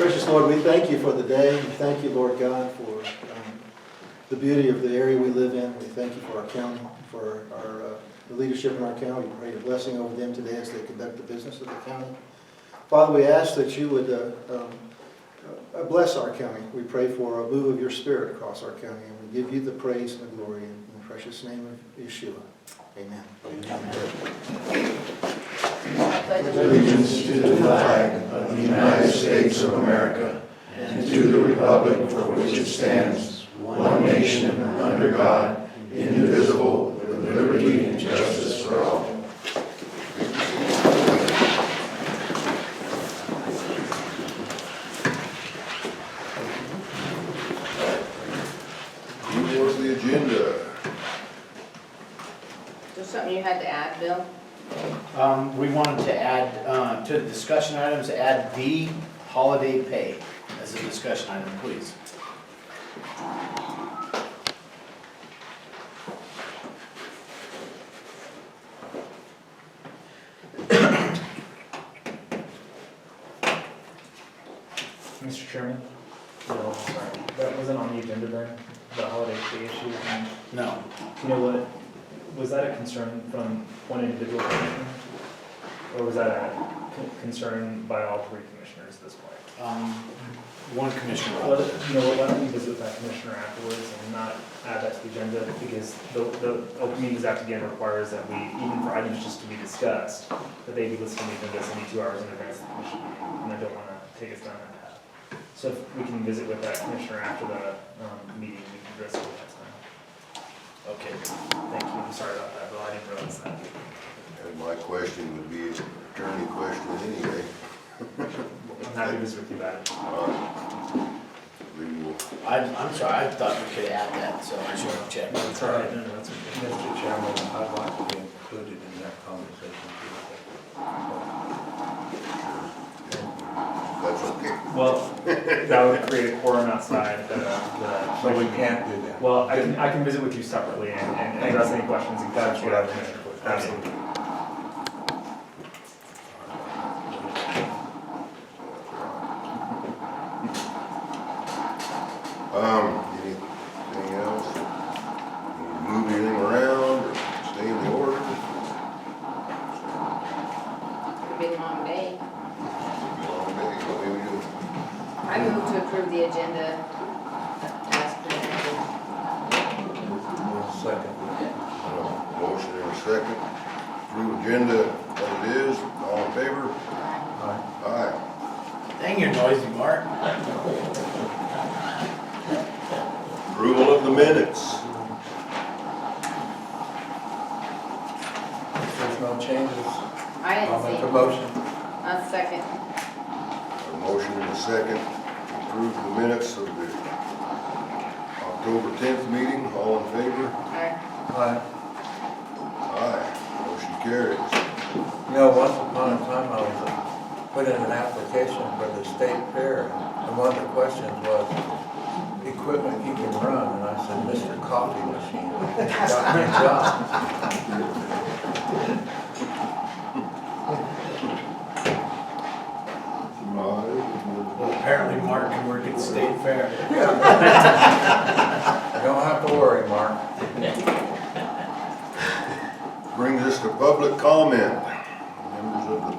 Precious Lord, we thank you for the day. We thank you, Lord God, for the beauty of the area we live in. We thank you for our county, for the leadership in our county. We pray your blessing over them today as they conduct the business of the county. Father, we ask that you would bless our county. We pray for a move of your spirit across our county, and we give you the praise and the glory in the precious name of Yeshua. Amen. Allegiance to the flag of the United States of America and to the republic for which it stands, one nation under God, indivisible, with liberty and justice for all. Who was the agenda? Just something you had to add, Bill? We wanted to add, to the discussion items, add the holiday pay as a discussion item, please. Mr. Chairman? No, sorry. That wasn't on the agenda then, the holiday pay issue. And No. you know what? Was that a concern from one individual commissioner? Or was that a concern by all three commissioners at this point? One commissioner. Well, you know what, why don't we visit with that commissioner afterwards and not add that to the agenda? Because the Open Meetings Act again requires that we, even for items just to be discussed, that they be listed on the agenda 72 hours in advance of the commission meeting. And I don't want to take us down that path. So if we can visit with that commissioner after the meeting, we can address it at that time. Okay. Thank you, I'm sorry about that, Bill, I didn't realize that. And my question would be an attorney question anyway. I'm happy to visit with you about it. We will. I'm sorry, I thought we could add that, so I should have checked. That's all right, no, that's okay. Mr. Chairman, I'd like to be included in that conversation That's okay. Well, that would create a quorum outside too. So we can't do that. well, I can visit with you separately and address any questions and That's what I was Absolutely. Anything else? Move anything around or stay in the order? Could be a long day. It'll be a long day. What do we do? I move to approve the agenda as presented. Second. Motion and a second. Approve agenda as it is. All in favor? Aye. Dang, you're noisy, Mark. Approval of the minutes. If there's no changes, I I'll didn't make see. a motion. A second. A motion and a second to approve the minutes of the October 10th meeting. All in favor? Aye. Aye. Aye. Motion carries. You know, once upon a time, I was put in an application for the state fair, and one of the questions was, equipment you can run, and I said, Mr. Coffee Machine. Got me a job. Well, apparently Mark can work at the state fair. You don't have to worry, Mark. Brings us to public comment. Members of the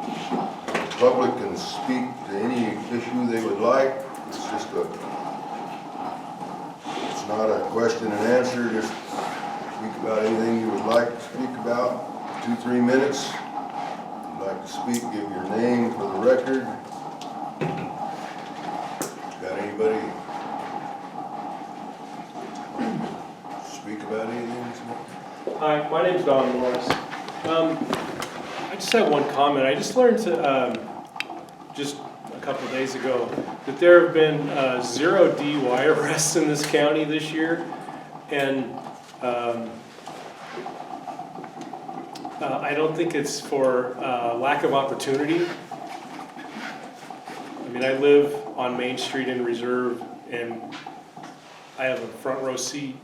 public can speak to any issue they would like. It's not a question and answer, just speak about anything you would like to speak about. 2-3 minutes. If you'd like to speak, give your name for the record. Got anybody speak about anything this morning? Hi, my name's Don Morris. I just have one comment. I just learned just a couple of days ago that there have been 0 DUI arrests in this county this year, and I don't think it's for lack of opportunity. I mean, I live on Main Street in Reserve, and I have a front row seat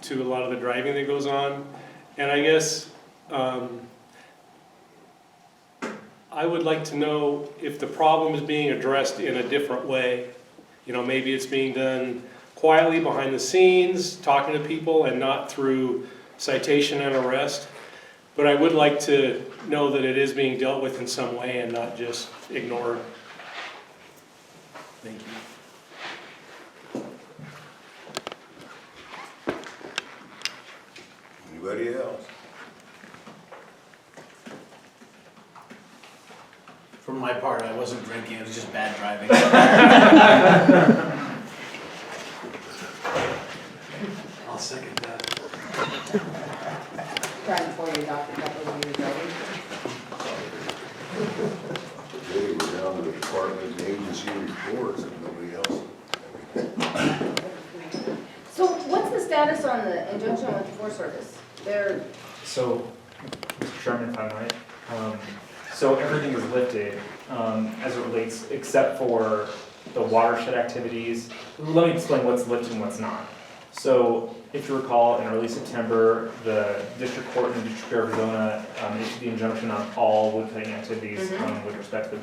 to a lot of the driving that goes on. And I guess I would like to know if the problem is being addressed in a different way. You know, maybe it's being done quietly behind the scenes, talking to people, and not through citation and arrest. But I would like to know that it is being dealt with in some way and not just ignored. Thank you. Anybody else? For my part, I wasn't drinking, it was just bad driving. I'll second that. Trying to pour your Dr. Pepper when you're driving. Okay, we're down to the department agency reports, if nobody else. So what's the status on the injunction with the Forest Service? They're, So, Mr. Chairman, if I might, so everything is lifted, as it relates, except for the watershed activities. Let me explain what's lifted and what's not. So, if you recall, in early September, the district court in the District of Arizona issued the injunction on all wood cutting activities with respect to,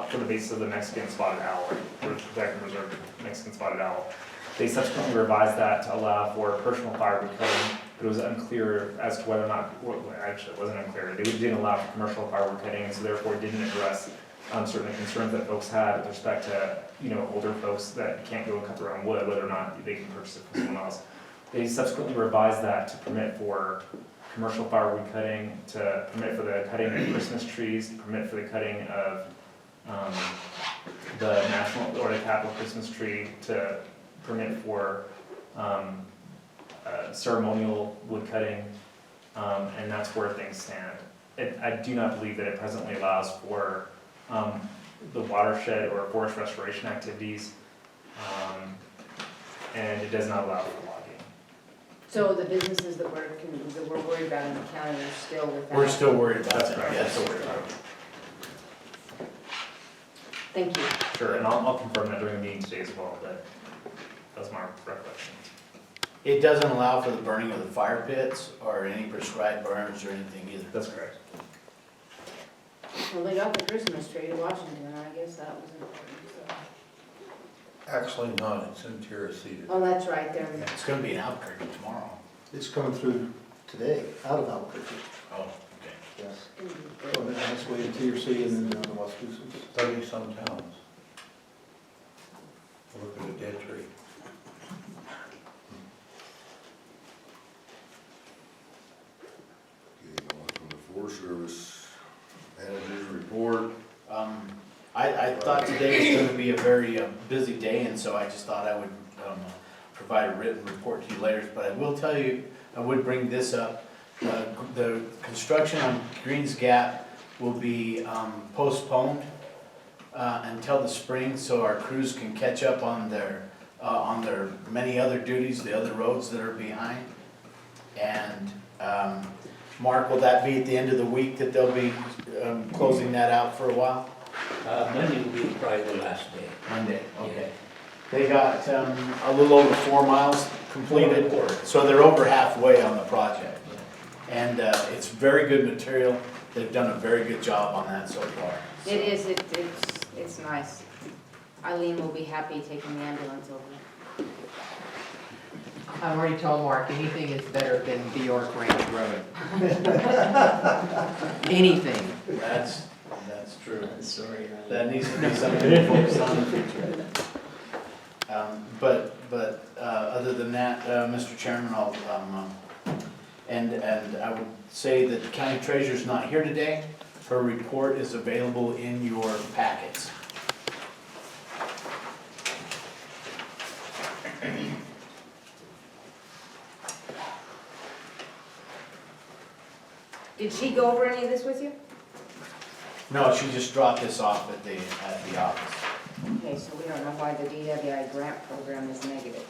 for the basis of the Mexican spotted owl, or protected reserve Mexican spotted owl. They subsequently revised that to allow for personal firewood cutting, but it was unclear as to whether or not, well, actually, it wasn't unclear. They didn't allow for commercial firewood cutting, and so therefore didn't address certain concerns that folks had with respect to, you know, older folks that can't go and cut their own wood, whether or not they can purchase it from someone else. They subsequently revised that to permit for commercial firewood cutting, to permit for the cutting of Christmas trees, to permit for the cutting of the national or the capital Christmas tree, to permit for ceremonial wood cutting, and that's where things stand. I do not believe that it presently allows for the watershed or forest restoration activities, and it does not allow for logging. so the businesses that we're worried about in the county are still without. We're still worried about That's that, correct. yes. Thank you. Sure, and I'll confirm that during the meeting today as well, but that's my recollection. It doesn't allow for the burning of the fire pits or any prescribed burns or anything either. That's correct. Well, they got the Christmas tree to Washington, and I guess that was important, so. Actually not, it's in Teresita. Oh, that's right, there. It's gonna be in Albuquerque tomorrow. It's coming through today, out of Albuquerque. Oh, okay. Yes. Going down this way to TRC and then down to Waukegan. 30-some towns. Look at a dead tree. Okay, on from the Forest Service manager's report. I thought today was gonna be a very busy day, and so I just thought I would provide a written report to you later, but I will tell you, I would bring this up. The construction on Greens Gap will be postponed until the spring, so our crews can catch up on their many other duties, the other roads that are behind. And Mark, will that be at the end of the week that they'll be closing that out for a while? Monday will be probably the last day. Monday, okay. They got a little over 4 miles completed, so they're over halfway on the project. And it's very good material. They've done a very good job on that so far. So- It is, it's nice. Eileen will be happy taking the ambulance over. I've already told Mark, anything is better than Bjork Ranch Road. Anything. That's true. Sorry. That needs to be something to focus on in the future. But other than that, Mr. Chairman, and I would say that the county treasurer's not here today. Her report is available in your packets. Did she go over any of this with you? No, she just dropped this off at the office. Okay, so we don't know why the DWI grant program is negative.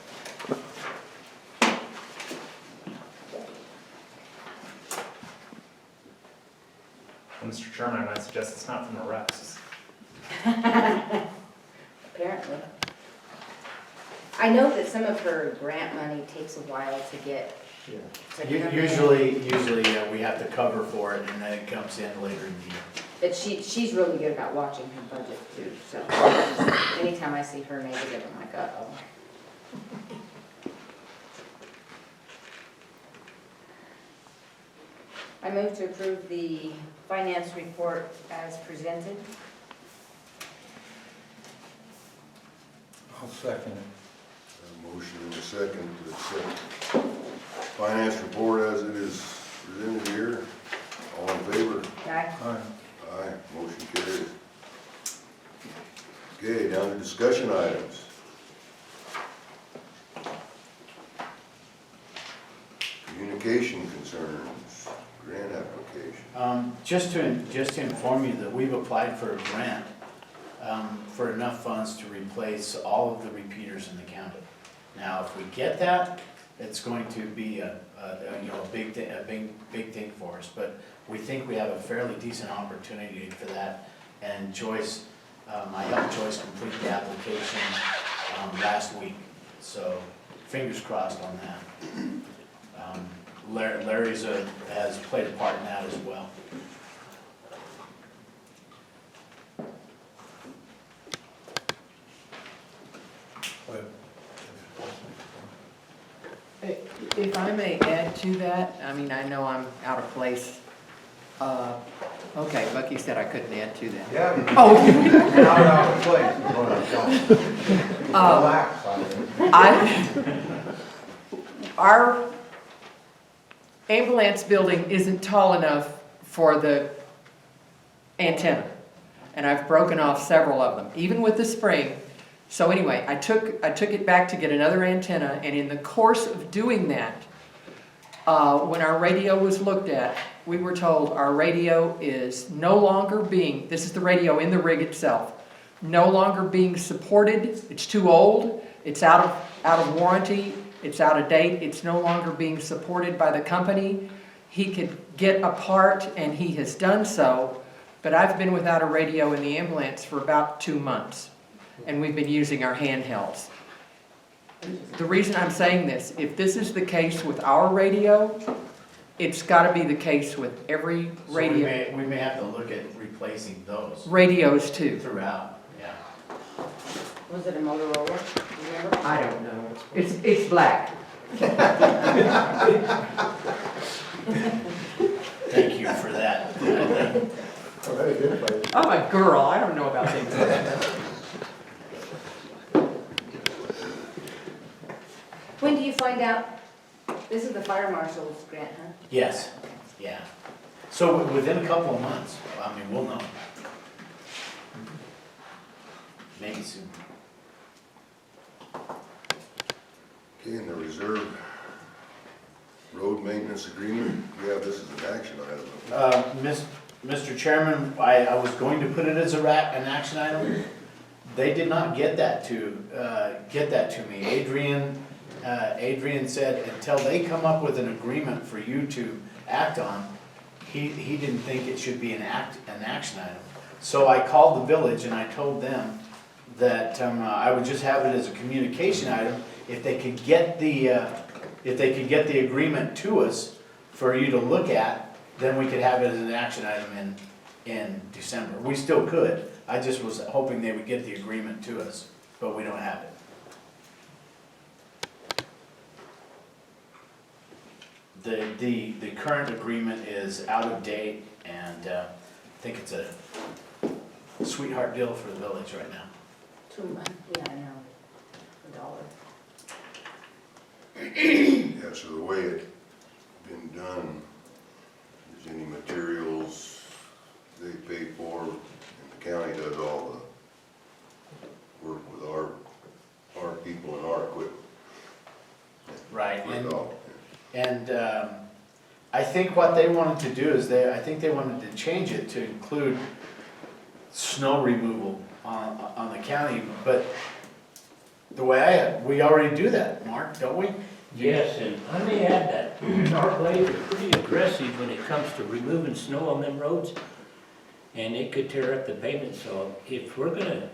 Well, Mr. Chairman, I might suggest it's not from arrests. Apparently. I know that some of her grant money takes a while to get. Yeah. to come in. Usually we have to cover for it and then it comes in later in the year. But she's really good about watching her budget too, so anytime I see her negative, I'm like, uh-oh. I move to approve the finance report as presented. I'll second it. A motion and a second to accept finance report as it is presented here. All in favor? Aye. Aye, motion carries. Okay, down to discussion items. Communication concerns, grant application. Just to inform you that we've applied for a grant for enough funds to replace all of the repeaters in the county. Now, if we get that, it's going to be a big thing for us, but we think we have a fairly decent opportunity for that. And Joyce, I helped Joyce complete the application last week, so fingers crossed on that. Larry's has played a part in that as well. If I may add to that, I mean, I know I'm out of place. Okay, Bucky said I couldn't add to that. Yeah. Oh. You're not out of place, is what I'm telling you. Relax on it. Our ambulance building isn't tall enough for the antenna, and I've broken off several of them, even with the spring. So anyway, I took it back to get another antenna, and in the course of doing that, when our radio was looked at, we were told our radio is no longer being, this is the radio in the rig itself, no longer being supported. It's too old, it's out of warranty, it's out of date, it's no longer being supported by the company. He could get a part, and he has done so, but I've been without a radio in the ambulance for about 2 months, and we've been using our handhelds. The reason I'm saying this, if this is the case with our radio, it's got to be the case with every radio. So we may have to look at replacing those Radios too. throughout, yeah. Was it a Motorola, remember? I don't know. It's black. Thank you for that. I'm a girl, I don't know about things like that. When do you find out? This is the fire marshal's grant, huh? Yes, yeah. So within a couple of months, I mean, we'll know. Maybe soon. Okay, and the reserve road maintenance agreement, yeah, this is an action item. Mr. Chairman, I was going to put it as an action item. They did not get that to me. Adrian said until they come up with an agreement for you to act on, he didn't think it should be an action item. So I called the village and I told them that I would just have it as a communication item. If they could get the agreement to us for you to look at, then we could have it as an action item in December. We still could. I just was hoping they would get the agreement to us, but we don't have it. The current agreement is out of date, and I think it's a sweetheart deal for the village right now. 2 months, yeah, I know, $1. Yeah, so the way it's been done, if there's any materials they pay for, and the county does all the work with our people and our equipment. Right, With all. and I think what they wanted to do is I think they wanted to change it to include snow removal on the county, but the way we already do that, Mark, don't we? Yes, and I may add that our blades are pretty aggressive when it comes to removing snow on them roads, and it could tear up the pavement, so if we're gonna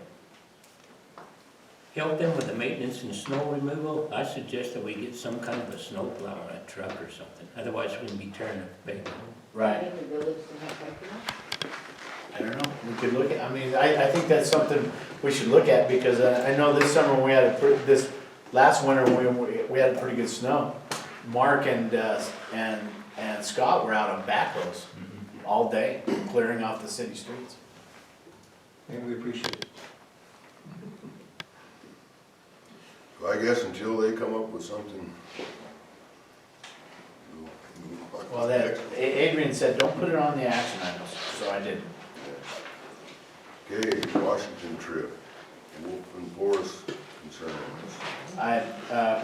help them with the maintenance and snow removal, I suggest that we get some kind of a snow plow or a truck or something, otherwise we're gonna be tearing up the pavement. Right. I think the village doesn't have to. I don't know, we could look at, I mean, I think that's something we should look at, because I know this summer when we had this last winter, when we had pretty good snow. Mark and Scott were out on backhoes all day, clearing off the city streets. And we appreciate it. I guess until they come up with something. Well, that, Adrian said, don't put it on the action items, so I did. Okay, Washington trip, Wolf and Forest concerns. I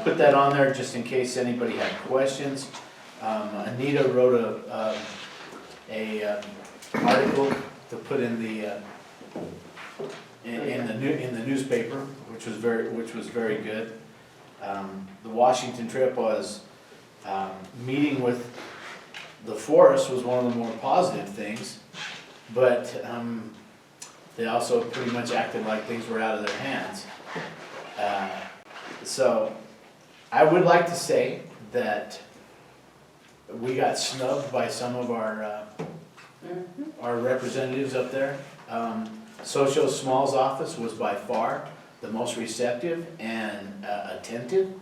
put that on there just in case anybody had questions. Anita wrote a article to put in the in the newspaper, which was very good. The Washington trip was meeting with the forest was one of the more positive things, but they also pretty much acted like things were out of their hands. So I would like to say that we got snubbed by some of our representatives up there. Socio Small's office was by far the most receptive and attentive.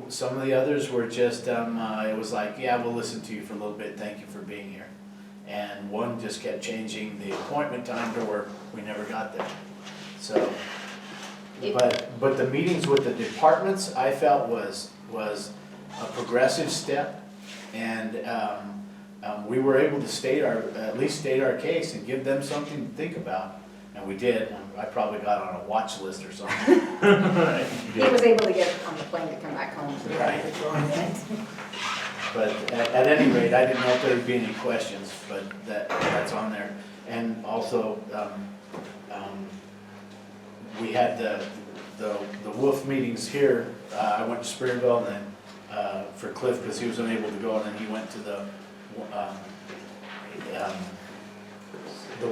Some of the others were just, it was like, yeah, we'll listen to you for a little bit, thank you for being here. And one just kept changing the appointment time to where we never got there. So, but the meetings with the departments, I felt was a progressive step. And we were able to at least state our case and give them something to think about. And we did. I probably got on a watch list or something. He was able to get on the plane to come back home. So Right. he was going in. But at any rate, I didn't know if there'd be any questions, but that's on there. And also, we had the Wolf meetings here. I went to Springville and then for Cliff, because he was unable to go, and then he went to the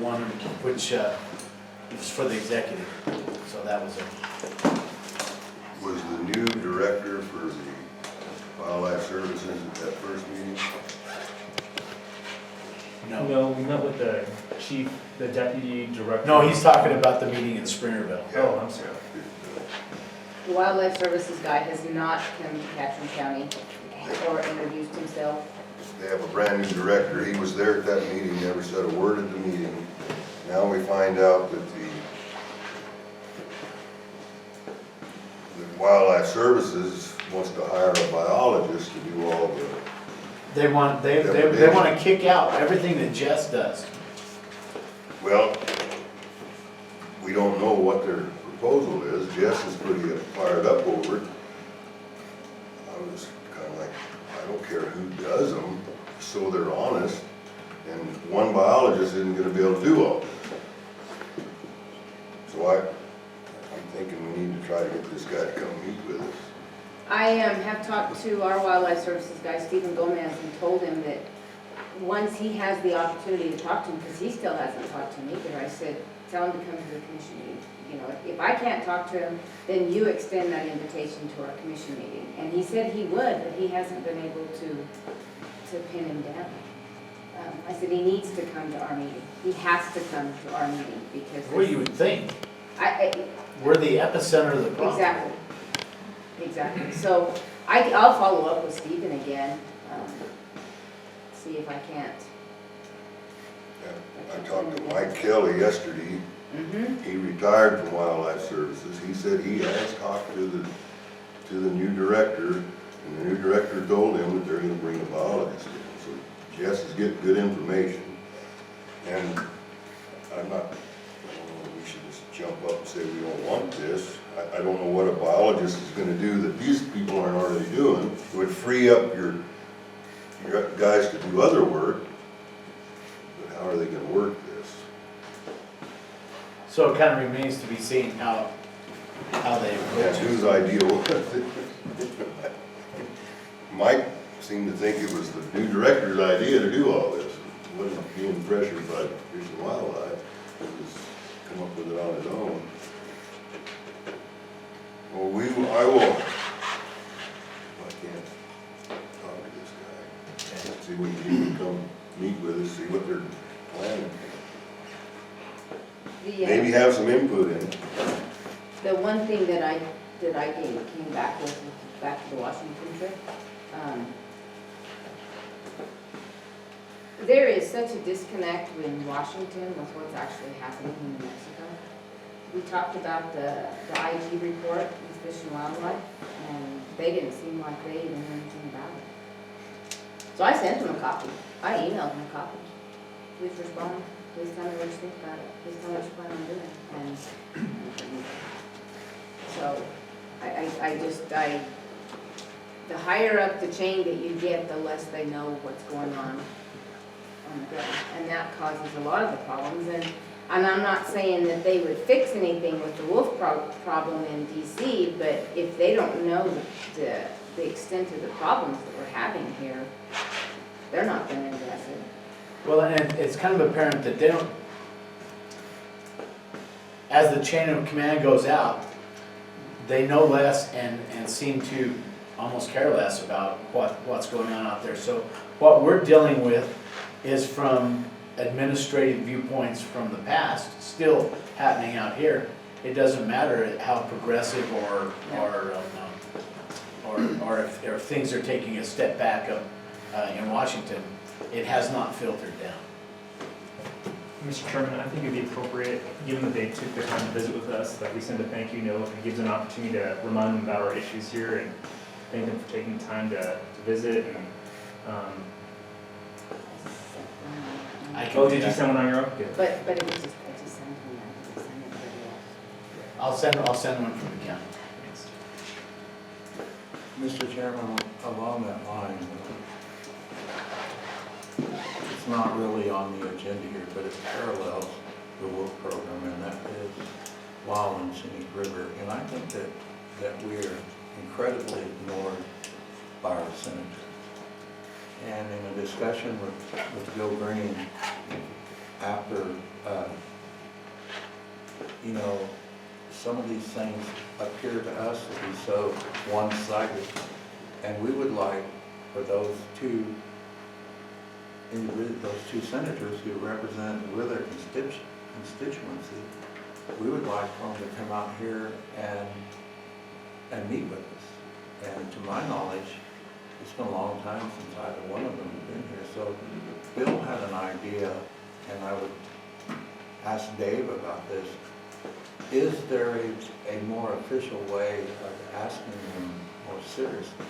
one which was for the executive. So that was it. Was the new director for the Wildlife Services at that first meeting? No. No, we met with the chief, the deputy director. No, he's talking about the meeting in Springerville. Oh, I'm sorry. The Wildlife Services guy has not come to Catron County or introduced himself. They have a brand new director. He was there at that meeting, never said a word at the meeting. Now we find out that the Wildlife Services wants to hire a biologist to do all the, They want to kick out everything that Jess does. well, we don't know what their proposal is. Jess is pretty fired up over it. I was kind of like, I don't care who does them, so they're honest. And one biologist isn't gonna be able to do all this. So I'm thinking we need to try to get this guy to come meet with us. I have talked to our Wildlife Services guy, Stephen Gomez, and told him that once he has the opportunity to talk to him, because he still hasn't talked to me either, I said, tell him to come to the commission meeting. You know, if I can't talk to him, then you extend that invitation to our commission meeting. And he said he would, but he hasn't been able to pin him down. I said he needs to come to our meeting. He has to come to our meeting because. What you would think? I, We're the epicenter of the problem. Exactly. So I'll follow up with Stephen again, see if I can't. Yeah, I talked to Mike Kelly yesterday. Mm-hmm. He retired from Wildlife Services. He said he has talked to the new director, and the new director told him that they're gonna bring a biologist in. So Jess is getting good information. And I'm not, we should just jump up and say we don't want this. I don't know what a biologist is gonna do that these people aren't already doing. It would free up your guys to do other work, but how are they gonna work this? So it kind of remains to be seen how they That's approach it. whose idea was it? Mike seemed to think it was the new director's idea to do all this. He wasn't being pressured by Fish and Wildlife. He was come up with it on his own. Well, I will, I can't talk to this guy. See when he can come meet with us, see what they're planning. have some input in it. The one thing that I came back with, back to the Washington trip, there is such a disconnect in Washington with what's actually happening in New Mexico. We talked about the IG report with Fish and Wildlife, and they didn't seem like they even knew anything about it. So I sent them a copy. I emailed them a copy. Please respond. Please tell me what you think about it. Please tell me what you plan on doing. And so the higher up the chain that you get, the less they know what's going on the ground. And that causes a lot of the problems. And I'm not saying that they would fix anything with the wolf problem in DC, but if they don't know the extent of the problems that we're having here, they're not going to address it. Well, and it's kind of apparent that they don't, as the chain of command goes out, they know less and seem to almost care less about what's going on out there. So what we're dealing with is from administrative viewpoints from the past, still happening out here. It doesn't matter how progressive or if things are taking a step back up in Washington, it has not filtered down. Mr. Chairman, I think it'd be appropriate, given that they took the time to visit with us, that we send a thank you note and gives an opportunity to remind them about our issues here and thank them for taking the time to visit. And Oh, did you send one on your own? Good. But it was just, I just sent them that. I sent it to I'll send one from the county. Mr. Chairman, along that line, it's not really on the agenda here, but it parallels the wolf program, and that is Wild and Scenic River. And I think that we are incredibly ignored by our senators. And in a discussion with Bill Green, after, some of these things appear to us to be so one-sided, and we would like for those two senators who represent with their constituency, we would like for them to come out here and meet with us. And to my knowledge, it's been a long time since either one of them have been here. So Bill had an idea, and I would ask Dave about this. Is there a more official way of asking them more seriously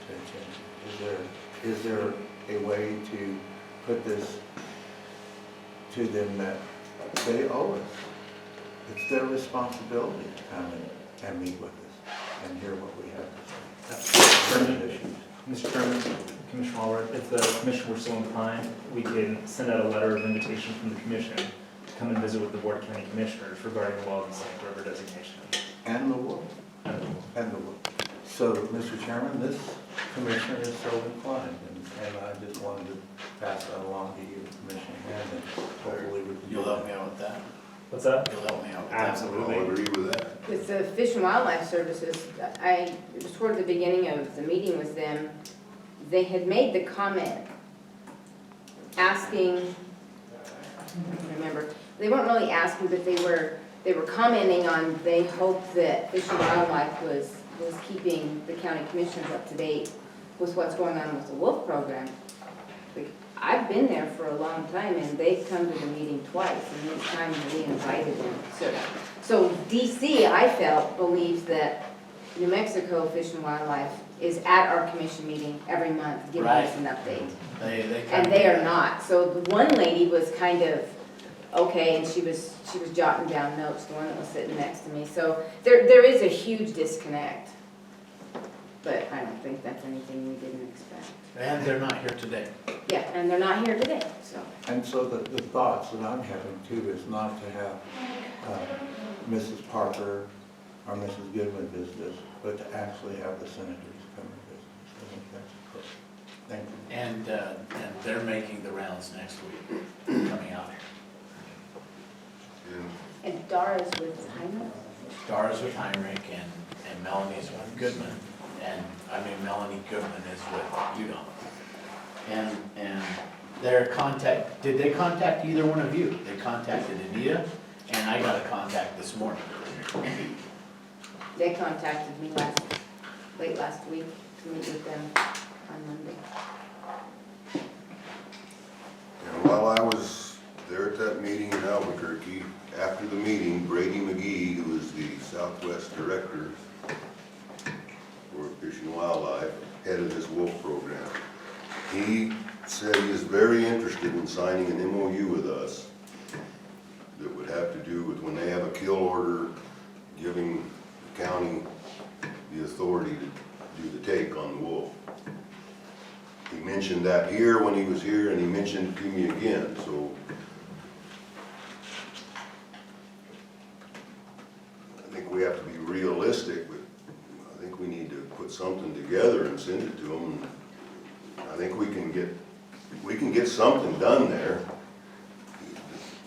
to attend? Is there a way to put this to them that they owe us? It's their responsibility to come and meet with us and hear what we have to say. That's the issue. Mr. Chairman, Commissioner Allred, if the commission were so inclined, we can send out a letter of invitation from the commission to come and visit with the Board of County Commissioners regarding the Wild and Scenic River designation. And the wolf. And the wolf. So, Mr. Chairman, this commissioner is so inclined, and I just wanted to pass that along to you, Commissioner Hand, and hopefully we can. You'll help me out with that? What's that? You'll help me out with that? Absolutely. I'll agree with that. With the Fish and Wildlife Services, it was toward the beginning of the meeting with them, they had made the comment asking, I don't remember, they weren't really asking, but they were commenting on, they hoped that Fish and Wildlife was keeping the county commissioners up to date with what's going on with the wolf program. I've been there for a long time, and they've come to the meeting twice, and each time we invited them. So DC, I felt, believes that New Mexico Fish and Wildlife is at our commission meeting every month, giving us an update. And they are not. So the one lady was kind of, okay, and she was jotting down notes, the one that was sitting next to me. So there is a huge disconnect. But I don't think that's anything we didn't expect. And they're not here today. Yeah, and they're not here today, so. And so the thoughts that I'm having too is not to have Mrs. Parker or Mrs. Goodman visit us, but to actually have the senators come and visit us. I think that's good. Thank you. And they're making the rounds next week, coming out here. And Dara's with Heinrich? Dara's with Heinrich and Melanie's with Goodman. Melanie Goodman is with UDOM. And their contact, did they contact either one of you? They contacted Anita and I got a contact this morning. They contacted me late last week to meet with them on Monday. And while I was there at that meeting in Albuquerque, after the meeting, Brady McGee, who is the Southwest Director for Fish and Wildlife, head of this wolf program, he said he is very interested in signing an MOU with us that would have to do with when they have a kill order, giving the county the authority to do the take on the wolf. He mentioned that here when he was here, and he mentioned it to me again, so I think we have to be realistic, but I think we need to put something together and send it to them. I think we can get something done there.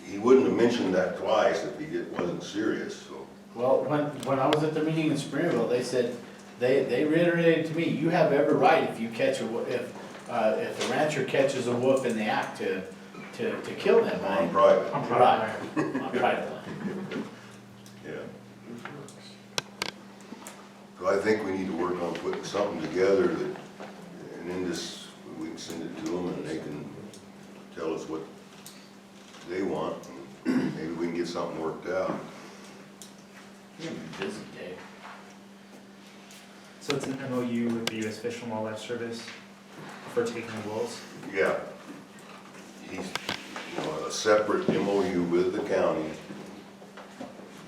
He wouldn't have mentioned that twice if he wasn't serious, so. Well, when I was at the meeting in Springville, they said, they reiterated to me, you have every right if you catch if the rancher catches a wolf in the act to kill them. On private. I'm Right, proud. on private land. Yeah. So I think we need to work on putting something together that, and then this, we can send it to them and they can tell us what they want, and maybe we can get something worked out. It's gonna be a busy day. So it's an MOU with the U.S. Fish and Wildlife Service for taking wolves? Yeah. He's, a separate MOU with the county.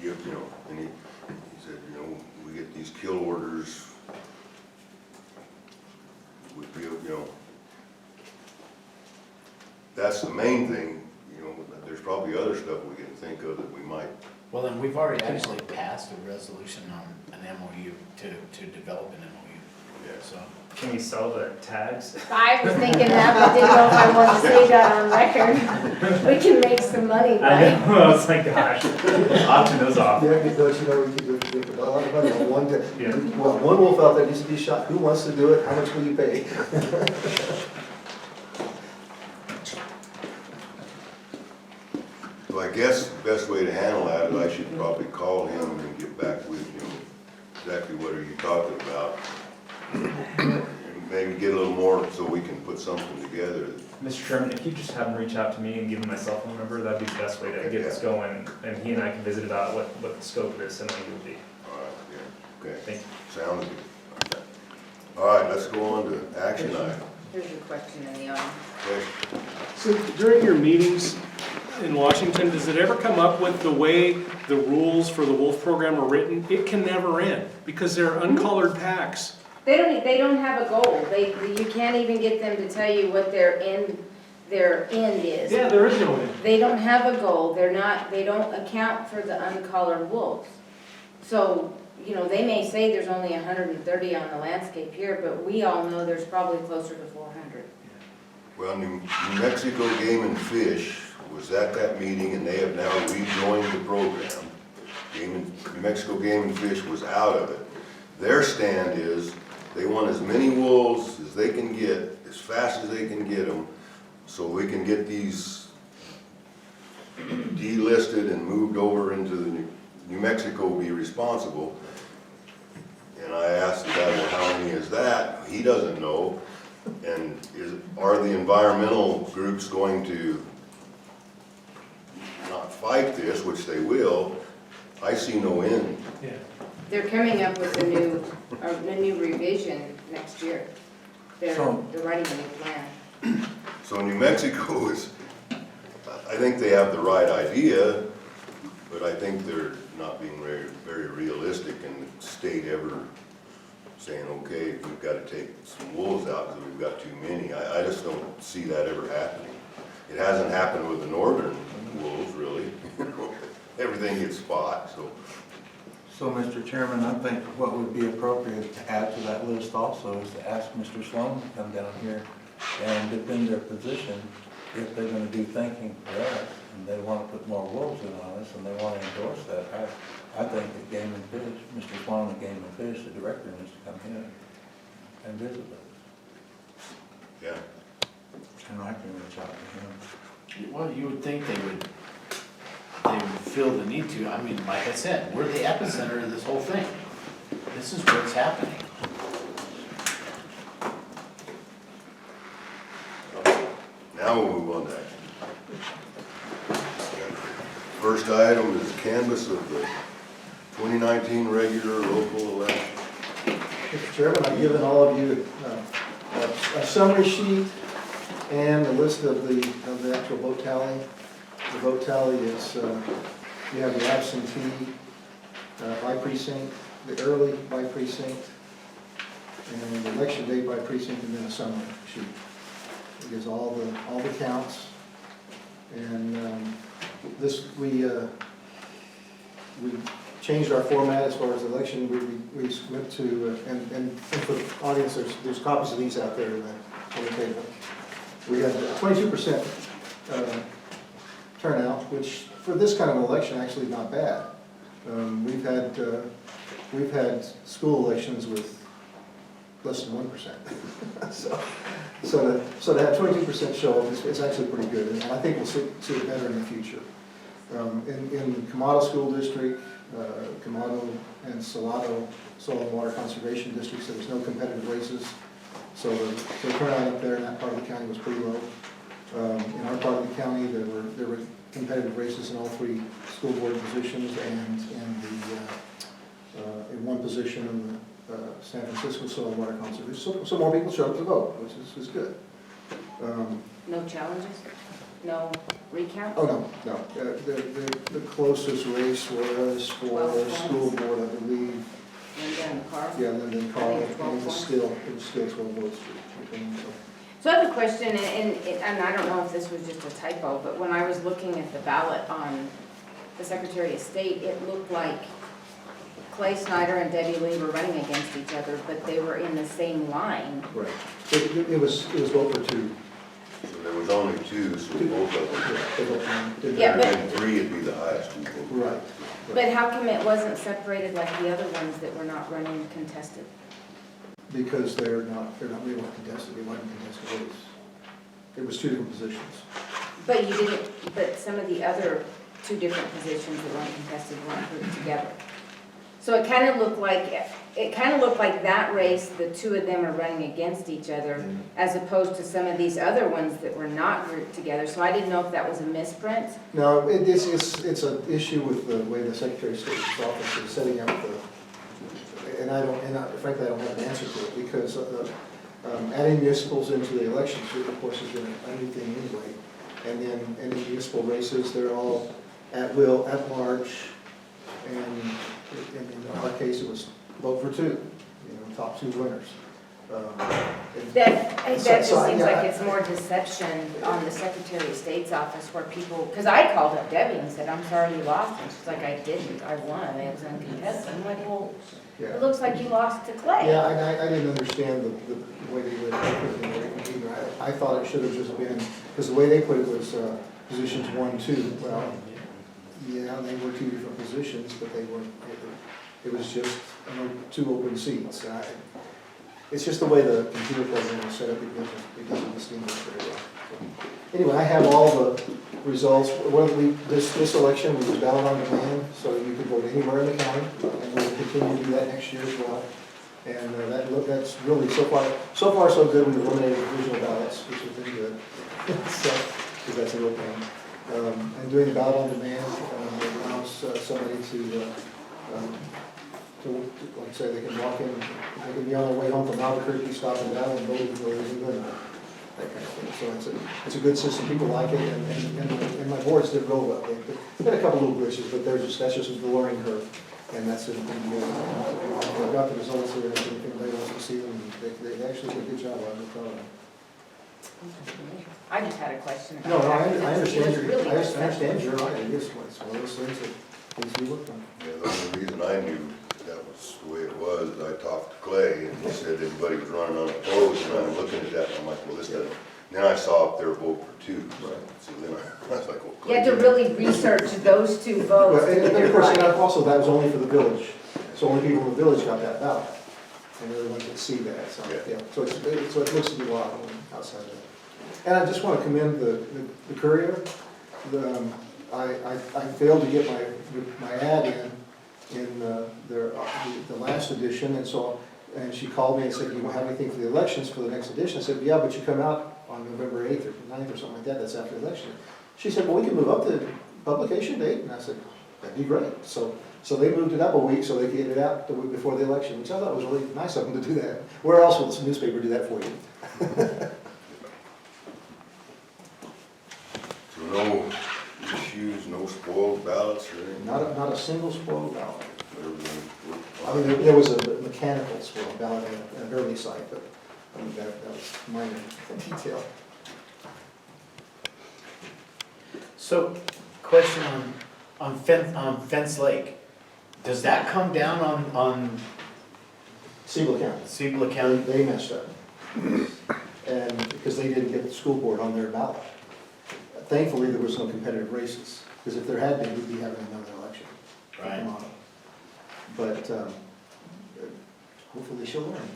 And he said, we get these kill orders. That's the main thing, there's probably other stuff we can think of that we might. Well, then, we've already actually passed a resolution on an MOU to develop an MOU, Yeah. so. Can we sell the tags? I was thinking that, but didn't know if I wanted to say that on record. We can make some money, I but know, I was like, gosh, auction those off. Yeah, because don't you know, we could make a lot of money on one day. Yeah. Well, one wolf out there needs to be shot. Who wants to do it? How much will you pay? So I guess the best way to handle that is I should probably call him and get back with him, exactly what are you talking about? And maybe get a little more so we can put something together. Mr. Chairman, if you just have him reach out to me and give him my cell phone number, that'd be the best way to get this going, and he and I can visit about what the scope of this MOU would be. All right, yeah, okay. Thank you. Sounds good. All right, let's go on to action item. here's a question in the audience. Okay. So during your meetings in Washington, does it ever come up with the way the rules for the wolf program are written? It can never end, because they're uncollared packs. They don't have a goal. You can't even get them to tell you what their end is. Yeah, there is no end. They don't have a goal. They don't account for the uncollared wolves. So, they may say there's only 130 on the landscape here, but we all know there's probably closer to 400. Well, New Mexico Game and Fish was at that meeting, and they have now rejoined the program. New Mexico Game and Fish was out of it. Their stand is, they want as many wolves as they can get, as fast as they can get them, so we can get these delisted and moved over into the New Mexico will be responsible. And I asked the guy, well, how many is that? He doesn't know. And are the environmental groups going to not fight this, which they will? I see no end. Yeah. They're coming up with a new revision next year. They're writing a new plan. So New Mexico is, I think they have the right idea, but I think they're not being very, very realistic in the state ever saying, okay, we've got to take some wolves out because we've got too many. I just don't see that ever happening. It hasn't happened with the northern wolves, really. Everything gets fought, so. So, Mr. Chairman, I think what would be appropriate to add to that list also is to ask Mr. Sloan to come down here and defend their position if they're gonna do thinking for us, and they wanna put more wolves in on us, and they wanna endorse that. I think that Game and Fish, Mr. Sloan of Game and Fish, the director, needs to come here and visit with us. Yeah. And I can reach out to him. Well, you would think they they feel the need to. I mean, like I said, we're the epicenter of this whole thing. This is what's happening. Now we'll move on to action. First item is canvass of the 2019 regular local election. Mr. Chairman, I've given all of you a summary sheet and a list of the actual vote tally. The vote tally is, you have the absentee by precinct, the early by precinct, and the election day by precinct, and then a summary sheet. It gives all the counts. And this, we changed our format as far as election. We went to, and for the audience, there's copies of these out there on the table. We had 22% turnout, which for this kind of an election, actually not bad. We've had school elections with less than 1%. So to have 22% show up is actually pretty good, and I think we'll see it better in the future. In Camado School District, Camado and Salado Soil and Water Conservation Districts, there was no competitive races, so the turnout up there in that part of the county was pretty low. In our part of the county, there were competitive races in all 3 school board positions and in one position in the San Francisco Soil and Water Conservation. So more people showed up to vote, which is good. No challenges? No recounts? Oh, no. The closest race was for Well, school board, I believe. And then Carl? Yeah, and then Carl, I think it's 12 it was still 12 votes between, so. So I have a question, and I don't know if this was just a typo, but when I was looking at the ballot on the Secretary of State, it looked like Clay Snyder and Debbie Lee were running against each other, but they were in the same line. Right. It was vote for 2. So there was only 2, so both of them. They voted for 1. Yeah, but- And 3 would be the highest 2 votes. Right. But how come it wasn't separated like the other ones that were not running contested? Because they're not really contested, they weren't contested votes. It was 2 different positions. But you didn't, but some of the other 2 different positions that weren't contested weren't grouped together. So it kind of looked like that race, the 2 of them are running against each other, as opposed to some of these other ones that were not grouped together. So I didn't know if that was a misprint. No, it's an issue with the way the Secretary of State's office is setting up and frankly, I don't have an answer to it, because adding municipals into the elections, of course, has been a new thing anyway. And then any municipal races, they're all at will, at large, and in our case, it was vote for 2, top 2 winners. That just seems yeah, like it's more deception on the Secretary of State's office where people, because I called up Debbie and said, I'm sorry you lost. And she's like, I didn't, I won, it was uncontested. I'm like, well, Yeah. it looks like you lost to Clay. Yeah, I didn't understand the way they would put it either. I thought it should have just been, because the way they put it was positions 1, 2. Well, yeah, they were 2 different positions, but they weren't, it was just 2 open seats. It's just the way the computer program is set up, it doesn't distinguish very well. So, anyway, I have all the results. This election was ballot on demand, so you could vote anywhere in the county, and we'll continue to do that next year as well. And that's really, so far so good. We've eliminated provisional ballots, which has been good. So, because that's a real pain. And doing the ballot on demand allows somebody to, like I say, they can walk in, they can be on their way home from Albuquerque, stop in Battle and vote where they're doing that kind of thing. So it's a good system. People like it, and my boards did real well. They've got a couple little glitches, but that's just the learning curve, and that's it. I've got the results here, if anybody wants to see them. They actually did a good job. I'm proud of them. I just had a question about No, that. I understand It was really I understand deceptive. you're right. It is one of those things that needs to be looked on. Yeah, the only reason I knew that was the way it was, is I talked to Clay, and he said everybody was running unopposed, and I'm looking at that, and I'm like, well, this doesn't. Then I saw up there vote for 2. Right. So then I was like, well, You had to really research those 2 votes. Well, to and get of course, it right. also, that was only for the village, so only people in the village got that ballot, and everyone could see that, so, Yeah. yeah, so it looks to be a lot outside of that. And I just want to commend the Courier. I failed to get my ad in the last edition, and so, and she called me and said, you don't have anything for the elections for the next edition? I said, yeah, but you come out on November 8th or 9th or something like that, that's after the election. She said, well, we can move up the publication date, and I said, that'd be great. So they moved it up a week so they could get it out the week before the election, which I thought was really nice of them to do that. Where else will this newspaper do that for you? So no issues, no spoiled ballots or anything? Not a single spoiled ballot. Everything worked I fine? mean, there was a mechanical spoiled ballot in an early site, but I mean, that was minor detail. So, question on Fence Lake, does that come down on Siebel County. Siebel County? They messed up. And because they didn't get the school board on their ballot. Thankfully, there was no competitive races, because if there had been, we'd be having another election. Right. tomorrow. But hopefully she'll learn.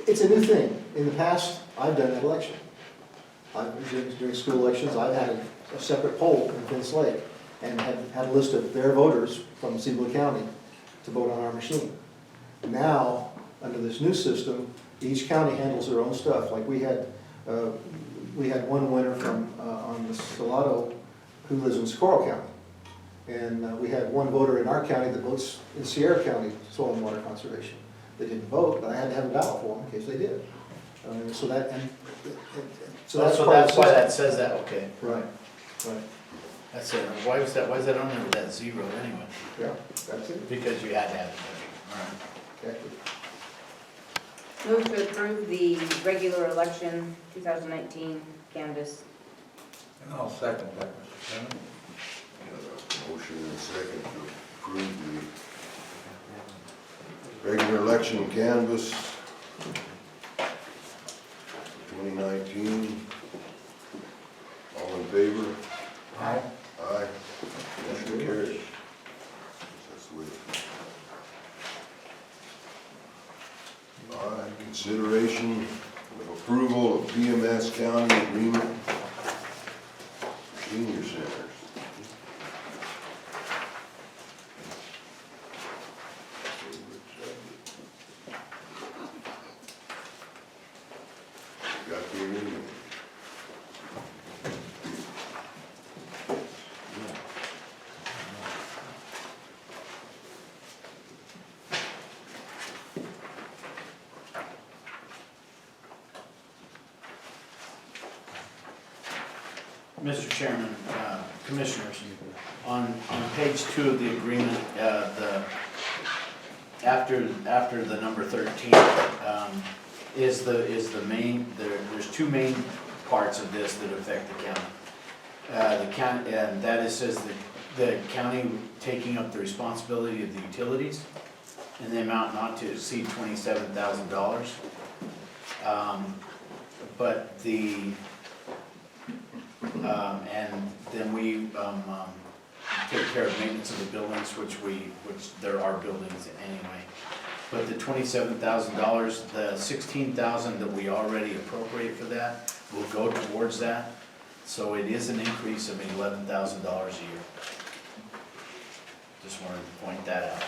It's a new thing. In the past, I've done that election. During school elections, I've had a separate poll in Fence Lake and had a list of their voters from Siebel County to vote on our machine. Now, under this new system, each county handles their own stuff. Like we had one winner from, on the Salado who lives in Socorro County. And we had one voter in our county that votes in Sierra County Soil and Water Conservation. They didn't vote, but I had to have a ballot for them in case they did. So that's part of the That's why system. that says that, okay. Right, right, That's it. Why is that on there with that zero anyway? yeah, that's it. Because you had to have it. All right. Exactly. Move to approve the regular election 2019 canvas. And I'll second that, Mr. Chairman. Motion and second to approve the regular election canvas 2019. All in favor? Aye. Aye. Motion carries. That's the way. All right, consideration of approval of PMS County Agreement for Senior Centers. Got the agreement. Mr. Chairman, Commissioners, on page 2 of the agreement, after the number 13, is the main, there's two main parts of this that affect the county. The county, and that is, says that the county taking up the responsibility of the utilities in the amount not to exceed $27,000. But and then we take care of maintenance of the buildings, which there are buildings anyway. But the $27,000, the $16,000 that we already appropriate for that will go towards that. So it is an increase of $11,000 a year. Just wanted to point that out.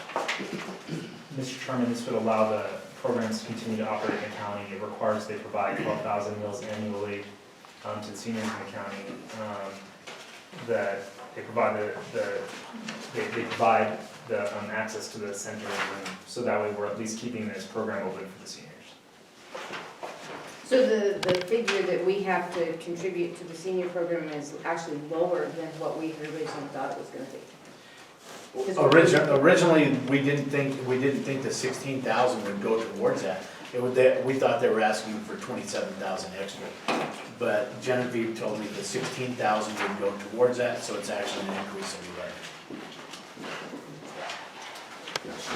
Mr. Chairman, this would allow the programs to continue to operate in the county. It requires they provide 12,000 meals annually to the seniors in the county. That they provide they provide the access to the centers, and so that way we're at least keeping this program open for the seniors. So the figure that we have to contribute to the senior program is actually lower than what we originally thought it was gonna be. Originally, we didn't think the 16,000 would go towards that. We thought they were asking for 27,000 extra. But Genevieve told me that 16,000 would go towards that, so it's actually an increase of 11. Yeah, so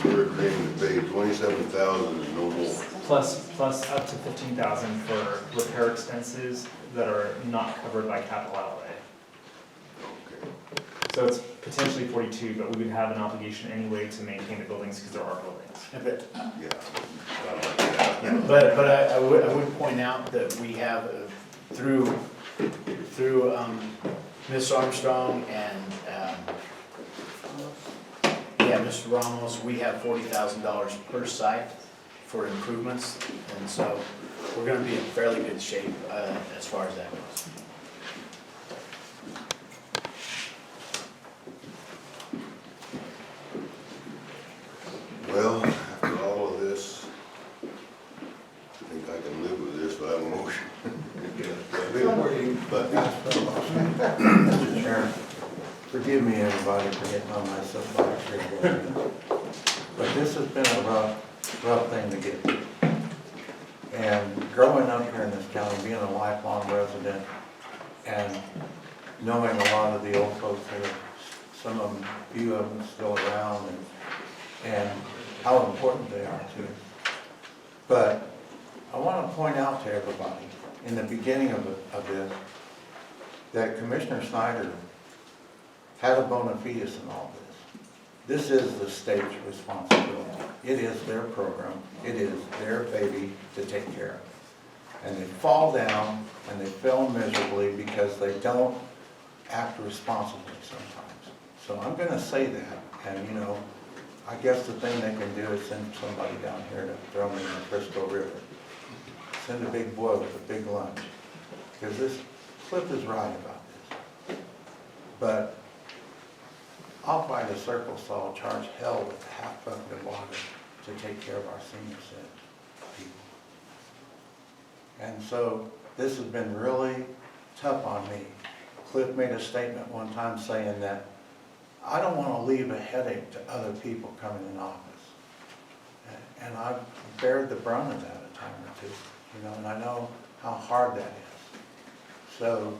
we're agreeing to pay $27,000 and no more. Plus up to 15,000 for repair expenses that are not covered by capital outlay. Okay. So it's potentially 42, but we would have an obligation anyway to maintain the buildings because there are buildings. Yeah. I like that. But I would point out that we have through Ms. Armstrong and, Mr. Ramos, we have $40,000 per site for improvements, and so we're gonna be in fairly good shape, as far as that goes. Well, after all of this, I think I can live with this without a motion. But Mr. Chairman, forgive me, everybody, for getting on my soapbox here. But this has been a rough thing to get through. And growing up here in this county, being a lifelong resident, and knowing a lot of the old folks here, some of them, few of them still around, and how important they are to us. But I want to point out to everybody, in the beginning of this, that Commissioner Snyder had a bona fides in all this. This is the state's responsibility. It is their program. It is their baby to take care of. And they fall down and they fail miserably because they don't act responsibly sometimes. So I'm going to say that, and you know, I guess the thing they can do is send somebody down here to throw me in the Frisco River. Send a big boy with a big lunch. Because this, Cliff is right about this. But I'll fight a circle saw, charge hell with a half bucket of water to take care of our senior center people. And so this has been really tough on me. Cliff made a statement one time saying that I don't want to leave a headache to other people coming in office. And I've bared the brunt of that a time or two, you know, and I know how hard that is. So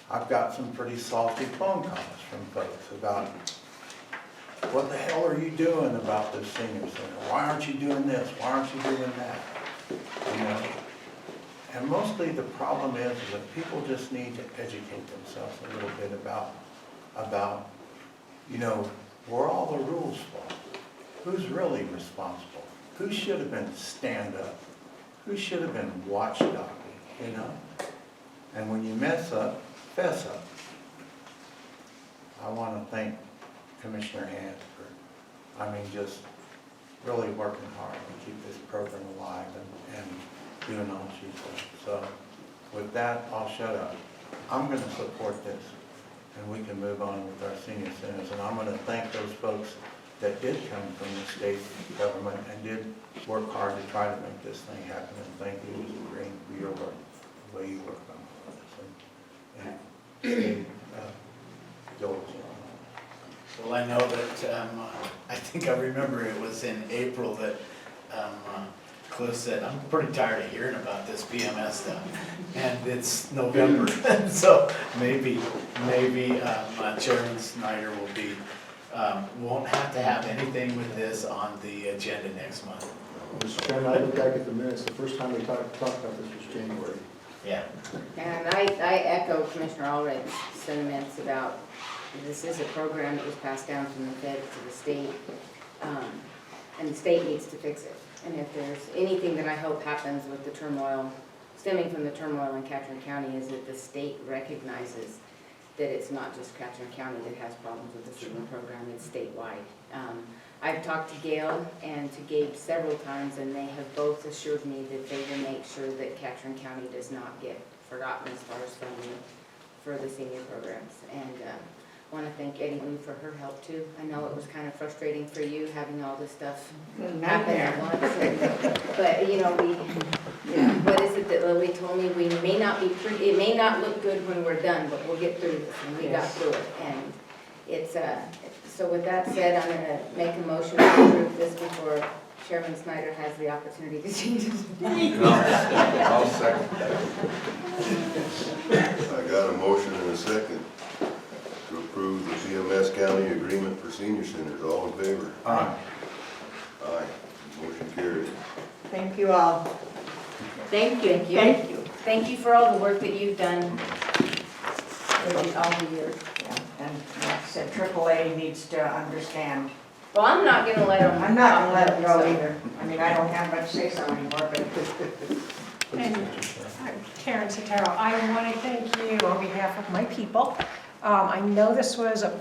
I've got some pretty salty phone calls from folks about, what the hell are you doing about this senior center? Why aren't you doing this? Why aren't you doing that? You know? And mostly the problem is that people just need to educate themselves a little bit about, you know, where all the rules fall. Who's really responsible? Who should have been stand up? Who should have been watchdogging, you know? And when you mess up, fess up. I want to thank Commissioner Hand for, just really working hard to keep this program alive and doing all she's done. So with that, I'll shut up. I'm going to support this, and we can move on with our senior centers. And I'm going to thank those folks that did come from the state government and did work hard to try to make this thing happen. And thank you, Mr. Green, for your work, the way you work on this. And diligent. Well, I know that, I think I remember it was in April that Cliff said, I'm pretty tired of hearing about this PMS stuff. And it's November, so maybe Chairman Snyder will be, won't have to have anything with this on the agenda next month. Mr. Chairman, I look back at the minutes, the first time we talked about this was January. Yeah. And I echo Commissioner Allred's sentiments about, this is a program that was passed down from the feds to the state, and the state needs to fix it. And if there's anything that I hope happens with the turmoil, stemming from the turmoil in Catron County, is that the state recognizes that it's not just Catron County that has problems with the treatment program, it's statewide. I've talked to Gail and to Gabe several times, and they have both assured me that they will make sure that Catron County does not get forgotten as far as funding for the senior programs. And I want to thank Eddie Lou for her help too. I know it was kind of frustrating for you having all this stuff happen at once. But you know, what is it that Lily told me? We may not be pretty, it may not look good when we're done, but we'll get through this, and we got through it. And it's so with that said, I'm going to make a motion to approve this before Chairman Snyder has the opportunity to change his mind. I'll second that. I got a motion and a second to approve the CMS County Agreement for Senior Centers. All in favor? Aye. Aye. Motion carried. Thank you all. Thank you. Thank you. Thank you for all the work that you've done all the years. Yeah, and like I said, AAA needs to understand. Well, I'm not going to let them. I'm not gonna let it go either. I mean, I don't have much say so anymore, but. And Karen Sotero, I want to thank you on behalf of my people. I know this was a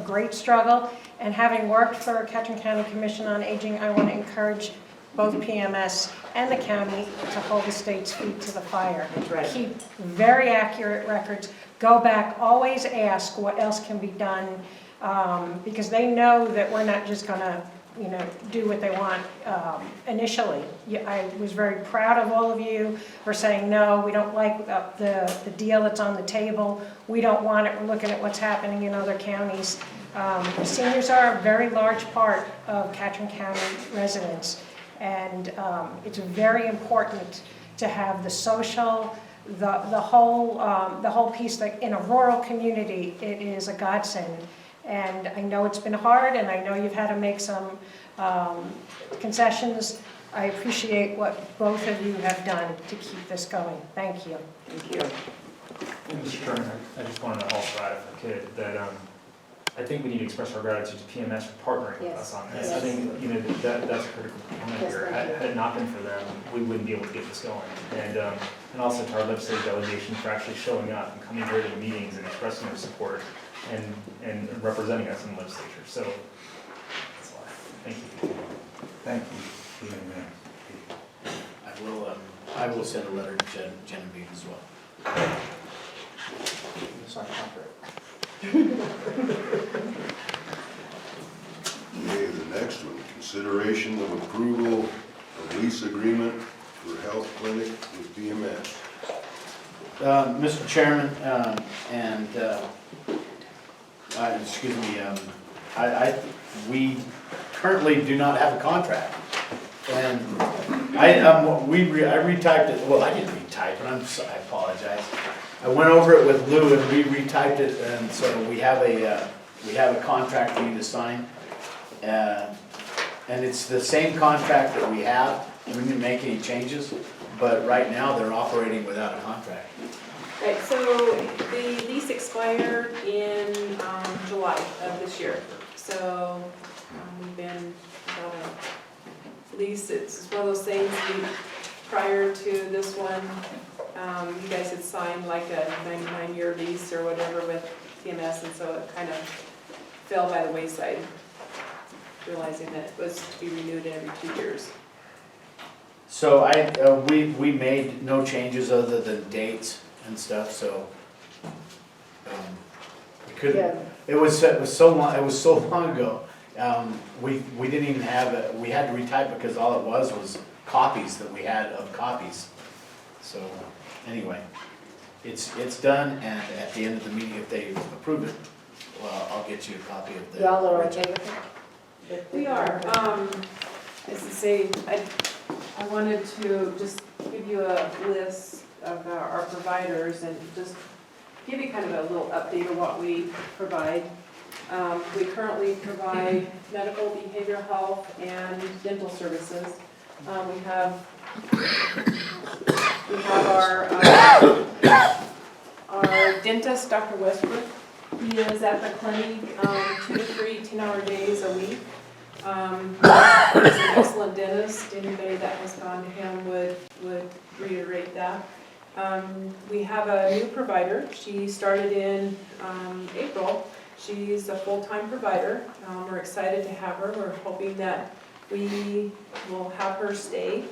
great struggle, and having worked for Ketchum County Commission on Aging, I want to encourage both PMS and the county to hold the state's feet to the fire. That's right. Keep very accurate records. Go back, always ask what else can be done, because they know that we're not just going to do what they want initially. I was very proud of all of you for saying, no, we don't like the deal that's on the table. We don't want it. We're looking at what's happening in other counties. Seniors are a very large part of Ketchum County residents, and it's very important to have the social, the whole piece. That in a rural community, it is a godsend. And I know it's been hard, and I know you've had to make some concessions. I appreciate what both of you have done to keep this going. Thank you. Thank you. Mr. Chairman, I just wanted to also add, if I could, that I think we need to express our gratitude to PMS for partnering with us on this. I think that's a critical component Yes, here. thank you. Had it not been for them, we wouldn't be able to get this going. And also to our legislative delegation for actually showing up and coming here to the meetings and expressing their support and representing us in the legislature. So that's all. Thank you. Thank you. Amen. I will send a letter to Genevieve as well. Sign a contract. Okay, the next one, consideration of approval of lease agreement for health clinic with BMS. Mr. Chairman, excuse me, we currently do not have a contract. And I retyped it, well, I didn't retype it, I apologize. I went over it with Lou and we retyped it, and so we have a contract we need to sign. And it's the same contract that we have, we didn't make any changes, but right now they're operating without a contract. Right, so the lease expired in July of this year. So we've been without a lease. It's one of those things, prior to this one, you guys had signed like a 99-year lease or whatever with TMS, and so it kind of fell by the wayside, realizing that it was to be renewed every 2 years. So we made no changes other than dates and stuff, so we couldn't. Yeah. It was so long ago. We didn't even have it. We had to retype because all it was copies that we had of copies. So anyway, it's done, and at the end of the meeting, if they approve it, well, I'll get you a copy of the. Y'all are okay with it? We are. As to say, I wanted to just give you a list of our providers and just give you kind of a little update of what we provide. We currently provide medical, behavioral health, and dental services. We have our dentist, Dr. Westbrook. He is at the clinic 2 to 3 10-hour days a week. He's an excellent dentist. Anybody that has gone to him would reiterate that. We have a new provider. She started in April. She's a full-time provider. We're excited to have her. We're hoping that we will have her stay.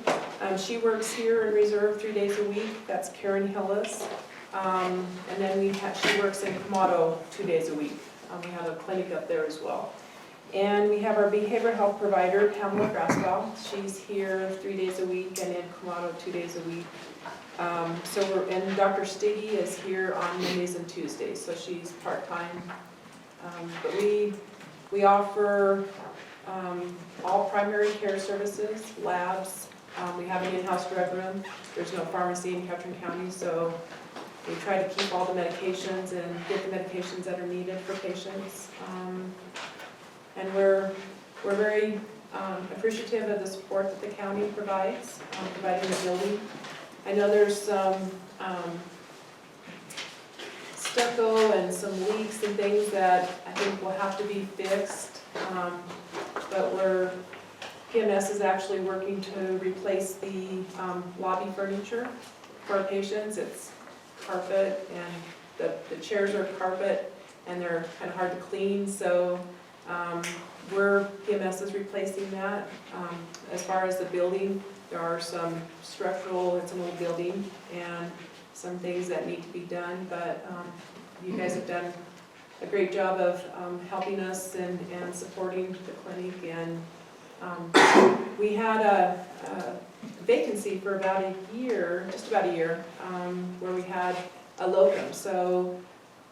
She works here in Reserve 3 days a week. That's Karen Hillis. And then she works in Kamado 2 days a week. We have a clinic up there as well. And we have our behavioral health provider, Pamela Graswell. She's here 3 days a week and in Kamado 2 days a week. And Dr. Stiggy is here on Mondays and Tuesdays, so she's part-time. But we offer all primary care services, labs. We have an in-house drug room. There's no pharmacy in Ketchum County, so we try to keep all the medications and get the medications that are needed for patients. And we're very appreciative of the support that the county provides, providing the building. I know there's some stucco and some leaks and things that I think will have to be fixed, but PMS is actually working to replace the lobby furniture. for our patients. It's carpet, and the chairs are carpet, and they're kind of hard to clean, so PMS is replacing that. As far as the building, there are some structural, it's an old building, and some things that need to be done, but you guys have done a great job of helping us and supporting the clinic, and we had a vacancy for about a year, just about a year, where we had a locum. So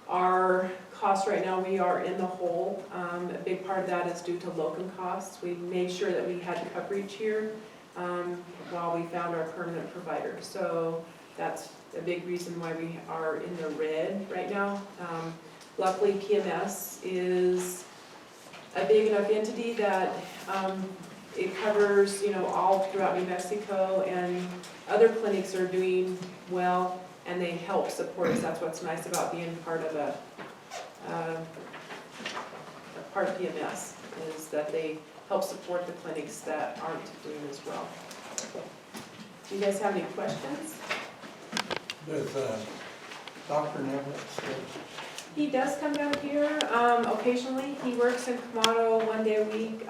our costs right now, we are in the hole. A big part of that is due to locum costs. We made sure that we had coverage here while we found our permanent provider. So that's a big reason why we are in the red right now. Luckily, PMS is a big enough entity that it covers, all throughout New Mexico, and other clinics are doing well, and they help support us. That's what's nice about being part of part of PMS, is that they help support the clinics that aren't doing as well. Do you guys have any questions? Does Dr. Neville still? He does come down here occasionally. He works in Kamado 1 day a week,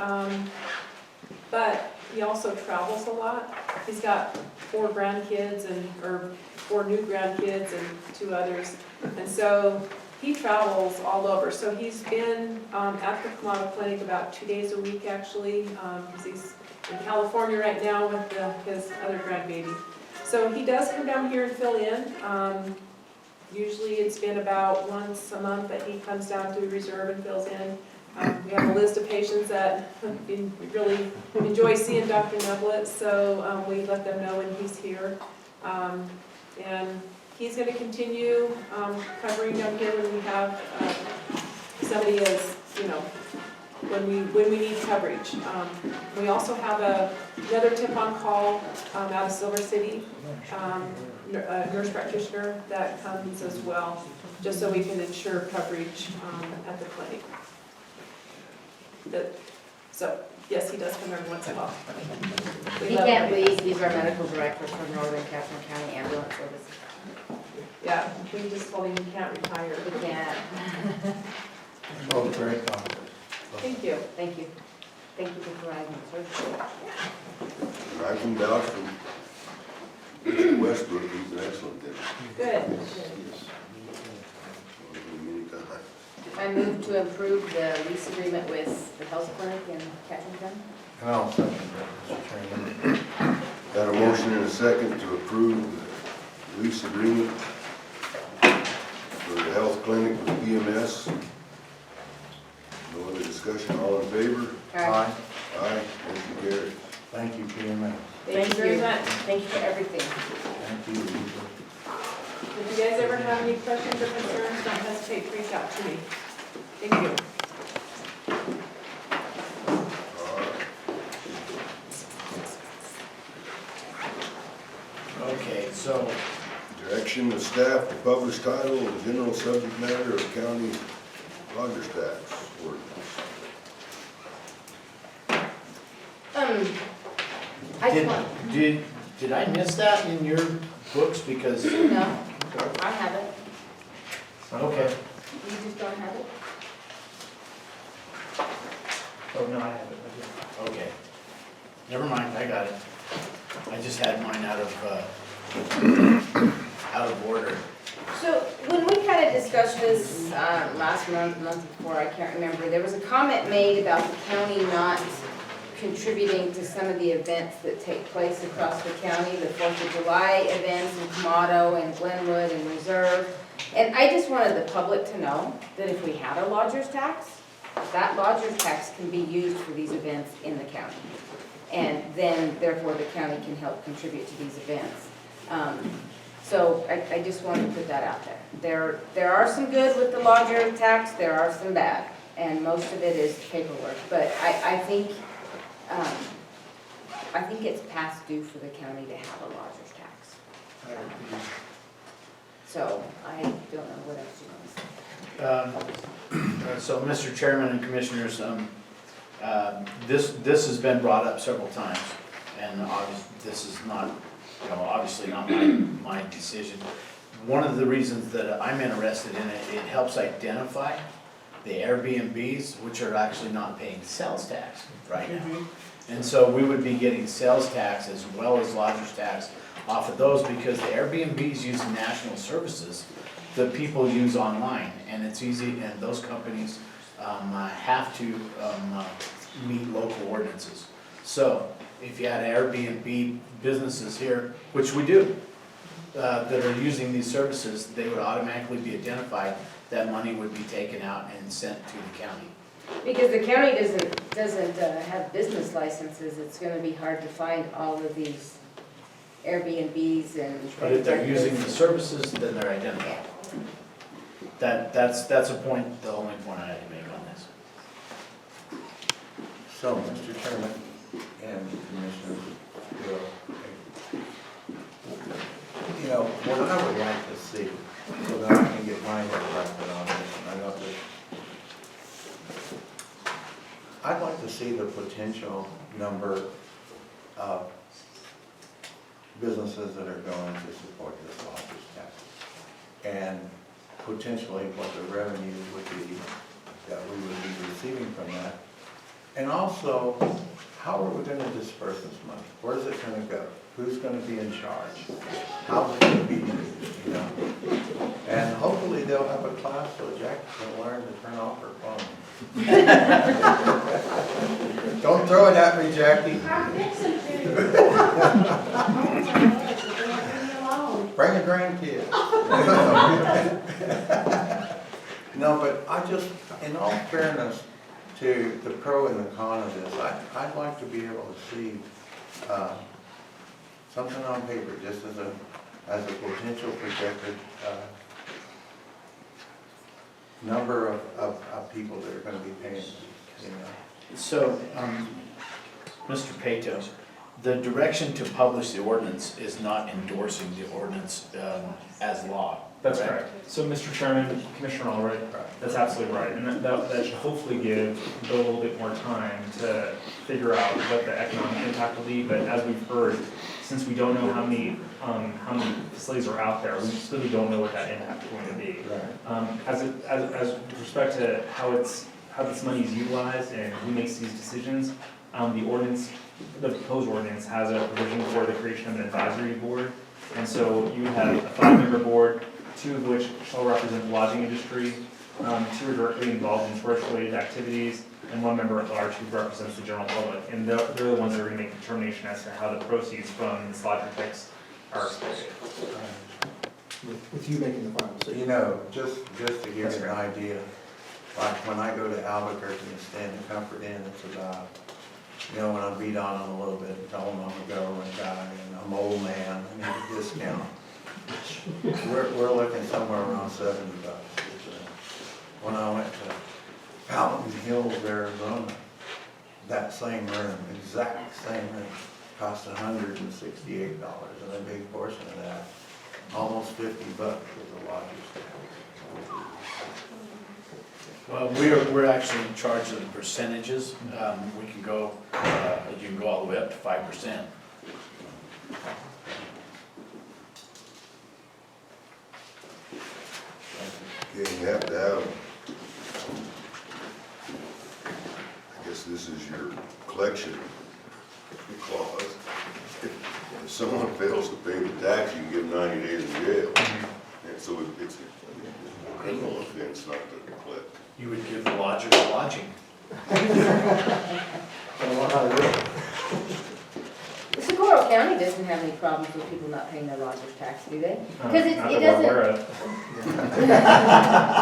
but he also travels a lot. He's got 4 grandkids or 4 new grandkids and 2 others, and so he travels all over. So he's been at the Kamado Clinic about 2 days a week actually, because he's in California right now with his other grandbaby. So he does come down here and fill in. Usually it's been about once a month that he comes down to the reserve and fills in. We have a list of patients that really enjoy seeing Dr. Neblett, so we let them know when he's here. And he's going to continue covering down here when we have somebody as, when we need coverage. We also have another tip on call out of Silver City, a nurse practitioner that comes as well, just so we can ensure coverage at the clinic. So, yes, he does come every once in a while. He can't leave, he's our medical director for Northern Catherine County Ambulance Service. Yeah, we just told him he can't retire. He can't. Oh, very confident. Thank you. Thank you. Thank you for providing the service. I can vouch for Mr. Westbrook, he's an excellent dentist. Good. Many times. I move to approve the lease agreement with the health clinic in Catherine County. And I'll second that, Mr. Chairman. Got a motion and a second to approve the lease agreement for the health clinic with BMS. No other discussion, all in favor? Aye. Aye, motion carries. Thank you, PMS. Thank you very much. Thank you for everything. Thank you, Lisa. If you guys ever have any questions or concerns, don't hesitate to reach out to me. Thank you. Okay, so, Direction of staff to publish title and general subject matter of county lodger's tax ordinance. I just want, did I miss that in your books? Because, no, I have it. okay, You just don't have it? Oh, no, I have it. I do. okay. Never mind, I got it. I just had mine out of order. So when we kind of discussed this last month before, I can't remember, there was a comment made about the county not contributing to some of the events that take place across the county, the 4th of July events in Kamado and Glenwood and Reserve. And I just wanted the public to know that if we had a lodger's tax, that lodger's tax can be used for these events in the county. And then therefore the county can help contribute to these events. So I just wanted to put that out there. There are some good with the lodger tax, there are some bad, and most of it is paperwork. But I think it's past due for the county to have a lodger's tax. So I don't know what else you want to say. So, Mr. Chairman and Commissioners, this has been brought up several times, and obviously this is not obviously not my decision. One of the reasons that I'm interested in it, it helps identify the Airbnbs, which are actually not paying sales tax right now. And so we would be getting sales tax as well as lodger's tax off of those, because the Airbnbs use national services that people use online, and it's easy, and those companies have to meet local ordinances. So if you had Airbnb businesses here, which we do, that are using these services, they would automatically be identified. That money would be taken out and sent to the county. Because the county doesn't have business licenses, it's gonna be hard to find all of these Airbnbs and. But if they're using the services, then they're identified. That's a point, the only point I had to make on this. So, Mr. Chairman and Commissioners, you know, what I would like to see, so that I can get my head wrapped on this, and I know that I'd like to see the potential number of businesses that are going to support this lodger's tax, and potentially what the revenue would be that we would be receiving from that. And also, how are we gonna disperse this money? Where's it gonna go? Who's gonna be in charge? How's it gonna be used, you know? And hopefully they'll have a class so Jack can learn to turn off her phone. Don't throw it at me, Jackie. I'm fixing to. Bring a grandkid. No, but I just, in all fairness to the pro and the con of this, I'd like to be able to see something on paper, just as a potential projected number of people that are gonna be paying, you know. So, Mr. Pato, the direction to publish the ordinance is not endorsing the ordinance as law. That's correct. So, Mr. Chairman, Commissioner Allred, that's absolutely right. And that should hopefully give Bill a little bit more time to figure out what the economic impact will be. But as we've heard, since we don't know how many facilities are out there, we just really don't know what that impact is going to be. As with respect to how this money is utilized and who makes these decisions, the proposed ordinance has a provision for the creation of an advisory board. And so you have a 5-member board, 2 of which shall represent the lodging industry, 2 are directly involved in tourist-related activities, and 1 member at large who represents the general public. And they're the ones that are going to make a determination as to how the proceeds from this lodger tax are expended. With you making the final decision. You know, just to give you an idea, like when I go to Albuquerque and stay in the Comfort Inn, it's about, you know, when I beat on them a little bit and tell them I'm a government guy and I'm an old man, I need a discount. We're looking somewhere around $70. When I went to Fountain Hills, Arizona, that same room, exact same room, cost $168, and a big portion of that, almost $50 was a lodger's tax. Well, we're actually in charge of the percentages. We can go, you can go all the way up to 5%. Okay, you have to have, I guess this is your collection clause. If someone fails to pay the tax, you can give 90 days in jail. And so it's a criminal offense not to collect. You would give the lodger the lodging. I don't know how to do it. Socorro County doesn't have any problems with people not paying their lodger's tax, do they? Because Not it that we're aware doesn't, of.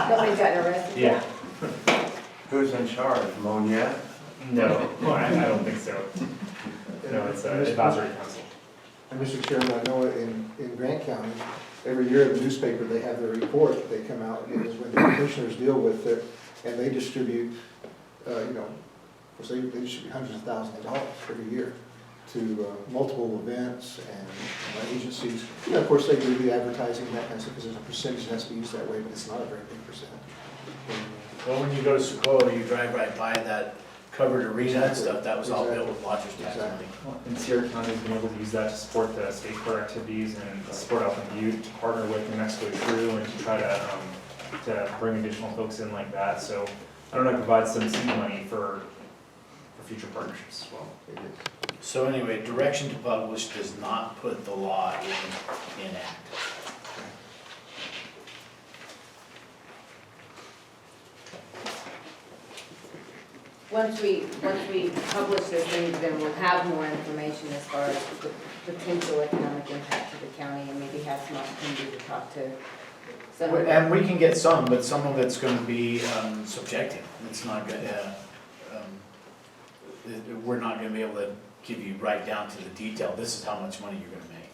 nobody's gotten arrested. Yeah. Who's in charge, Moniette? No, I don't think so. No, it's an advisory council. And Mr. Chairman, I know in Grant County, every year in the newspaper, they have their report that they come out, and it's when the commissioners deal with it, and they distribute, you know, of course, they distribute hundreds of thousands of dollars every year to multiple events and agencies. And of course, they do the advertising and that kind of stuff, because there's a percentage that has to be used that way, but it's not a very big percentage. Well, when you go to Socorro, you drive right by that covered arena and stuff, that was all built with lodger's tax money. Exactly. And Sierra County's been able to use that to support the state court activities and support Alpha Butte, to partner with New Mexico True and to try to bring additional folks in like that. So I don't know, provide some seed money for future partnerships as well. So anyway, direction to publish does not put the law in act. Once we publish this, then we'll have more information as far as the potential economic impact to the county and maybe have some opportunity to talk to some. And we can get some, but some of it's gonna be subjective. It's not gonna, we're not gonna be able to give you right down to the detail, this is how much money you're gonna make.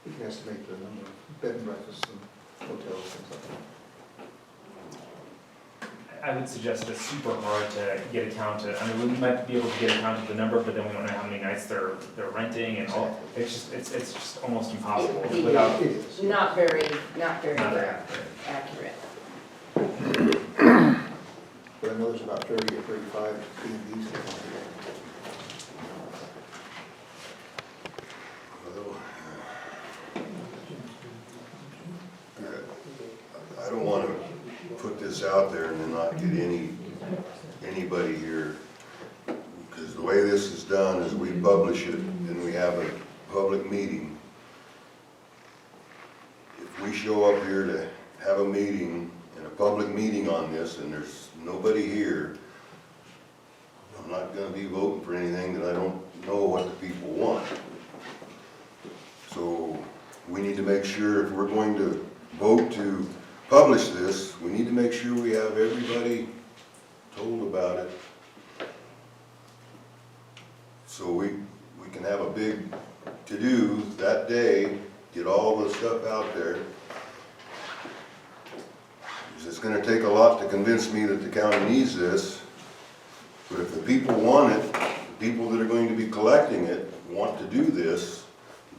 You can estimate the number of bed and breakfasts and hotels, things like that. I would suggest it's super hard to get a town to, I mean, we might be able to get a town to the number, but then we don't know how many nights they're renting and all. It's just almost impossible without. It is. Not very accurate. accurate. But I know there's about 30 or 35 B&Bs. I don't want to put this out there and then not get anybody here. Because the way this is done is we publish it, then we have a public meeting. If we show up here to have a meeting, and a public meeting on this, and there's nobody here, I'm not gonna be voting for anything that I don't know what the people want. So we need to make sure if we're going to vote to publish this, we need to make sure we have everybody told about it. So we can have a big to-do that day, get all the stuff out there. It's gonna take a lot to convince me that the county needs this, but if the people want it, the people that are going to be collecting it want to do this,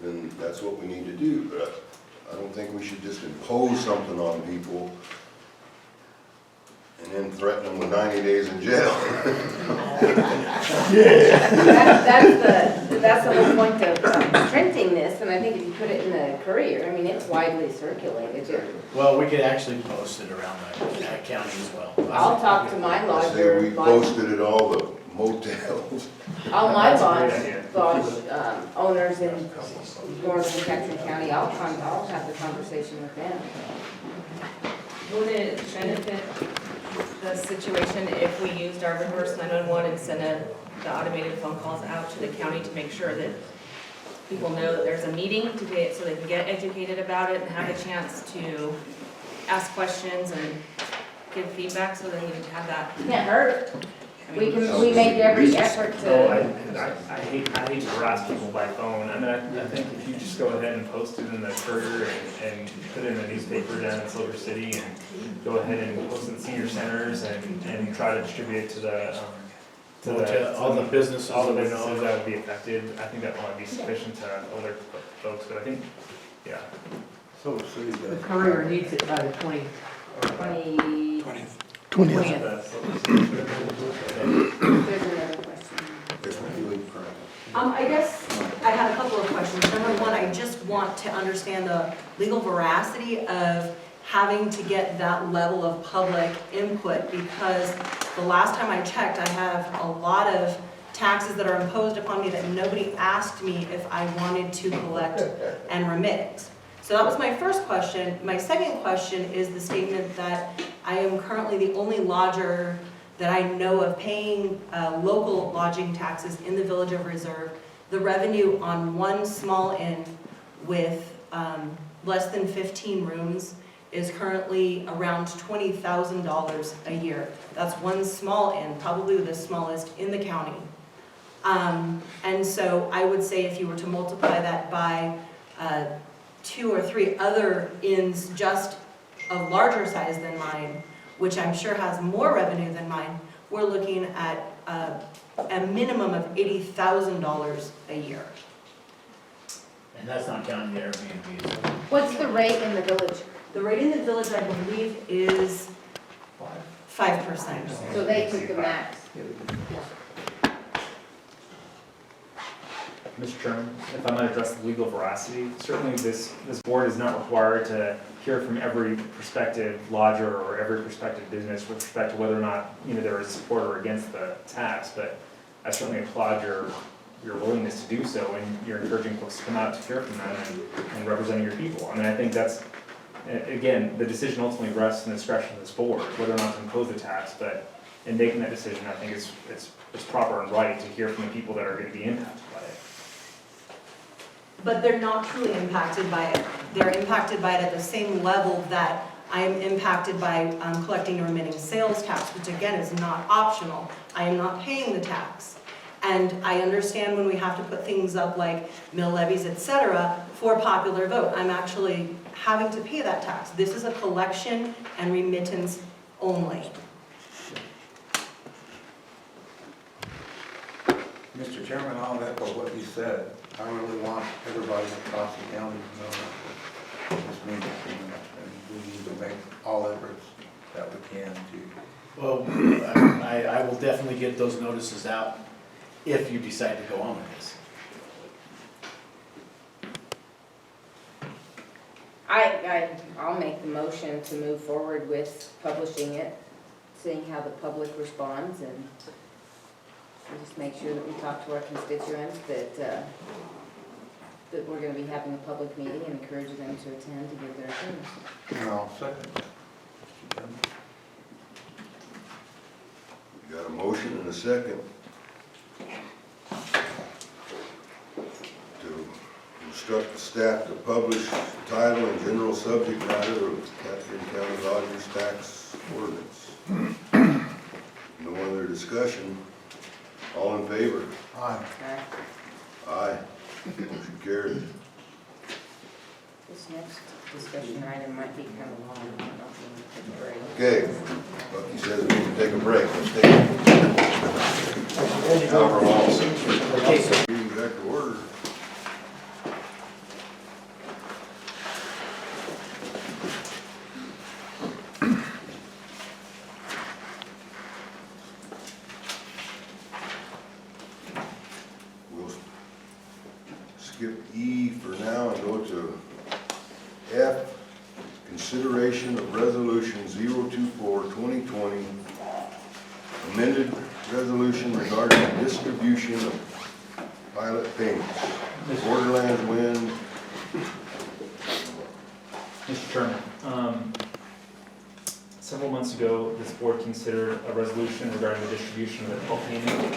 then that's what we need to do. But I don't think we should just impose something on people and then threaten them with 90 days in jail. That's the whole point of printing this, and I think if you put it in the Courier, I mean, it's widely circulated. Well, we could actually post it around the county as well. I'll talk to my I lodger. say we posted at all the motels. All my That's a great lodge idea. owners in northern Jackson County, I'll have the conversation with them. Would it benefit the situation if we used our reverse 911 and sent the automated phone calls out to the county to make sure that people know that there's a meeting so they can get educated about it and have a chance to ask questions and give feedback, so then you can have that? Can't hurt. I mean, We made every effort No, to. I hate to harass people by phone. I mean, I think if you just go ahead and post it in the Courier and put it in the newspaper down in Silver City and go ahead and post it in senior centers and try to distribute it to all the businesses. all the that we businesses know. that would be affected, I think that might be sufficient to other folks, but I think, yeah. The Courier needs it by the 20th. 20th. There's another question. I guess I had a couple of questions. Number one, I just want to understand the legal veracity of having to get that level of public input, because the last time I checked, I have a lot of taxes that are imposed upon me that nobody asked me if I wanted to collect and remit. So that was my first question. My second question is the statement that I am currently the only lodger that I know of paying local lodging taxes in the Village of Reserve. The revenue on one small inn with less than 15 rooms is currently around $20,000 a year. That's one small inn, probably the smallest in the county. And so I would say if you were to multiply that by 2 or 3 other inns just of larger size than mine, which I'm sure has more revenue than mine, we're looking at a minimum of $80,000 a year. And that's not counting the Airbnbs. What's the rate in the village? The rate in the village, I believe, is 5%. So they took the max. Mr. Chairman, if I might address the legal veracity, certainly this board is not required to hear from every prospective lodger or every prospective business with respect to whether or not, there is support or against the tax, but I certainly applaud your willingness to do so, and you're encouraging folks to come out to hear from them and representing your people. I mean, I think that's, again, the decision ultimately rests in the discretion of this board, whether or not to impose the tax, but in making that decision, I think it's proper and right to hear from the people that are going to be impacted by it. But they're not truly impacted by it. They're impacted by it at the same level that I am impacted by collecting and remitting sales tax, which again is not optional. I am not paying the tax. And I understand when we have to put things up like mill levies, etc., for popular vote. I'm actually having to pay that tax. This is a collection and remittance only. Mr. Chairman, I'll echo what you said. I really want everybody across the county to know this means, and we need to make all efforts that we can to. Well, I will definitely get those notices out if you decide to go on with this. I'll make the motion to move forward with publishing it, seeing how the public responds, and we'll just make sure that we talk to our constituents that we're gonna be having a public meeting and encourage them to attend to give their opinions. And I'll second that, Mr. Chairman. You got a motion and a second to instruct the staff to publish the title and general subject matter of Catherine County Lodgers Tax Ordinance. No other discussion. All in favor? Aye. Aye. Motion carried. This next discussion item might be kind of long, I don't know if we're gonna take a break. Okay, Bucky says we can take a break. Let's take it. However long. Okay, so Meeting back to order. We'll skip E for now and go to F, consideration of resolution 024-2020, amended resolution regarding distribution of pilot payments. Borderlands Wind. Mr. Chairman, several months ago, this board considered a resolution regarding the distribution of the PELT payment.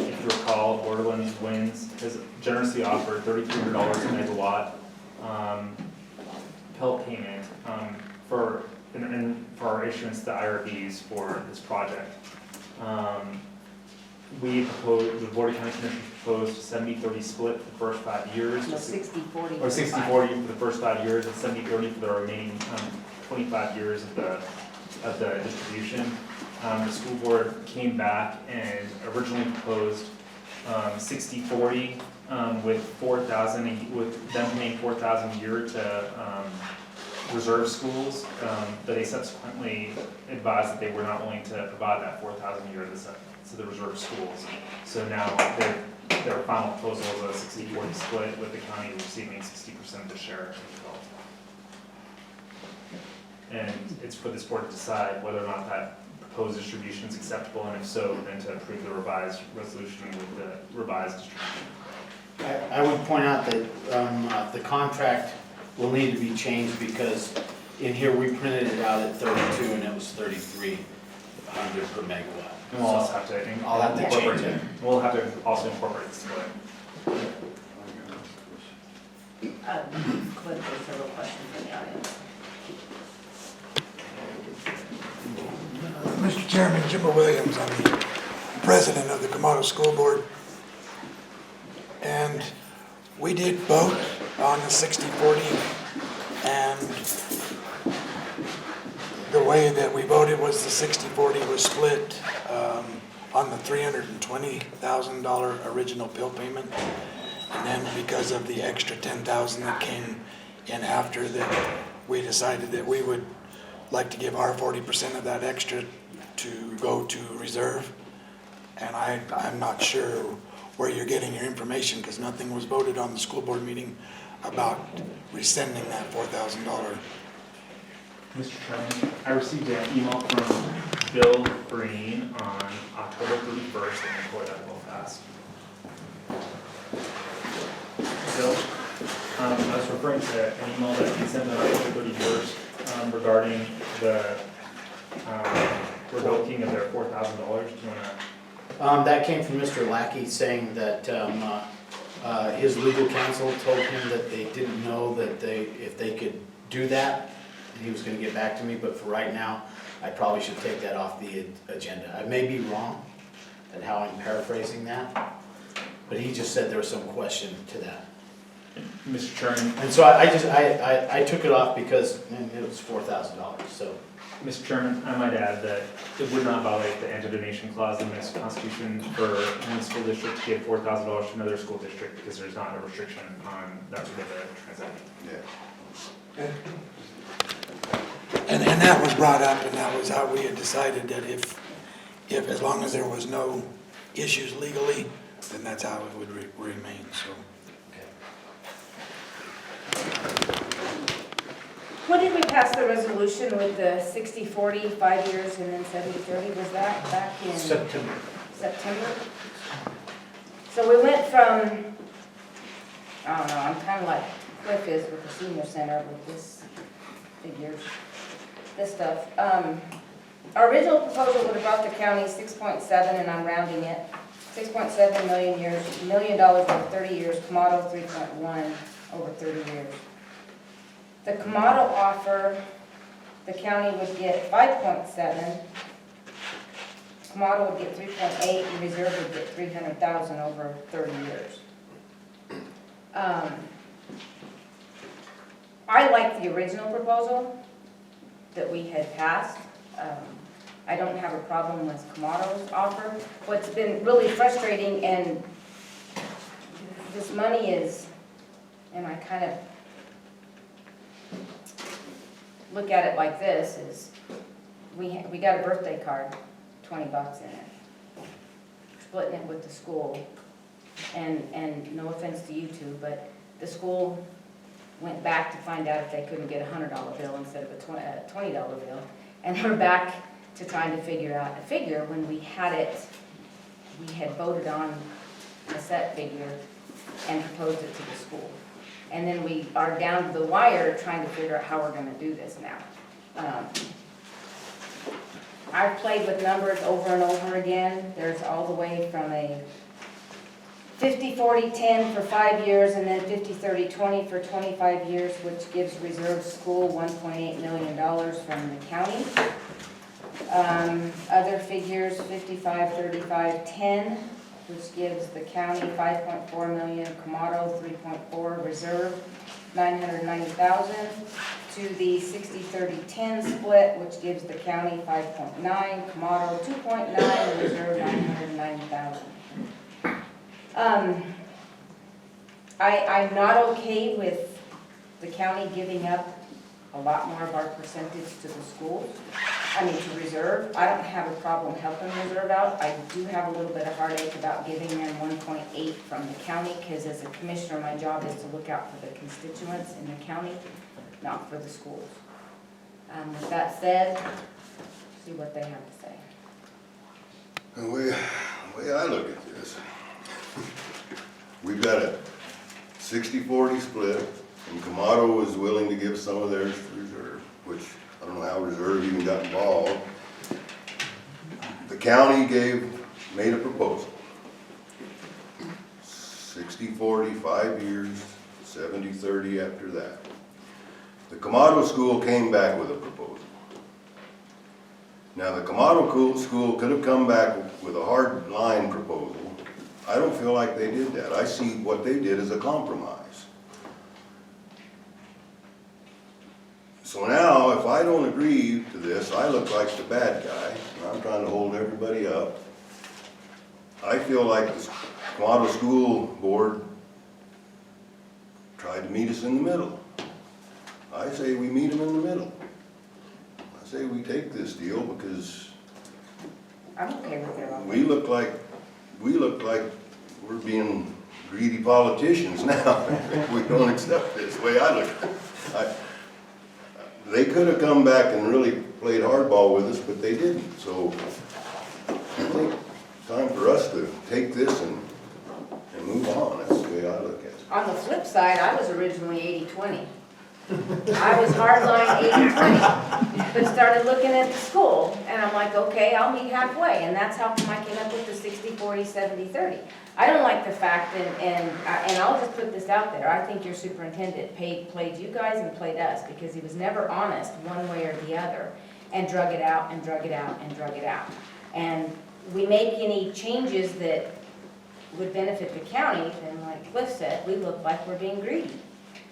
If you recall, Borderlands Winds has generously offered $3,300 a megawatt PELT payment for our issuance to IRBs for this project. The Board of County Commissioners proposed a 70-30 split for the first 5 years. No, 60-40. Or 60-40 for the first 5 years, and 70-30 for the remaining 25 years of the distribution. The school board came back and originally proposed 60-40 with them paying $4,000 a year to reserve schools, but they subsequently advised that they were not willing to provide that $4,000 a year to the reserve schools. So now their final proposal is a 60-40 split, with the county receiving 60% of the share of the bill. And it's for this board to decide whether or not that proposed distribution is acceptable, and if so, then to approve the revised resolution with the revised distribution. I would point out that the contract will need to be changed, because in here we printed it out at 32 and it was 3,300 per megawatt. We'll also have to change it. We'll have to also incorporate the split. Cliff, there's several questions in the audience. Mr. Chairman, Jimmer Williams, I'm the president of the Camado School Board. And we did vote on the 60-40, and the way that we voted was the 60-40 was split on the $320,000 original bill payment. And then because of the extra $10,000 that came in after that, we decided that we would like to give our 40% of that extra to go to reserve. And I'm not sure where you're getting your information, because nothing was voted on the school board meeting about rescinding that $4,000. Mr. Chairman, I received an email from Bill Green on October 31st, and before that will pass. Bill, I was referring to an email that he sent on October 31st regarding the revoking of their $4,000. Do you want to? That came from Mr. Lackey saying that his legal counsel told him that they didn't know that if they could do that, he was gonna get back to me, but for right now, I probably should take that off the agenda. I may be wrong at how I'm paraphrasing that, but he just said there was some question to that. Mr. Chairman, And so I took it off because it was $4,000, so. Mr. Chairman, I might add that it would not violate the anti-donation clause in this constitution for one school district to give $4,000 to another school district because there's not a restriction on that particular transaction. Yeah. And that was brought up, and that was how we had decided that if as long as there was no issues legally, then that's how it would remain, so. When did we pass the resolution with the 60-40, 5 years, and then 70-30? Was that back in September. September? So we went from, I don't know, I'm kind of like Cliff is with the senior center with this figures, this stuff. Our original proposal would have brought the county 6.7, and I'm rounding it, $6.7 million over 30 years, Kamado 3.1 over 30 years. The Kamado offer, the county would get 5.7, Kamado would get 3.8, and Reserve would get 300,000 over 30 years. I like the original proposal that we had passed. I don't have a problem with Kamado's offer. What's been really frustrating, and this money is, and I kind of look at it like this, is we got a birthday card, $20 in it. Splitting it with the school, and no offense to you two, but the school went back to find out if they couldn't get a $100 bill instead of a $20 bill, and we're back to trying to figure out a figure when we had voted on a set figure and proposed it to the school. And then we are down to the wire trying to figure out how we're gonna do this now. I've played with numbers over and over again. There's all the way from a 50-40-10 for 5 years, and then 50-30-20 for 25 years, which gives Reserve School $1.8 million from the county. Other figures, 55-35-10, which gives the county $5.4 million, Kamado $3.4, Reserve $990,000, to the 60-30-10 split, which gives the county $5.9, Kamado $2.9, and Reserve $990,000. I'm not okay with the county giving up a lot more of our percentage to the schools, to Reserve. I don't have a problem helping Reserve out. I do have a little bit of heartache about giving them 1.8 from the county, because as a commissioner, my job is to look out for the constituents in the county, not for the schools. With that said, see what they have to say. The way I look at this, we've got a 60-40 split, and Kamado was willing to give some of theirs to Reserve, which I don't know how Reserve even got involved. The county made a proposal. 60-40, 5 years, 70-30 after that. The Kamado school came back with a proposal. Now, the Kamado school could have come back with a hard line proposal. I don't feel like they did that. I see what they did as a compromise. So now, if I don't agree to this, I look like the bad guy, and I'm trying to hold everybody up. I feel like the Kamado School Board tried to meet us in the middle. I say we meet them in the middle. I say we take this deal because I'm okay with their offer. we look like we're being greedy politicians now. We don't accept this, the way I look at it. They could have come back and really played hardball with us, but they didn't. So I think it's time for us to take this and move on. That's the way I look at it. On the flip side, I was originally 80-20. I was hardline 80-20, but started looking at the school, and I'm like, okay, I'll meet halfway, and that's how come I came up with the 60-40, 70-30. I don't like the fact, and I'll just put this out there, I think your superintendent played you guys and played us, because he was never honest one way or the other, and drug it out, and drug it out, and drug it out. And we make any changes that would benefit the county, then like Cliff said, we look like we're being greedy.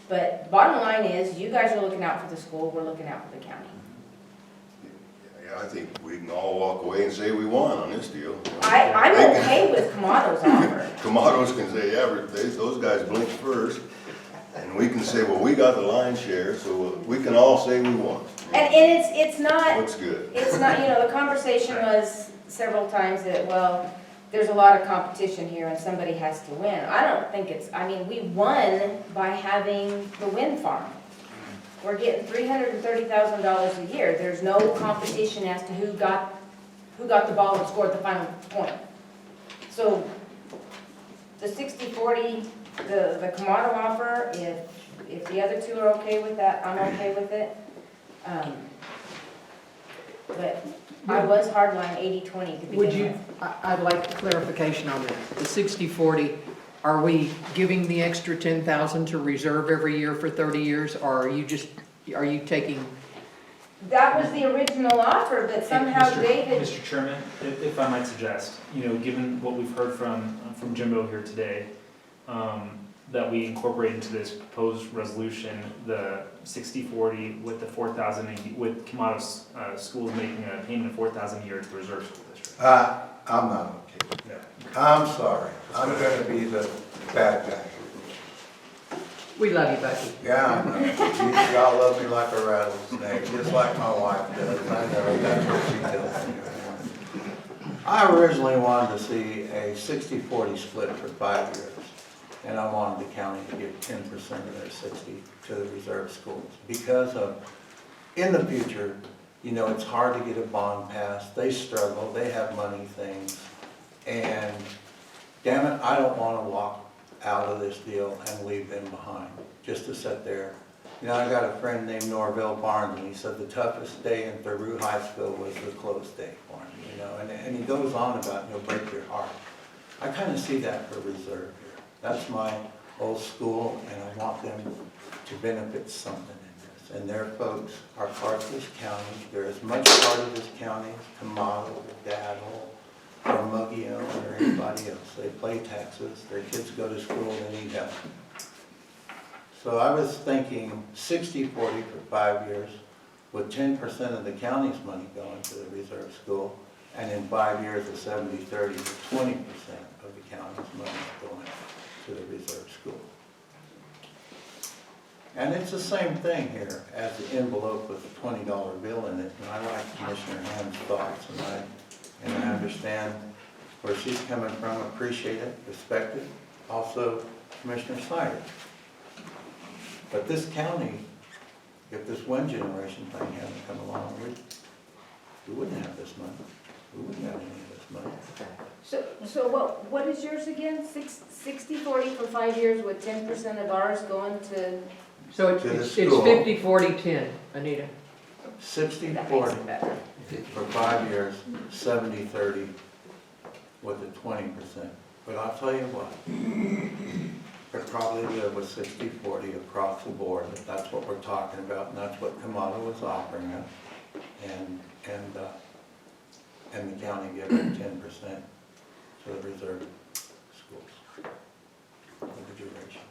But bottom line is, you guys are looking out for the school, we're looking out for the county. Yeah, I think we can all walk away and say we won on this deal. I'm okay with Kamato's offer. Kamados can say, yeah, but those guys blinked first. And we can say, well, we got the lion's share, so we can all say we won. And it's not, Looks good. it's not, the conversation was several times that, well, there's a lot of competition here and somebody has to win. I don't think we won by having the wind farm. We're getting $330,000 a year. There's no competition as to who got the ball and scored the final point. So the 60-40, the Kamato offer, if the other two are okay with that, I'm okay with it. But I was hardline 80-20 to begin with. I'd like clarification on that. The 60-40, are we giving the extra 10,000 to reserve every year for 30 years, or are you taking? That was the original offer, but somehow David. Mr. Chairman, if I might suggest, given what we've heard from Jimbo here today, that we incorporate into this proposed resolution the 60-40 with the 4,000, with Kamato's schools making a payment of 4,000 a year to the reserve school district. I'm not okay. Yeah. I'm sorry. I'm gonna be the bad guy. We love you, Becky. Yeah, I know. Y'all love me like a rattlesnake, just like my wife does. I know, that's what she tells me. I originally wanted to see a 60-40 split for 5 years. And I wanted the county to give 10% of their 60 to the reserve schools. Because in the future, it's hard to get a bond passed. They struggle, they have money things. And damn it, I don't want to walk out of this deal and leave them behind, just to sit there. I got a friend named Norville Barnes, and he said the toughest day in Thoreau High School was the close day for him, and he goes on about, break your heart. I kind of see that for reserve here. That's my old school, and I want them to benefit something in this. And their folks are part of this county. They're as much part of this county as Kamato, or Daddle, or Muggione, or anybody else. They pay taxes, their kids go to school, they need help. So I was thinking 60-40 for 5 years, with 10% of the county's money going to the reserve school, and in 5 years of 70-30, 20% of the county's money going to the reserve school. And it's the same thing here as the envelope with the $20 bill in it, and I like Commissioner Ham's thoughts, and I understand where she's coming from, appreciate it, respect it. Also, Commissioner Snyder. But this county, if this one generation thing hadn't come along, we wouldn't have this money. We wouldn't have any of this money. So what is yours again? 60-40 for 5 years with 10% of ours going to? So To the it's school. 50-40-10, Anita. 60-40 for 5 years, 70-30 with a 20%. But I'll tell you what, we're probably good with 60-40 across the board, if that's what we're talking about, and that's what Kamato was offering us. And the county giving 10% to the reserve schools for the duration.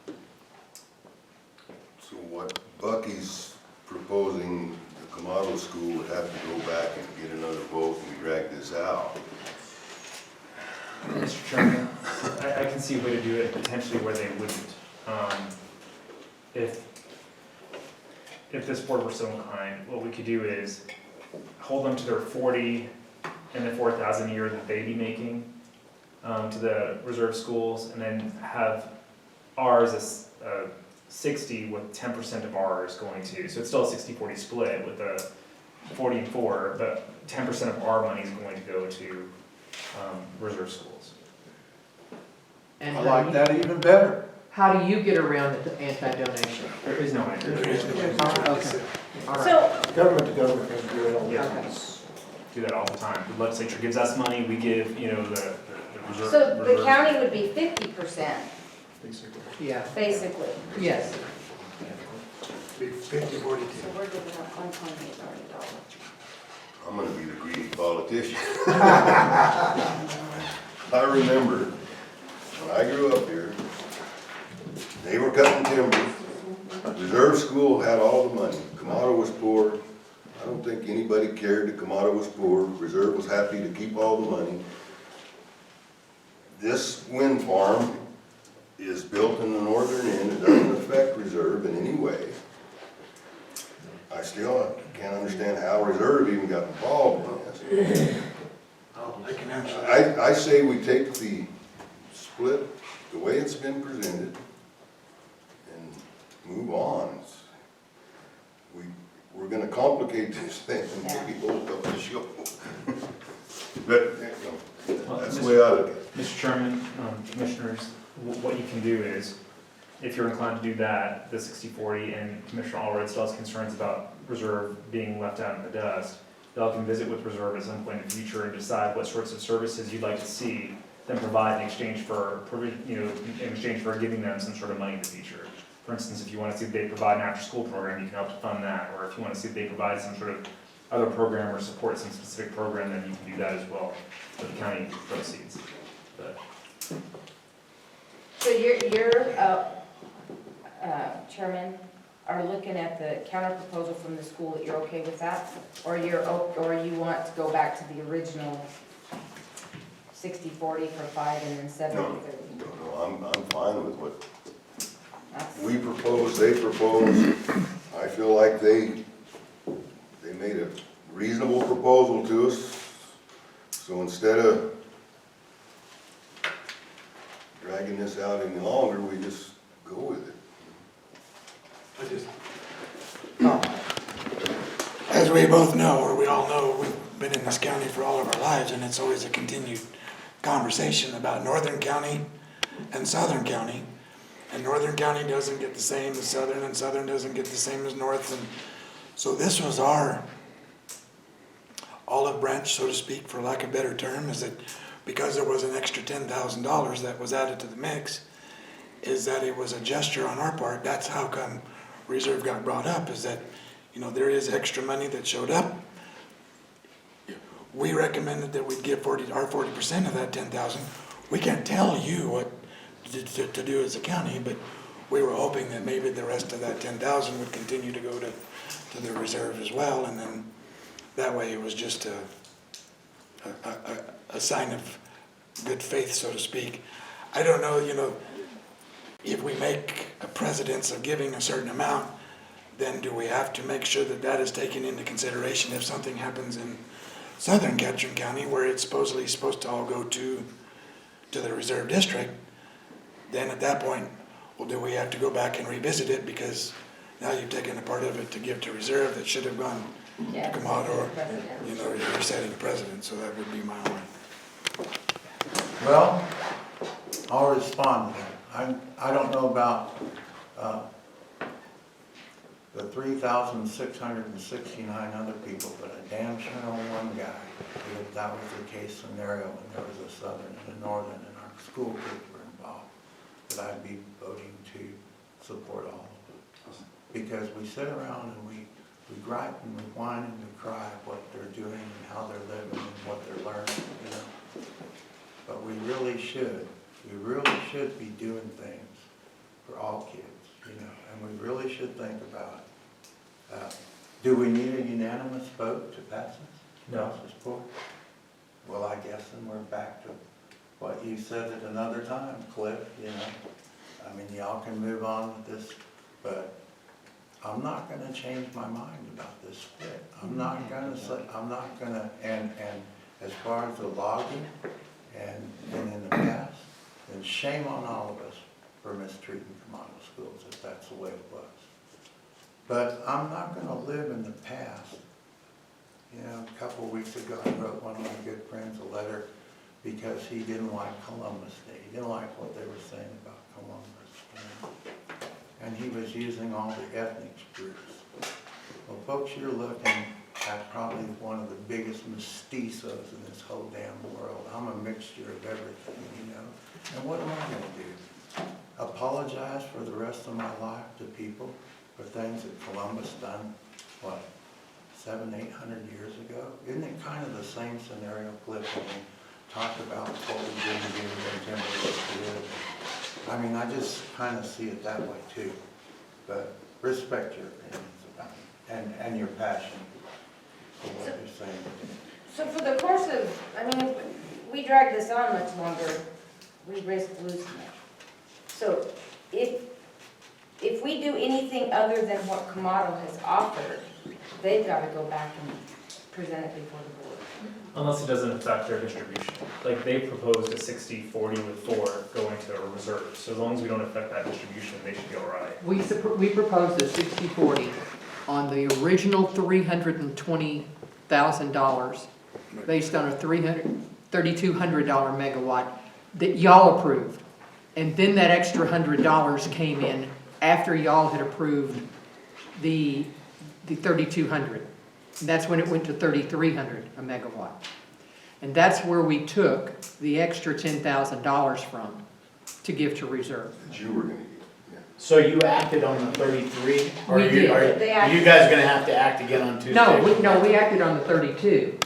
So what Bucky's proposing, the Kamato school would have to go back and get another vote and drag this out. Mr. Chairman, I can see a way to do it potentially where they wouldn't. If this board were so inclined, what we could do is hold them to their 40 and the 4,000 a year that they'd be making, to the reserve schools, and then have ours as 60 with 10% of ours going to, so it's still a 60-40 split with a 40 and 4, but 10% of our money is going to go to reserve schools. And I how like do you- that even better. How do you get around the anti-donation? There is no answer. Okay, all right. So, Government to government, can do it all. Yeah. Okay. Do that all the time. The legislature gives us money, we give, the reserve. so the reserve- county would be 50%, Yeah, basically. yes. Be 50-42. So we're giving up $1.8 million. I'm gonna be the greedy politician. I remember when I grew up here, they were cutting timber. Reserve School had all the money. Kamado was poor. I don't think anybody cared that Kamado was poor. Reserve was happy to keep all the money. This wind farm is built in the northern end. It doesn't affect Reserve in any way. I still can't understand how Reserve even got involved in this. I can answer that. I say we take the split, the way it's been presented, and move on. We're gonna complicate this thing and maybe hold up the show. But, that's the way I look at it. Mr. Chairman, commissioners, what you can do is, if you're inclined to do that, the 60-40, and Commissioner Allred still has concerns about reserve being left out in the dust, y'all can visit with reserve at some point in the future and decide what sorts of services you'd like to see them provide in exchange for, in exchange for giving them some sort of money in the future. For instance, if you want to see if they provide an after-school program, you can help to fund that, or if you want to see if they provide some sort of other program or support some specific program, then you can do that as well with the county proceeds. But So you're Chairman, are looking at the counter proposal from the school, that you're okay with that? Or or you want to go back to the original 60-40 for 5 and then 70-30? No, I'm fine with what That's- we propose, they propose. I feel like they made a reasonable proposal to us. So instead of dragging this out any longer, we just go with it. As we both know, or we all know, we've been in this county for all of our lives, and it's always a continued conversation about Northern County and Southern County. And Northern County doesn't get the same as Southern, and Southern doesn't get the same as North. And so this was our olive branch, so to speak, for lack of a better term, is that because there was an extra $10,000 that was added to the mix, is that it was a gesture on our part. That's how come Reserve got brought up, is that, there is extra money that showed up. We recommended that we'd give our 40% of that 10,000. We can't tell you what to do as a county, but we were hoping that maybe the rest of that 10,000 would continue to go to the reserve as well, and then that way it was just a sign of good faith, so to speak. I don't know, if we make a precedence of giving a certain amount, then do we have to make sure that that is taken into consideration if something happens in Southern Ketchum County where it's supposedly supposed to all go to the reserve district? Then at that point, well, do we have to go back and revisit it because now you've taken a part of it to give to reserve that should have gone to Commodore? You're setting a precedent, so that would be my only. Well, I'll respond to that. I don't know about the 3,669 other people, but I damn sure know one guy. If that was the case scenario, and there was a Southern and a Northern, and our school kids were involved, that I'd be voting to support all of them. Because we sit around and we gripe and we whine and we cry what they're doing and how they're living and what they're learning, But we really should be doing things for all kids, and we really should think about, do we need a unanimous vote to pass this? No. Well, I guess then we're back to what you said at another time, Cliff, y'all can move on with this, but I'm not gonna change my mind about this split. I'm not gonna, and as far as the logging and in the past, then shame on all of us for mistreating Camano schools, if that's the way it was. But I'm not gonna live in the past. You know, a couple of weeks ago, I wrote one of my good friends a letter because he didn't like Columbus Day. He didn't like what they were saying about Columbus. You know? And he was using all the ethnic groups. Well, folks, you're looking at probably one of the biggest mestizos in this whole damn world. I'm a mixture of everything, you know? And what am I gonna do? Apologize for the rest of my life to people for things that Columbus done, what, 700, 800 years ago? Isn't it kind of the same scenario, Cliff, when we talk about what we did and Timberlake did? I mean, I just kind of see it that way too. But respect your opinions about it and your passion for what you're saying. So for the course of, I mean, if we drag this on much longer, we risk losing it. So if we do anything other than what Camano has offered, they've got to go back and present it before the board. Unless it doesn't affect their distribution. Like they proposed a 60-40 with 4 going to a reserve. So as long as we don't affect that distribution, they should be all right. We proposed a 60-40 on the original $320,000 based on a $3,200 megawatt that y'all approved. And then that extra $100 came in after y'all had approved the 3,200. And that's when it went to 3,300 a megawatt. And that's where we took the extra $10,000 from to give to reserve. That you were gonna get. So you acted on the 33? Or We did. Are you guys gonna have to act again on Tuesday? No, we acted on the 32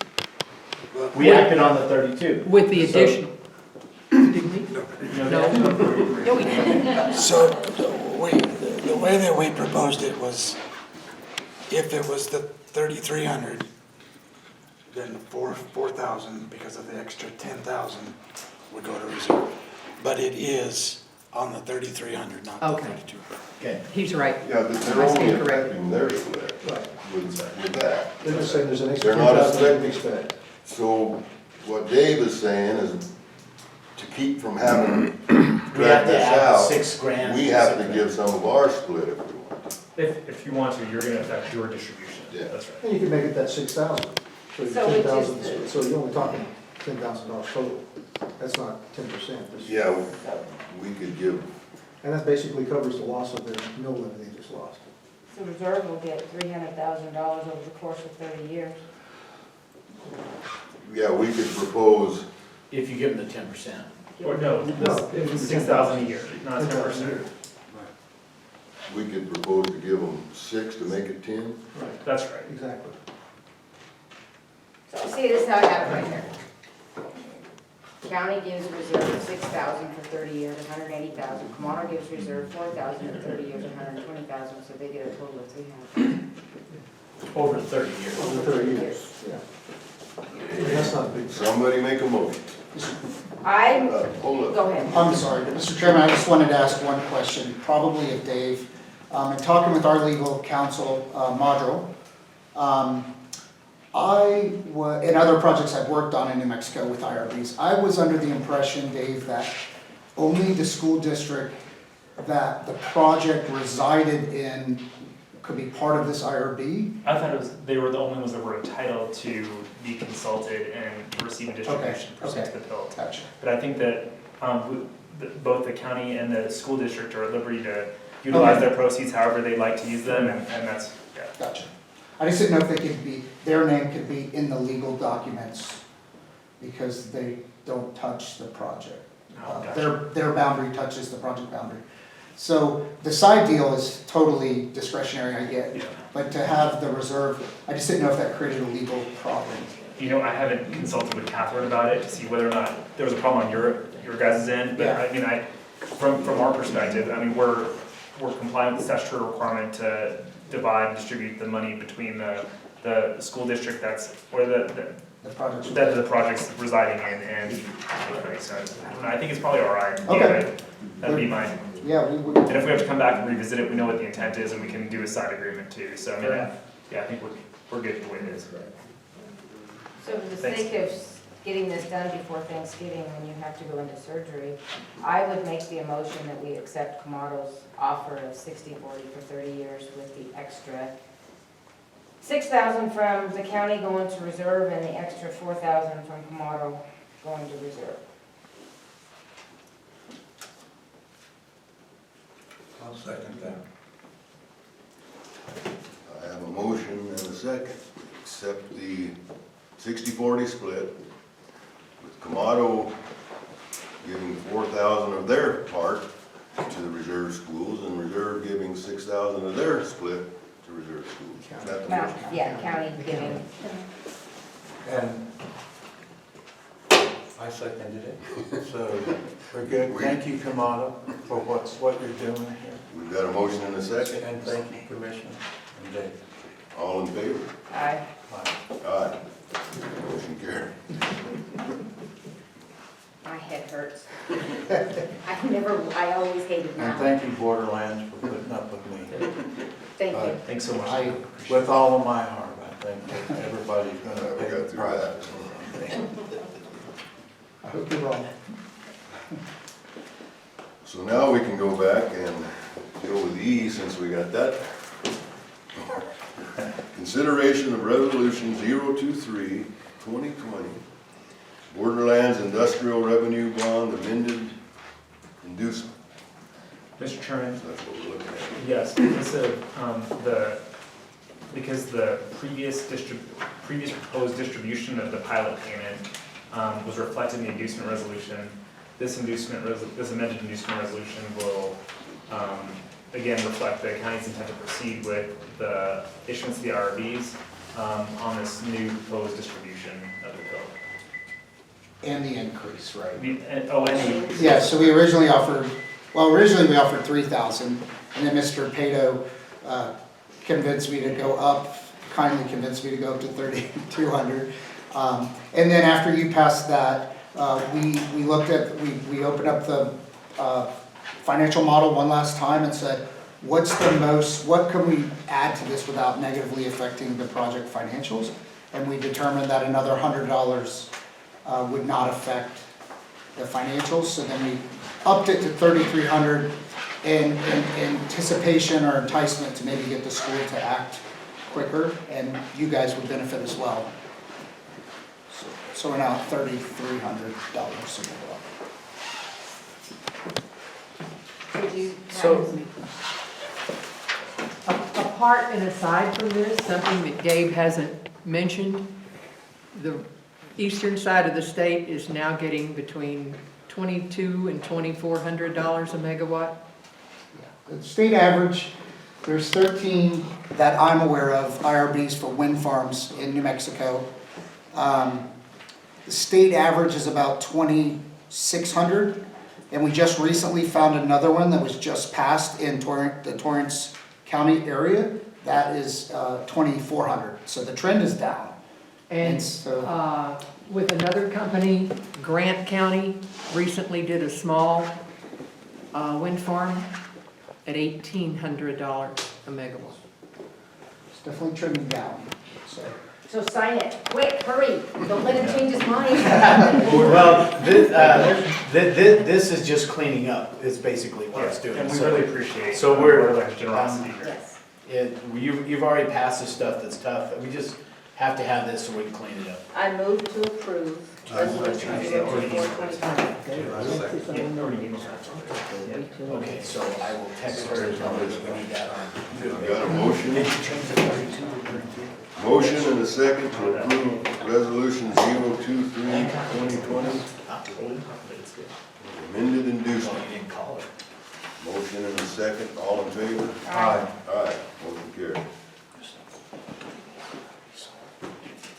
We acted on the 32. with the So- additional. Did we? No, No, we didn't. So the way that we proposed it was, if it was the 3,300, then 4,000 because of the extra 10,000 would go to reserve. But it is on the 3,300, not the Okay. 3,200. Okay. He's right. Yeah, but they're I only stand corrected. affecting their split Right. with that. They're just saying there's an extra They're not 10,000 they affecting- expect. So what Dave is saying is to keep from having to We drag have to this add the out, 6 grand. we have to give some of our split if we want. If you want to, you're going to affect your distribution. Yeah. That's right. And you can make it that 6,000. So you're So which is 10,000, the- so you're only talking $10,000 total. That's not 10%. That's- Yeah, we could give, And that basically covers the loss of their mill levy they just lost. So reserve will get $300,000 over the course of 30 years. yeah, we could propose, If you give them the 10%. Or no, it's 6,000 a year, not 10%. we could propose to give them 6 to make it 10. Right. That's right. Exactly. So see, this is how I have it right here. County gives reserve 6,000 for 30 years, 180,000. Camano gives reserve 4,000 for 30 years, 120,000, so they get a total of 300,000. Over 30 years. Over 30 years, yeah. And that's not a big. Somebody make a motion. I'm, Hold up. go ahead. I'm sorry, Mr. Chairman, I just wanted to ask one question, probably of Dave. In talking with our legal counsel, Madro, in other projects I've worked on in New Mexico with IRBs, I was under the impression, Dave, that only the school district that the project resided in could be part of this IRB. I thought they were the only ones that were entitled to be consulted and receive a distribution pursuant to the bill. Gotcha. But I think that both the county and the school district are at liberty to utilize their proceeds however they'd like to use them, and that's, yeah. Gotcha. I just didn't know if they could be, their name could be in the legal documents because they don't touch the project. Gotcha. Their boundary touches the project boundary. So the side deal is totally discretionary, I get, Yeah. but to have the reserve, I just didn't know if that created a legal problem. You know, I haven't consulted with Catherine about it to see whether or not there was a problem on your guys' end, but Yeah. I mean, from our perspective, I mean, we're compliant with the statutory requirement to divide and distribute the money between the school district or the project's that the project's residing in, and so I think it's probably all right. Okay. That'd be mine. Yeah, we would. And if we have to come back and revisit it, we know what the intent is, and we can do a side agreement too. So I mean, Fair enough. yeah, I think we're good the way it is. So for the Thanks. sake of getting this done before Thanksgiving when you have to go into surgery, I would make the motion that we accept Kamado's offer of 60/40 for 30 years with the extra 6,000 from the county going to reserve and the extra 4,000 from Kamado going to reserve. I'll second that. I have a motion and a second to accept the 60/40 split, with Kamado giving 4,000 of their part to the reserve schools, and reserve giving 6,000 of their split to reserve schools. Is that the motion? Yeah, county giving. And I seconded it. So we're good. Thank you, Kamado, for what you're doing here. We've got a motion and a second. And thank you, Commissioner and Dave. All in favor? Aye. Aye. Motion carried. My head hurts. I always hated And now. thank you, Borderlands, for putting up with me. Thank you. Thanks so much. With all of my heart, I think that everybody's gonna We pay got the through price. that. I hope you're wrong. So now we can go back and deal with E, since we got that. Consideration of Resolution 023, 2020, Borderlands Industrial Revenue Bond amended inducement. Mr. Chairman, That's what we're looking at. yes, because the previous proposed distribution of the pilot payment was reflected in the inducement resolution. This amended inducement resolution will, again, reflect the county's intent to proceed with the issuance of the IRBs on this new proposed distribution of the code. And the increase, right? And Yeah, so we originally offered 3,000, and then Mr. Pato convinced me to go up, kindly convinced me to go up to 3,200. And then after you passed that, we opened up the financial model one last time and said, what can we add to this without negatively affecting the project financials? And we determined that another $100 would not affect the financials, so then we upped it to 3,300 in anticipation or enticement to maybe get the school to act quicker, and you guys would benefit as well. So we're now at $3,300. So, apart and aside from this, something that Gabe hasn't mentioned, the eastern side of the state is now getting between $2,200 and $2,400 a megawatt. The state average, there's 13 that I'm aware of, IRBs for wind farms in New Mexico. The state average is about 2,600, and we just recently found another one that was just passed in the Torrance County area. That is 2,400, so the trend is down. And so, with another company, Grant County recently did a small wind farm at $1,800 a megawatt. it's definitely trending down, so. So sign it, quick, hurry, don't let him change his mind. Well, this is just cleaning up, is basically what it's doing. And we So- really appreciate So we're- Borderlands' generosity here. Yes. You've already passed the stuff that's tough, we just have to have this so we can clean it up. I move to approve resolution 024/2020. Okay, so I will text her and tell her that we need that on. We've got a motion and a second to approve Resolution 023, 2020, amended inducement. You didn't call her. Motion and a second, all in favor? Aye. Aye, motion carried.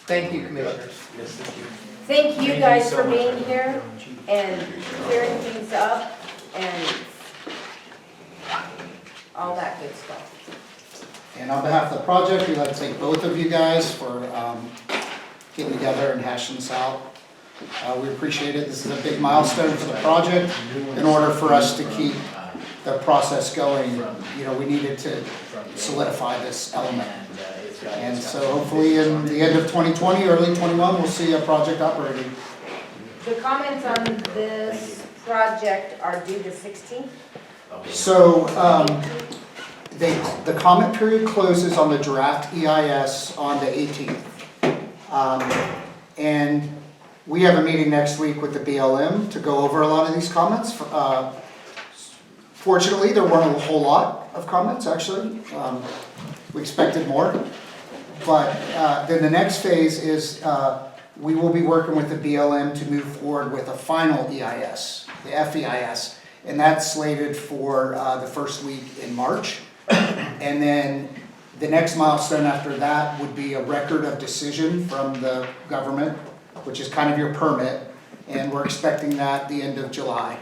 Thank you, Commissioners. Thank you Thank you guys so for much. being here and clearing things up and all that good stuff. And on behalf of the project, we'd like to thank both of you guys for getting together and hashing this out. We appreciate it. This is a big milestone for the project. In order for us to keep the process going, we needed to solidify this element. And so hopefully in the end of 2020, early 21, we'll see a project operating. The comments on this project are due the 16th? Okay. So, the comment period closes on the draft EIS on the 18th. And we have a meeting next week with the BLM to go over a lot of these comments. Fortunately, there weren't a whole lot of comments, actually. We expected more. But then the next phase is we will be working with the BLM to move forward with a final EIS, the FEIS. And that's slated for the first week in March. And then the next milestone after that would be a record of decision from the government, which is kind of your permit. And we're expecting that the end of July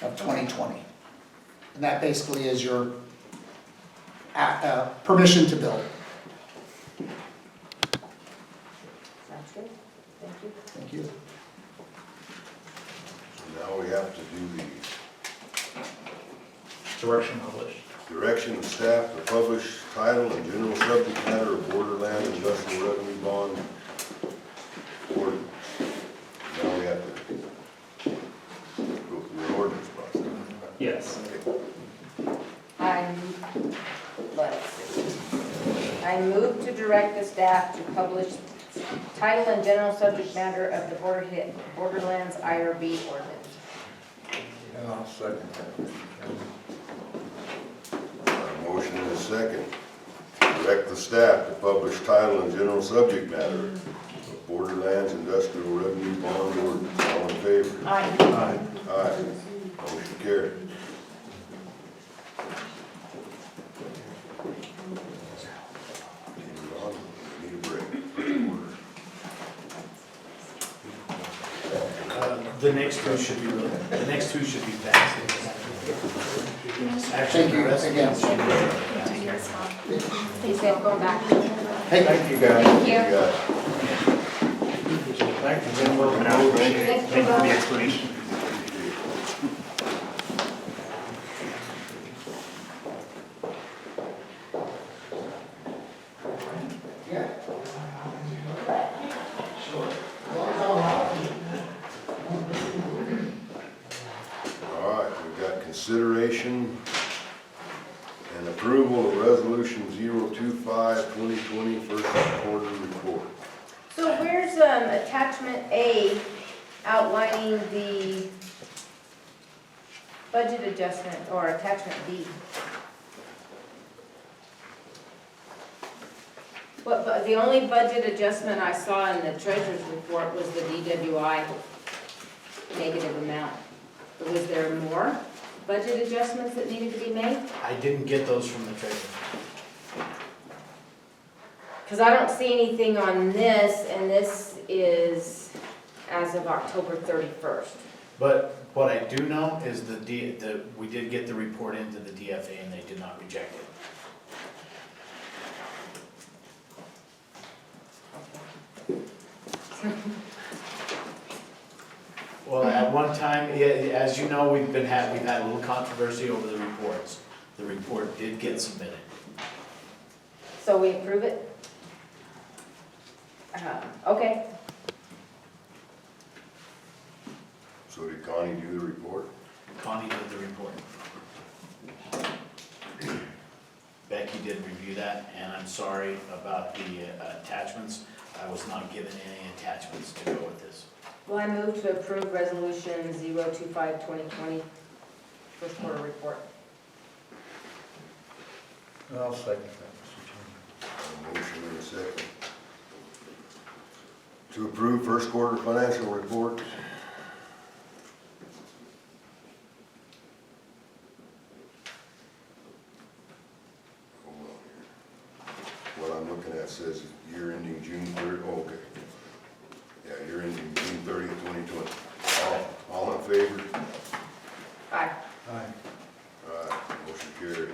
of 2020. And that basically is your permission to build. Sounds good. Thank you. Thank you. So now we have to do the Direction published. direction of staff to publish title and general subject matter of borderland industrial revenue bond ordinance. Now we have to go through the ordinance process. Yes. I move to direct the staff to publish title and general subject matter of the Borderlands IRB ordinance. And I'll second that. Motion and a second. Direct the staff to publish title and general subject matter of Borderlands Industrial Revenue Bond Ordinance. All in favor? Aye. Aye. Motion carried. Need a break. The next two should be fast. Actually, Thank you the rest of again. them should be He said, going back. Hey, Thank you, guys. Thank you. And then we'll now, thank you for the explanation. All right, we've got consideration and approval of resolution 025-2020 first quarter report. So where's attachment A outlining the budget adjustment, or attachment B? But the only budget adjustment I saw in the treasurer's report was the DWI negative amount. Was there more budget adjustments that needed to be made? I didn't get those from the treasurer. Because I don't see anything on this, and this is as of October 31st. But what I do know is we did get the report into the DFA and they did not reject it. Well, at one time, as you know, we've had a little controversy over the reports. The report did get submitted. So we approve it? Okay. So did Connie do the report? Connie did the report. Becky did review that, and I'm sorry about the attachments. I was not given any attachments to go with this. Well, I move to approve resolution 025-2020, first quarter report. I'll second that, Mr. A motion and a second. To approve first quarter financial report. Hold on here. What I'm looking at says year ending June 30th. Oh, okay. Yeah, year ending June 30th, 2020. All in favor? Aye. Aye. Motion carried.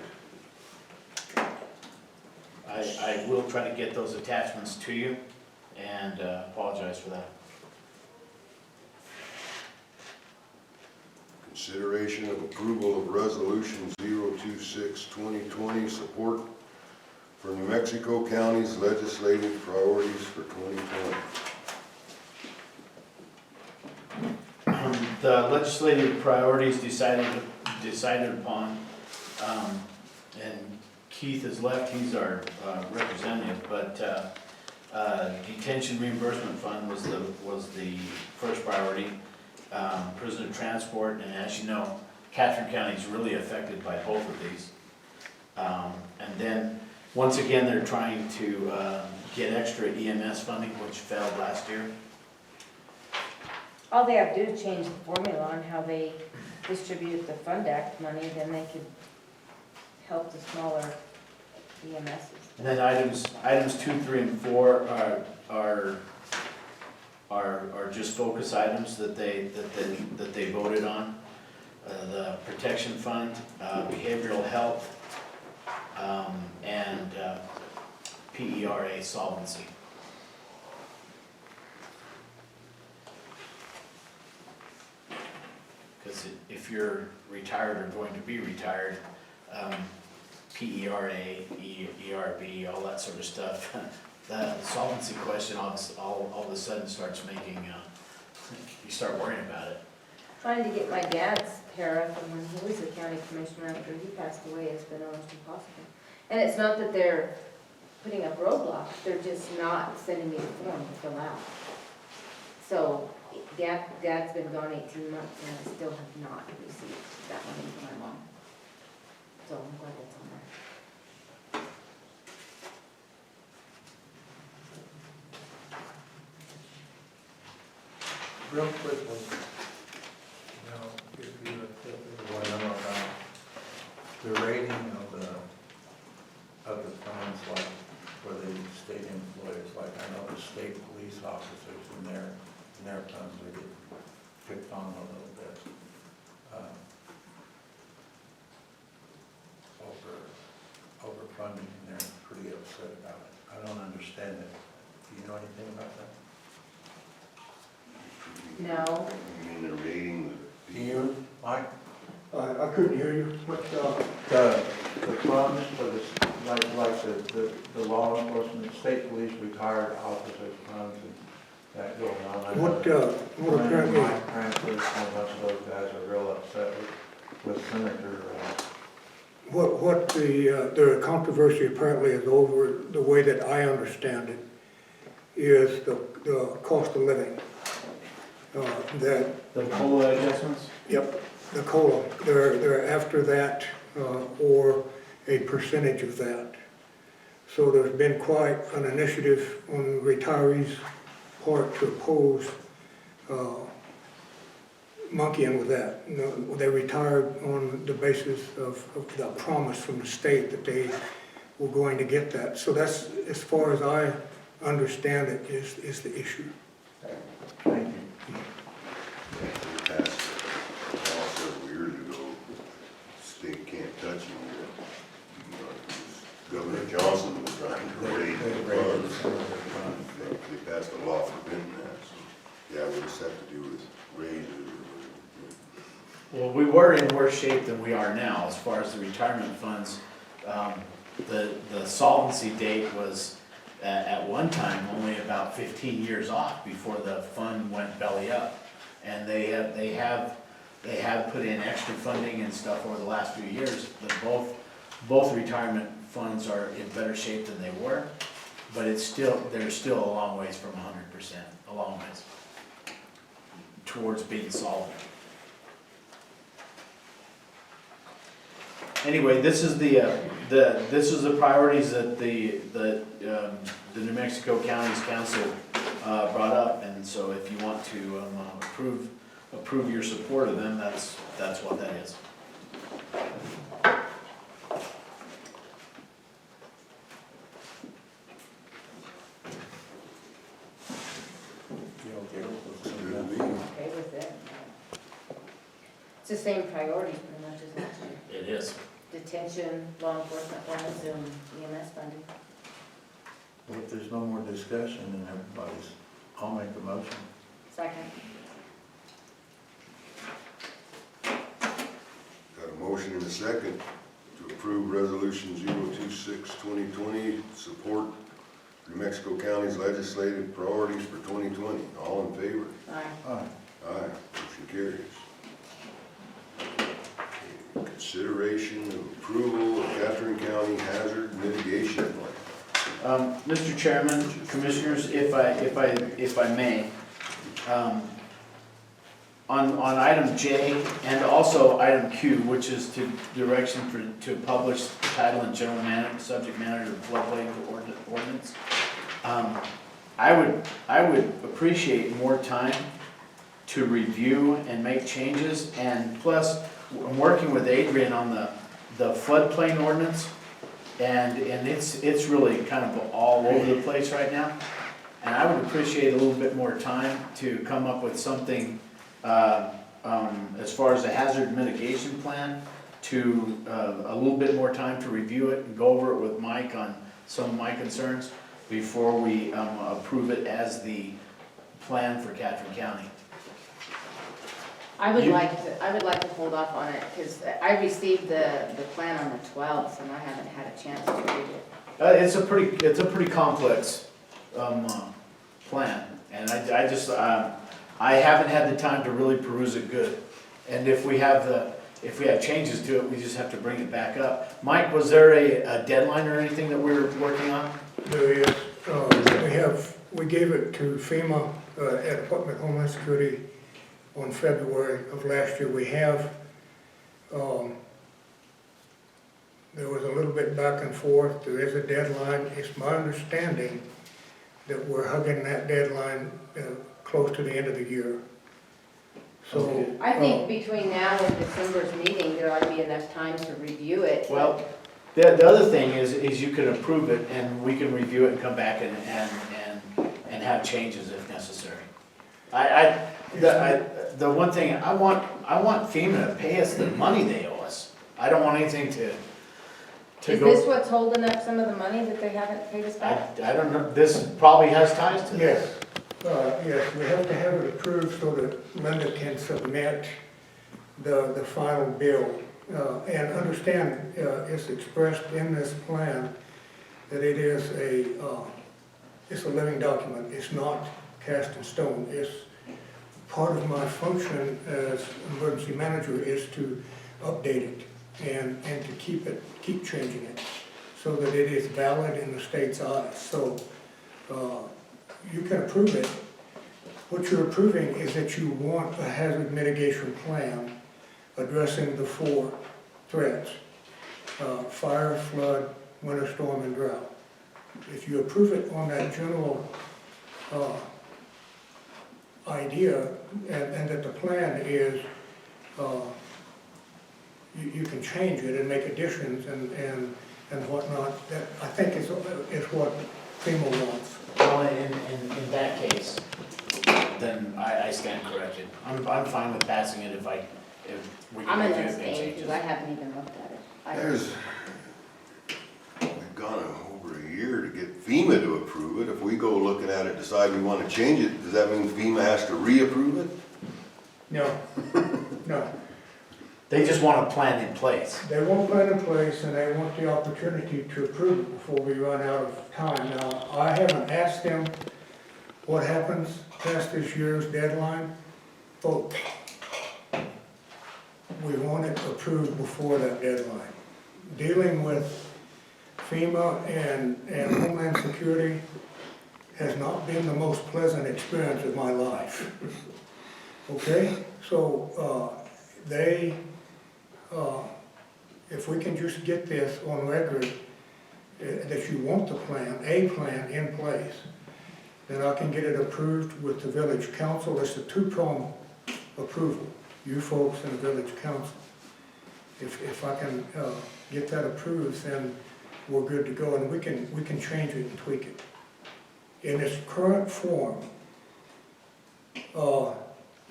I will try to get those attachments to you, and apologize for that. Consideration of approval of resolution 026-2020, support for New Mexico County's legislative priorities for 2020. The legislative priorities decided upon, and Keith has left, he's our representative, but detention reimbursement fund was the first priority. Prisoner transport, and as you know, Catherine County is really affected by both of these. And then, once again, they're trying to get extra EMS funding, which failed last year. All they have to do is change the formula on how they distribute the Fund Act money, then they could help the smaller EMSs. And then items 2, 3, and 4 are just focus items that they voted on. The protection fund, behavioral health, and PERA solvency. Because if you're retired or going to be retired, PERA, ERB, all that sort of stuff, the solvency question all of a sudden starts making, you start worrying about it. Trying to get my dad's para from when he was a county commissioner after he passed away has been almost impossible. And it's not that they're putting up roadblocks, they're just not sending me the form to fill out. So Dad's been gone 18 months and I still have not received that money from my mom. So I'm glad it's on there. Real quickly, you know, if you want to know about the rating of the funds, like for the state employees, like I know the state police officers and their funds are getting picked on a little bit. Over funding, and they're pretty upset about it. I don't understand it. Do you know anything about that? No. You mean the rating? Do you, Mike? I couldn't hear you. What, The funds for the law enforcement, state police, retired officers funds, and that goes on. what apparently, Mike Cranford and a bunch of those guys are real upset with Senator, what the controversy apparently is over, the way that I understand it, is the cost of living. That, The COLA adjustments? yep, the COLA, they're after that, or a percentage of that. So there's been quite an initiative on retirees' part to oppose monkeying with that. You know, they retired on the basis of the promise from the state that they were going to get that. So that's, as far as I understand it, is the issue. thank you. They passed a law several years ago, state can't touch you. Governor Johnson was trying to raise the funds. They passed a law forbidding that, so, yeah, we just have to do with raises. Well, we were in worse shape than we are now as far as the retirement funds. The solvency date was at one time only about 15 years off before the fund went belly up. And they have put in extra funding and stuff over the last few years, but both retirement funds are in better shape than they were, but they're still a long ways from 100%, a long ways towards being solvent. Anyway, this is the priorities that the New Mexico County's Council brought up, and so if you want to approve your support of them, that's what that is. Okay with it. It's the same priorities pretty much as last year. It is. Detention, law enforcement funds, and EMS funding. If there's no more discussion, then I'll make the motion. Second. Got a motion and a second to approve resolution 026-2020, support New Mexico County's legislative priorities for 2020. All in favor? Aye. Aye. Aye, motion carries. Consideration of approval of Catherine County Hazard Mitigation Plan. Mr. Chairman, Commissioners, if I may, on item J and also item Q, which is to direction to publish the title and general subject matter of the floodplain ordinance, I would appreciate more time to review and make changes, and plus, I'm working with Adrian on the floodplain ordinance, and it's really kind of all over the place right now. And I would appreciate a little bit more time to come up with something, as far as a hazard mitigation plan, to, a little bit more time to review it and go over it with Mike on some of my concerns before we, approve it as the plan for Catherine County. I would like to hold off on it, because I received the plan on the 12th, and I haven't had a chance to read it. It's a pretty complex, plan, and I haven't had the time to really peruse it good. And if we have changes to it, we just have to bring it back up. Mike, was there a deadline or anything that we're working on? There is, we gave it to FEMA at Department of Homeland Security on February of last year. We have, there was a little bit back and forth. There is a deadline. It's my understanding that we're hugging that deadline close to the end of the year. So I think between now and December's meeting, there ought to be enough time to review it. Well, the other thing is you can approve it and we can review it and come back and have changes if necessary. The one thing, I want FEMA to pay us the money they owe us. I don't want anything to Is go. this what's holding up some of the money that they haven't paid us back? I don't know, this probably has ties to this. Yes, we have to have it approved so that Linda can submit the final bill. And understand, it's expressed in this plan that it is it's a living document. It's not cast in stone. It's part of my function as emergency manager is to update it and to keep changing it so that it is valid in the state's eyes. So you can approve it. What you're approving is that you want a hazard mitigation plan addressing the 4 threats: fire, flood, winter storm, and drought. If you approve it on that general idea, and that the plan is, you can change it and make additions and whatnot, that I think is what FEMA wants. Well, in that case, then I stand corrected. I'm fine with passing it if we I'm can gonna make abstain, changes. because I haven't even looked at it. We've gone over a year to get FEMA to approve it. If we go looking at it, decide we want to change it, does that mean FEMA has to reapprove it? No, no. They just want a plan in place. They want a plan in place and they want the opportunity to approve it before we run out of time. Now, I haven't asked them what happens past this year's deadline. Folks, we want it approved before that deadline. Dealing with FEMA and Homeland Security has not been the most pleasant experience of my life. Okay, so if we can just get this on record, that you want the plan, a plan in place, then I can get it approved with the village council. It's a 2-prong approval, you folks and the village council. If I can get that approved, then we're good to go, and we can change it and tweak it. In its current form, it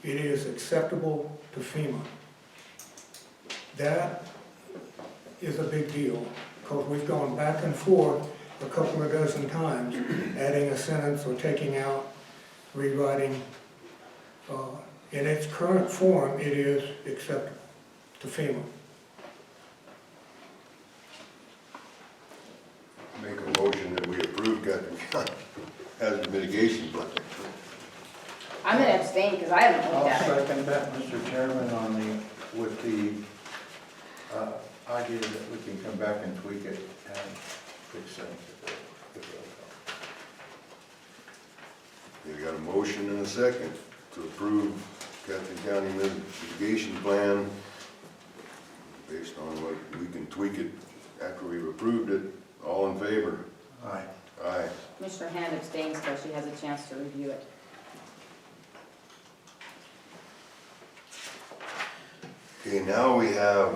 is acceptable to FEMA. That is a big deal, because we've gone back and forth a couple of dozen times, adding a sentence or taking out, rewriting. In its current form, it is acceptable to FEMA. Make a motion that we approve Catherine County hazard mitigation plan. I'm I'm gonna abstain because I haven't I'll looked at it. second that, Mr. Chairman, with the idea that we can come back and tweak it and fix things. We got a motion and a second to approve Catherine County mitigation plan based on what we can tweak it after we've approved it. All in favor? Aye. Aye. Commissioner Hand abstains so she has a chance to review it. Okay, now we have,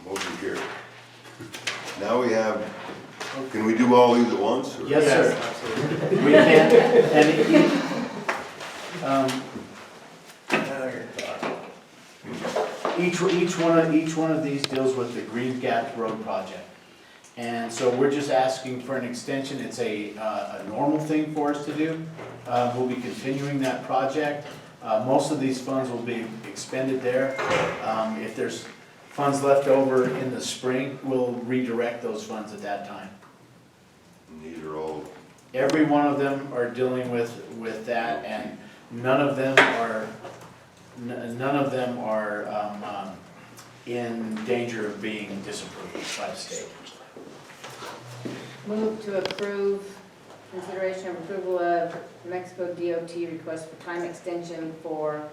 motion carried. Now we have, can we do all these at once? or- Yes, sir. Absolutely. We can, and each one of these deals with the Green Gap Road project. And so we're just asking for an extension. It's a normal thing for us to do. We'll be continuing that project. Most of these funds will be expended there. If there's funds left over in the spring, we'll redirect those funds at that time. And these are all, Every one of them are dealing with that, and none of them are in danger of being disapproved by the state. Move to approve consideration of approval of Mexico DOT request for time extension for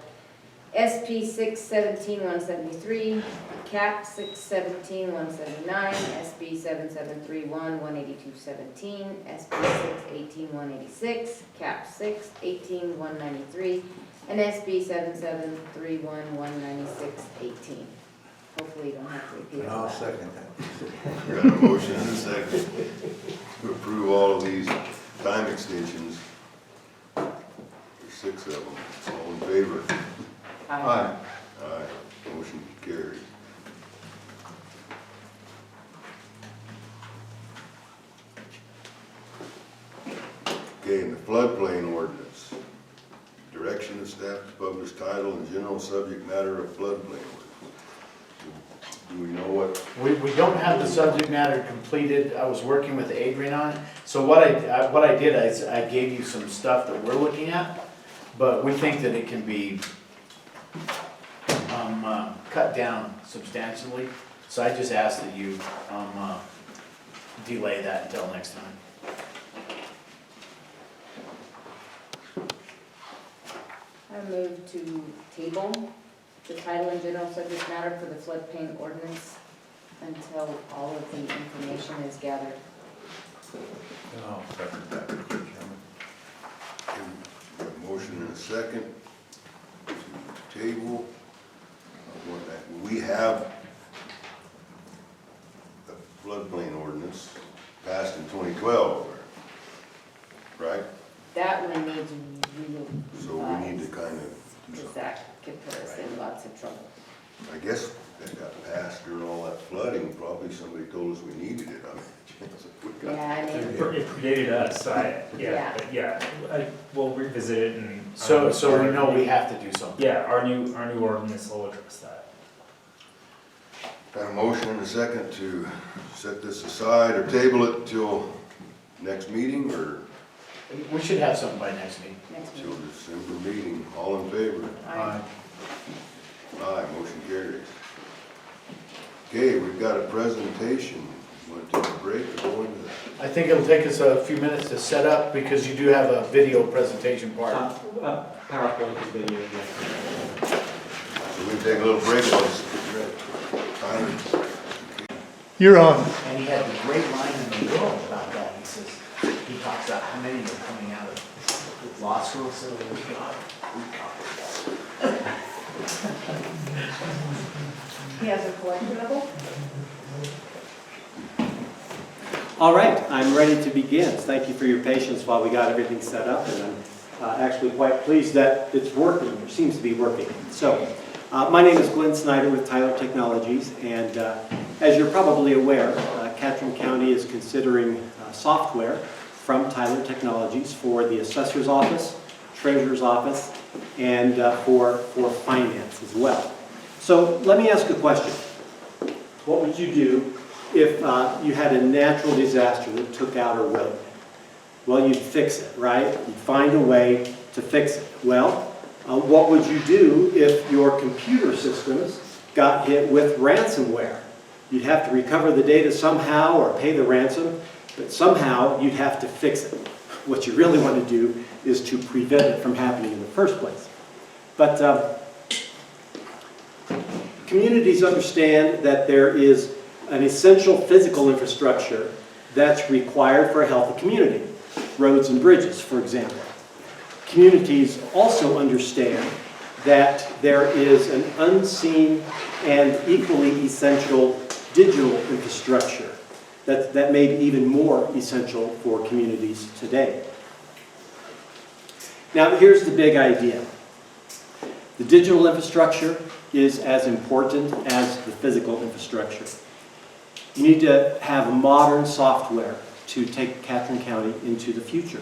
SP 617-173, CAP 617-179, SP 7731-18217, SP 618-186, CAP 618-193, and SP 7731-19618. Hopefully you don't have to repeat And all I'll that. second that. we got a motion and a second to approve all of these time extensions. There's 6 of them. All in favor? Aye. Aye. Motion carried. Okay, and the floodplain ordinance. Direction of staff to publish title and general subject matter of floodplain ordinance. Do we know what? We don't have the subject matter completed. I was working with Adrian on it. So what I did is I gave you some stuff that we're looking at, but we think that it can be cut down substantially. So I just ask that you delay that until next time. I move to table the title and general subject matter for the floodplain ordinance until all of the information is gathered. I'll second that, Mr. Chairman. Got a motion and a second to table. We have the floodplain ordinance passed in 2012, right? That one needs real. So we need to kind of do Because something. that could put us in lots of trouble. I guess that got passed during all that flooding, probably somebody told us we needed it, I mean. we got- Yeah, I mean, It predated us, so Yeah. we'll revisit it and. So we know we have to do something. Yeah, our new ordinance will address that. Got a motion and a second to set this aside or table it till next meeting or We should have something by next meeting. next till meeting. December meeting? All in favor? Aye. Aye, motion carries. Okay, we've got a presentation. Want to take a break or go into that? I think it'll take us a few minutes to set up because you do have a video presentation part. PowerPoint video, yeah. So we can take a little break while it's getting ready. Tyler? You're on. And he had the great line in the middle about that. He says, he talks about how many are coming out of law school, so we got. He has a collection of them? All right, I'm ready to begin. Thank you for your patience while we got everything set up, and I'm actually quite pleased that it's working, or seems to be working. So, my name is Glenn Snyder with Tyler Technologies, and as you're probably aware, Catron County is considering software from Tyler Technologies for the Assessor's Office, Treasurer's Office, and for finance as well. So let me ask a question. What would you do if you had a natural disaster that took out a road? Well, you'd fix it, right? You'd find a way to fix it? Well, what would you do if your computer systems got hit with ransomware? You'd have to recover the data somehow or pay the ransom, but somehow you'd have to fix it. What you really want to do is to prevent it from happening in the first place. But communities understand that there is an essential physical infrastructure that's required for a healthy community. Roads and bridges, for example. Communities also understand that there is an unseen and equally essential digital infrastructure that may be even more essential for communities today. Now, here's the big idea. The digital infrastructure is as important as the physical infrastructure. You need to have modern software to take Catherine County into the future.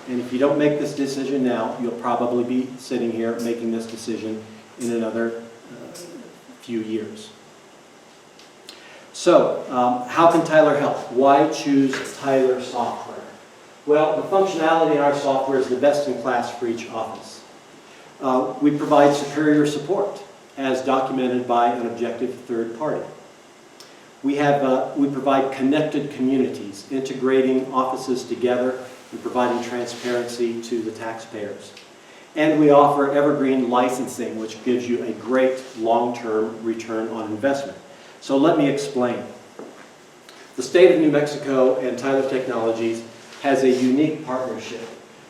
And if you don't make this decision now, you'll probably be sitting here making this decision in another few years. So, how can Tyler help? Why choose Tyler software? Well, the functionality in our software is the best in class for each office. We provide superior support, as documented by an objective third party. We provide connected communities, integrating offices together and providing transparency to the taxpayers. And we offer evergreen licensing, which gives you a great long-term return on investment. So let me explain. The state of New Mexico and Tyler Technologies has a unique partnership.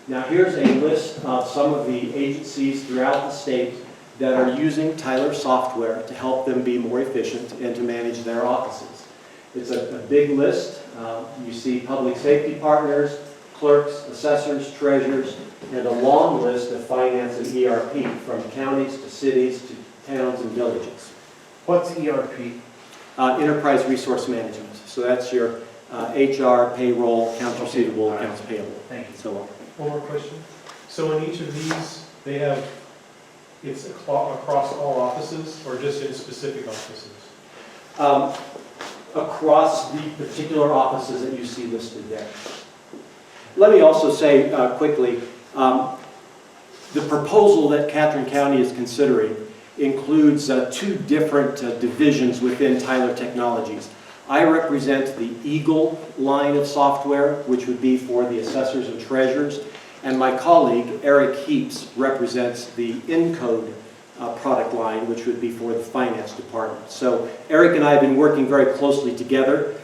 Now here's a list of some of the agencies throughout the state that are using Tyler software to help them be more efficient and to manage their offices. It's a big list. You see public safety partners, clerks, assessors, treasurers, and a long list of finance and ERP from counties to cities to towns and villages. What's ERP? Enterprise Resource Management. So that's your HR, payroll, accounts receivable, accounts payable, Thank you. and so on. One more question. So in each of these, they have, it's across all offices or just in specific offices? Across the particular offices that you see listed there. Let me also say quickly, the proposal that Catherine County is considering includes two different divisions within Tyler Technologies. I represent the Eagle line of software, which would be for the assessors and treasurers, and my colleague, Eric Heaps, represents the Encode product line, which would be for the finance department. So Eric and I have been working very closely together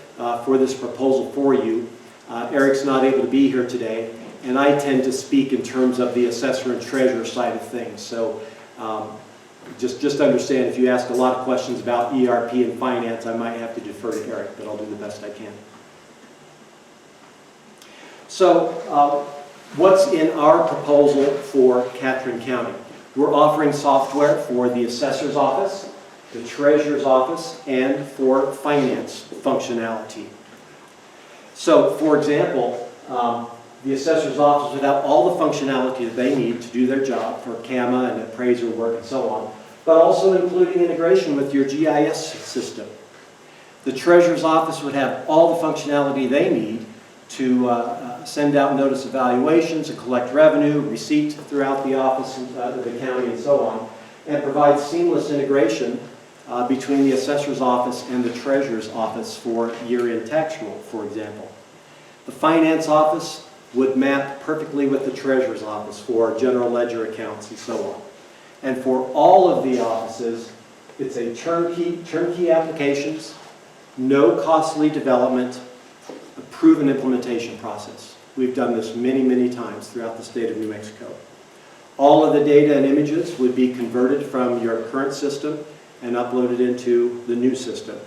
for this proposal for you. Eric's not able to be here today, and I tend to speak in terms of the assessor and treasurer side of things. So just understand, if you ask a lot of questions about ERP and finance, I might have to defer to Eric, but I'll do the best I can. So what's in our proposal for Catherine County? We're offering software for the assessor's office, the treasurer's office, and for finance functionality. So, for example, the assessor's office would have all the functionality that they need to do their job for CAMA and appraiser work and so on, but also including integration with your GIS system. The treasurer's office would have all the functionality they need to send out notice evaluations and collect revenue, receipt throughout the office, the county, and so on, and provide seamless integration between the assessor's office and the treasurer's office for year-end tax roll, for example. The finance office would map perfectly with the treasurer's office for general ledger accounts and so on. And for all of the offices, it's a turnkey applications, no costly development, a proven implementation process. We've done this many, many times throughout the state of New Mexico. All of the data and images would be converted from your current system and uploaded into the new system.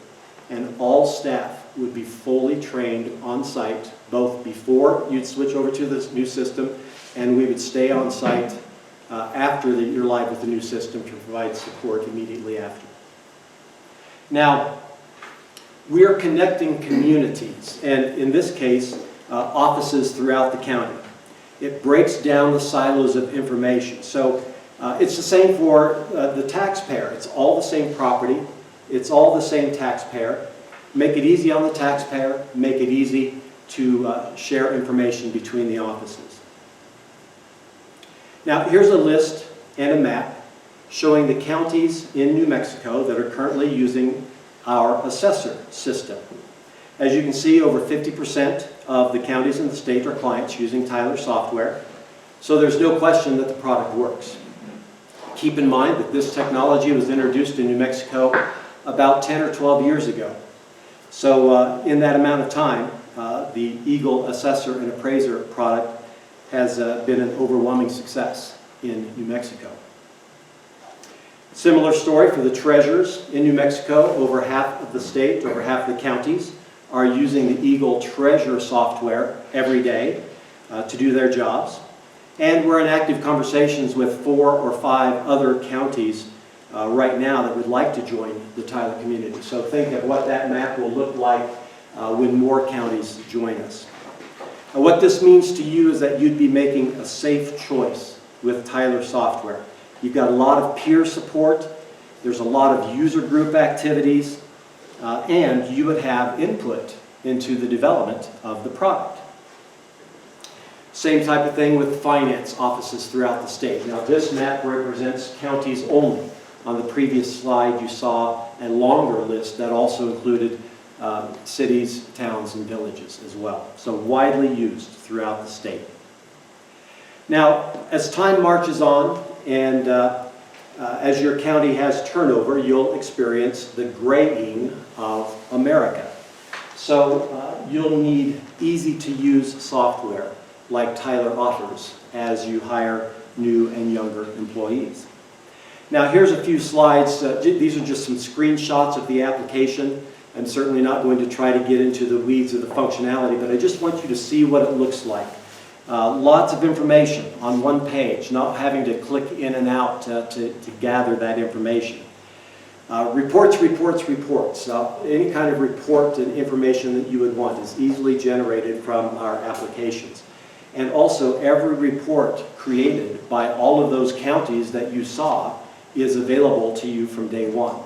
And all staff would be fully trained on site, both before you'd switch over to this new system, and we would stay on site after you're live with the new system to provide support immediately after. Now, we are connecting communities, and in this case, offices throughout the county. It breaks down the silos of information. So it's the same for the taxpayer. It's all the same property. It's all the same taxpayer. Make it easy on the taxpayer. Make it easy to share information between the offices. Now, here's a list and a map showing the counties in New Mexico that are currently using our assessor system. As you can see, over 50% of the counties in the state are clients using Tyler software, so there's no question that the product works. Keep in mind that this technology was introduced in New Mexico about 10 or 12 years ago. So in that amount of time, the Eagle Assessor and Appraiser product has been an overwhelming success in New Mexico. Similar story for the treasurers in New Mexico. Over half of the state, over half of the counties are using the Eagle Treasure software every day to do their jobs. And we're in active conversations with 4 or 5 other counties right now that would like to join the Tyler community. So think of what that map will look like when more counties join us. And what this means to you is that you'd be making a safe choice with Tyler software. You've got a lot of peer support, there's a lot of user group activities, and you would have input into the development of the product. Same type of thing with finance offices throughout the state. Now this map represents counties only. On the previous slide you saw a longer list that also included cities, towns, and villages as well. So widely used throughout the state. Now, as time marches on and as your county has turnover, you'll experience the graying of America. So you'll need easy-to-use software like Tyler offers as you hire new and younger employees. Now here's a few slides. These are just some screenshots of the application. I'm certainly not going to try to get into the weeds of the functionality, but I just want you to see what it looks like. Lots of information on one page, not having to click in and out to gather that information. Reports. Any kind of report and information that you would want is easily generated from our applications. And also every report created by all of those counties that you saw is available to you from day one.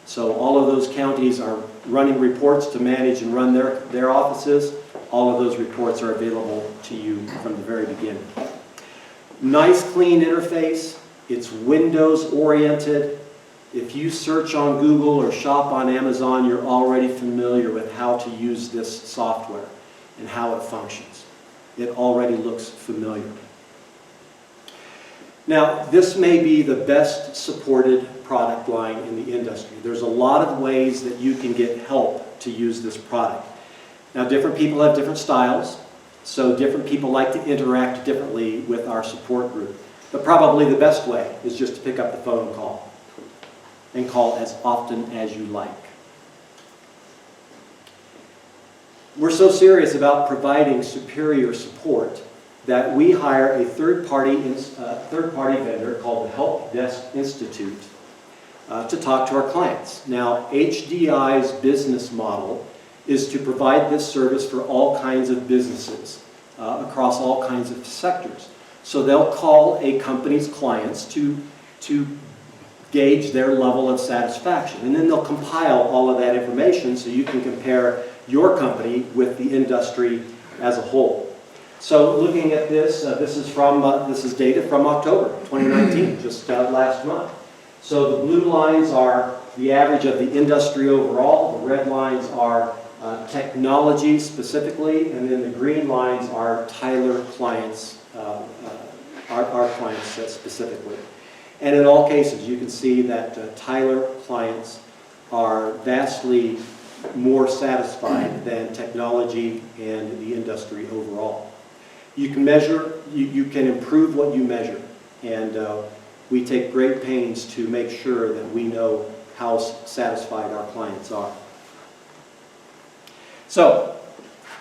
So all of those counties are running reports to manage and run their offices. All of those reports are available to you from the very beginning. Nice clean interface. It's Windows oriented. If you search on Google or shop on Amazon, you're already familiar with how to use this software and how it functions. It already looks familiar. Now, this may be the best supported product line in the industry. There's a lot of ways that you can get help to use this product. Now, different people have different styles, so different people like to interact differently with our support group. But probably the best way is just to pick up the phone and call as often as you like. We're so serious about providing superior support that we hire a third-party vendor called the Help Desk Institute to talk to our clients. Now, HDI's business model is to provide this service for all kinds of businesses across all kinds of sectors. So they'll call a company's clients to gauge their level of satisfaction. And then they'll compile all of that information so you can compare your company with the industry as a whole. So looking at this, this is data from October 2019, just last month. So the blue lines are the average of the industry overall, the red lines are technology specifically, and then the green lines are Tyler clients, our clients specifically. And in all cases, you can see that Tyler clients are vastly more satisfied than technology and the industry overall. You can measure, you can improve what you measure, and we take great pains to make sure that we know how satisfied our clients are. So,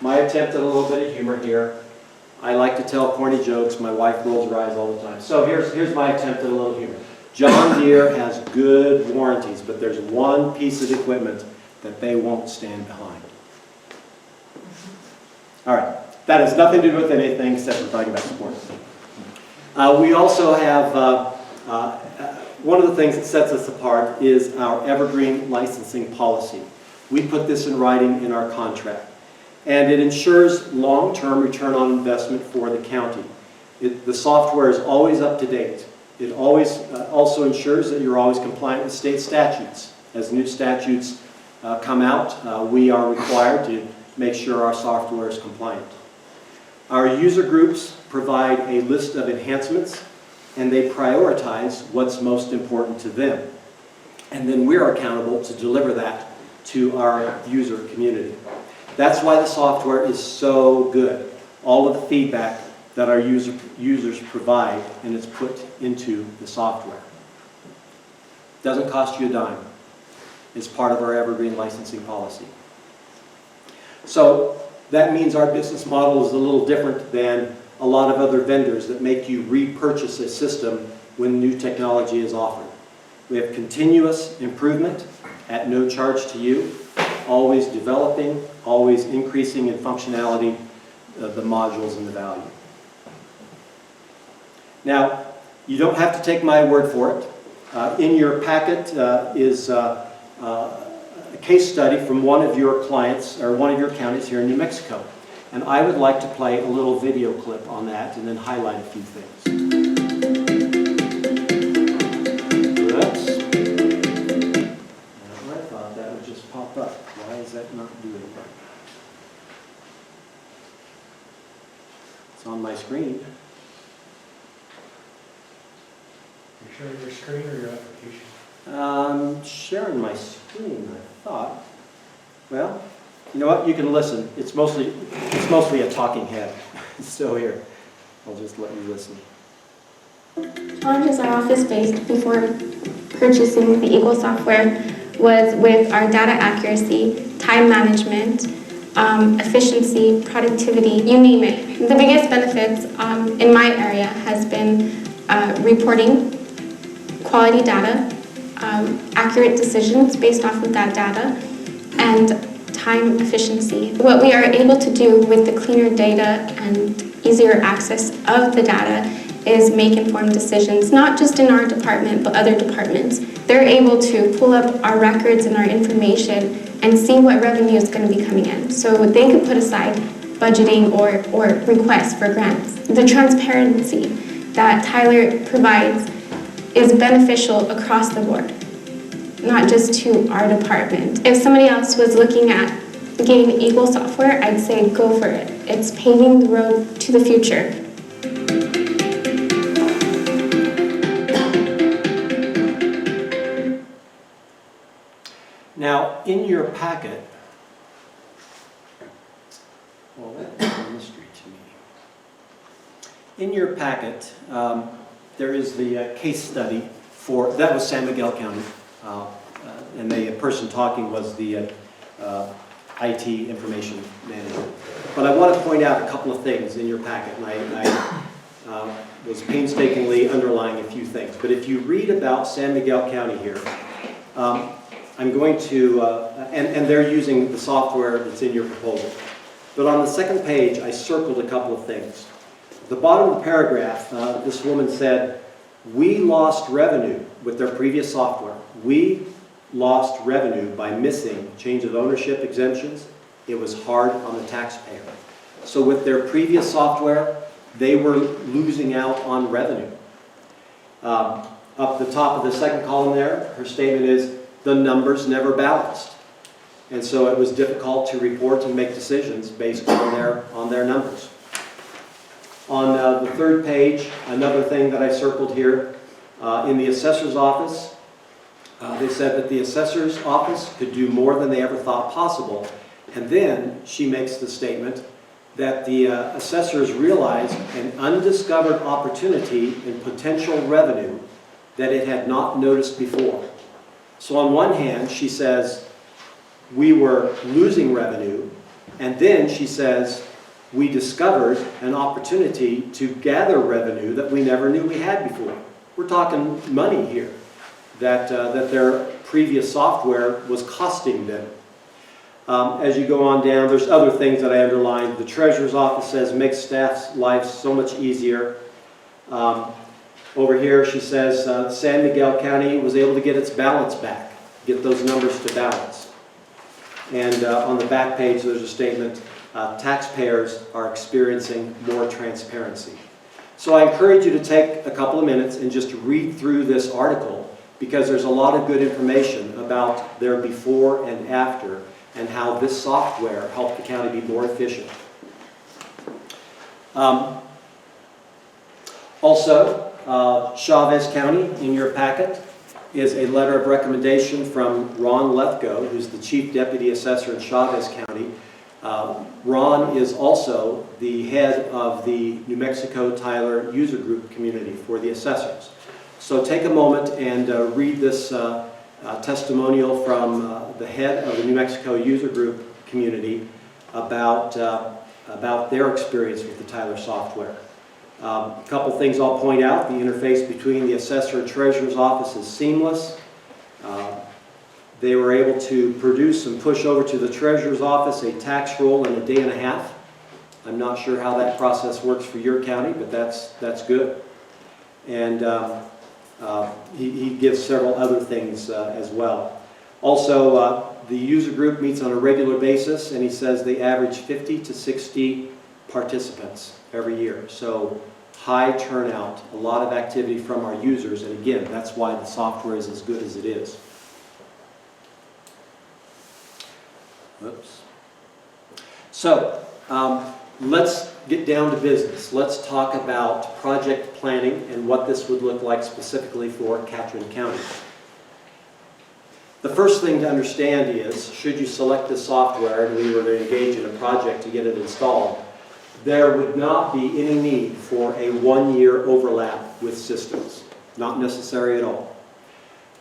my attempt at a little bit of humor here. I like to tell corny jokes. My wife rolls her eyes all the time. So here's my attempt at a little humor. John Deere has good warranties, but there's one piece of equipment that they won't stand behind. All right. That has nothing to do with anything except we're talking about support. We also have, one of the things that sets us apart is our evergreen licensing policy. We put this in writing in our contract. And it ensures long-term return on investment for the county. The software is always up to date. It always also ensures that you're always compliant with state statutes. As new statutes come out, we are required to make sure our software is compliant. Our user groups provide a list of enhancements, and they prioritize what's most important to them. And then we're accountable to deliver that to our user community. That's why the software is so good. All of the feedback that our users provide, and it's put into the software. Doesn't cost you a dime. It's part of our Evergreen licensing policy. So that means our business model is a little different than a lot of other vendors that make you repurchase a system when new technology is offered. We have continuous improvement at no charge to you, always developing, always increasing in functionality of the modules and the value. Now, you don't have to take my word for it. In your packet is a case study from one of your clients, or one of your counties here in New Mexico. And I would like to play a little video clip on that and then highlight a few things. Oops. I thought that would just pop up. Why is that not doing it? It's on my screen. You sharing your screen or your application? Sharing my screen, I thought. Well, you know what? You can listen. It's mostly a talking head. So here, I'll just let you listen. Challenges our office faced before purchasing the Eagle software was with our data accuracy, time management, efficiency, productivity, you name it. The biggest benefits in my area has been reporting, quality data, accurate decisions based off of that data, and time efficiency. What we are able to do with the cleaner data and easier access of the data is make informed decisions, not just in our department, but other departments. They're able to pull up our records and our information and see what revenue is going to be coming in. So they could put aside budgeting or requests for grants. The transparency that Tyler provides is beneficial across the board, not just to our department. If somebody else was looking at getting Eagle software, I'd say go for it. It's paving the road to the future. Now, in your packet, well, that's a mystery to me. In your packet, there is the case study for, that was San Miguel County, and the person talking was the IT information manager. But I want to point out a couple of things in your packet, and I was painstakingly underlying a few things. But if you read about San Miguel County here, I'm going to, and they're using the software that's in your proposal. But on the second page, I circled a couple of things. At the bottom of the paragraph, this woman said, we lost revenue with their previous software. We lost revenue by missing change of ownership exemptions. It was hard on the taxpayer. So with their previous software, they were losing out on revenue. Up the top of the second column there, her statement is, the numbers never balanced. And so it was difficult to report and make decisions based on their numbers. On the third page, another thing that I circled here, in the assessor's office, they said that the assessor's office could do more than they ever thought possible. And then she makes the statement that the assessors realized an undiscovered opportunity in potential revenue that it had not noticed before. So on one hand, she says, we were losing revenue, and then she says, we discovered an opportunity to gather revenue that we never knew we had before. We're talking money here that their previous software was costing them. As you go on down, there's other things that I underlined. The treasurer's office says, makes staff's lives so much easier. Over here, she says, San Miguel County was able to get its balance back, get those numbers to balance. And on the back page, there's a statement, taxpayers are experiencing more transparency. So I encourage you to take a couple of minutes and just read through this article, because there's a lot of good information about their before and after and how this software helped the county be more efficient. Also, Chavez County in your packet is a letter of recommendation from Ron Lefko, who's the Chief Deputy Assessor in Chavez County. Ron is also the head of the New Mexico Tyler User Group community for the assessors. So take a moment and read this testimonial from the head of the New Mexico User Group community about their experience with the Tyler software. A couple things I'll point out. The interface between the assessor and treasurer's office is seamless. They were able to produce and push over to the treasurer's office a tax roll in a day and a half. I'm not sure how that process works for your county, but that's good. And he gives several other things as well. Also, the user group meets on a regular basis, and he says they average 50 to 60 participants every year. So high turnout, a lot of activity from our users, and again, that's why the software is as good as it is. Oops. So, let's get down to business. Let's talk about project planning and what this would look like specifically for Catron County. The first thing to understand is, should you select this software and we were to engage in a project to get it installed, there would not be any need for a one-year overlap with systems. Not necessary at all.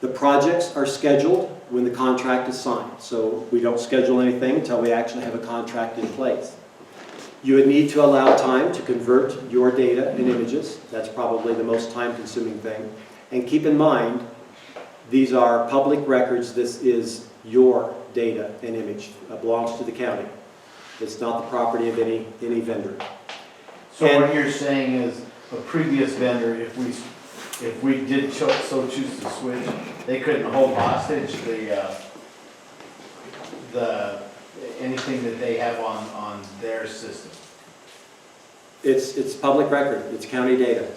The projects are scheduled when the contract is signed, so we don't schedule anything until we actually have a contract in place. You would need to allow time to convert your data and images. That's probably the most time-consuming thing. And keep in mind, these are public records. This is your data and image. It belongs to the county. It's not the property of any vendor. So what you're saying is a previous vendor, if we did so choose to switch, they couldn't hold hostage the anything that they have on their system. It's public record. It's county data.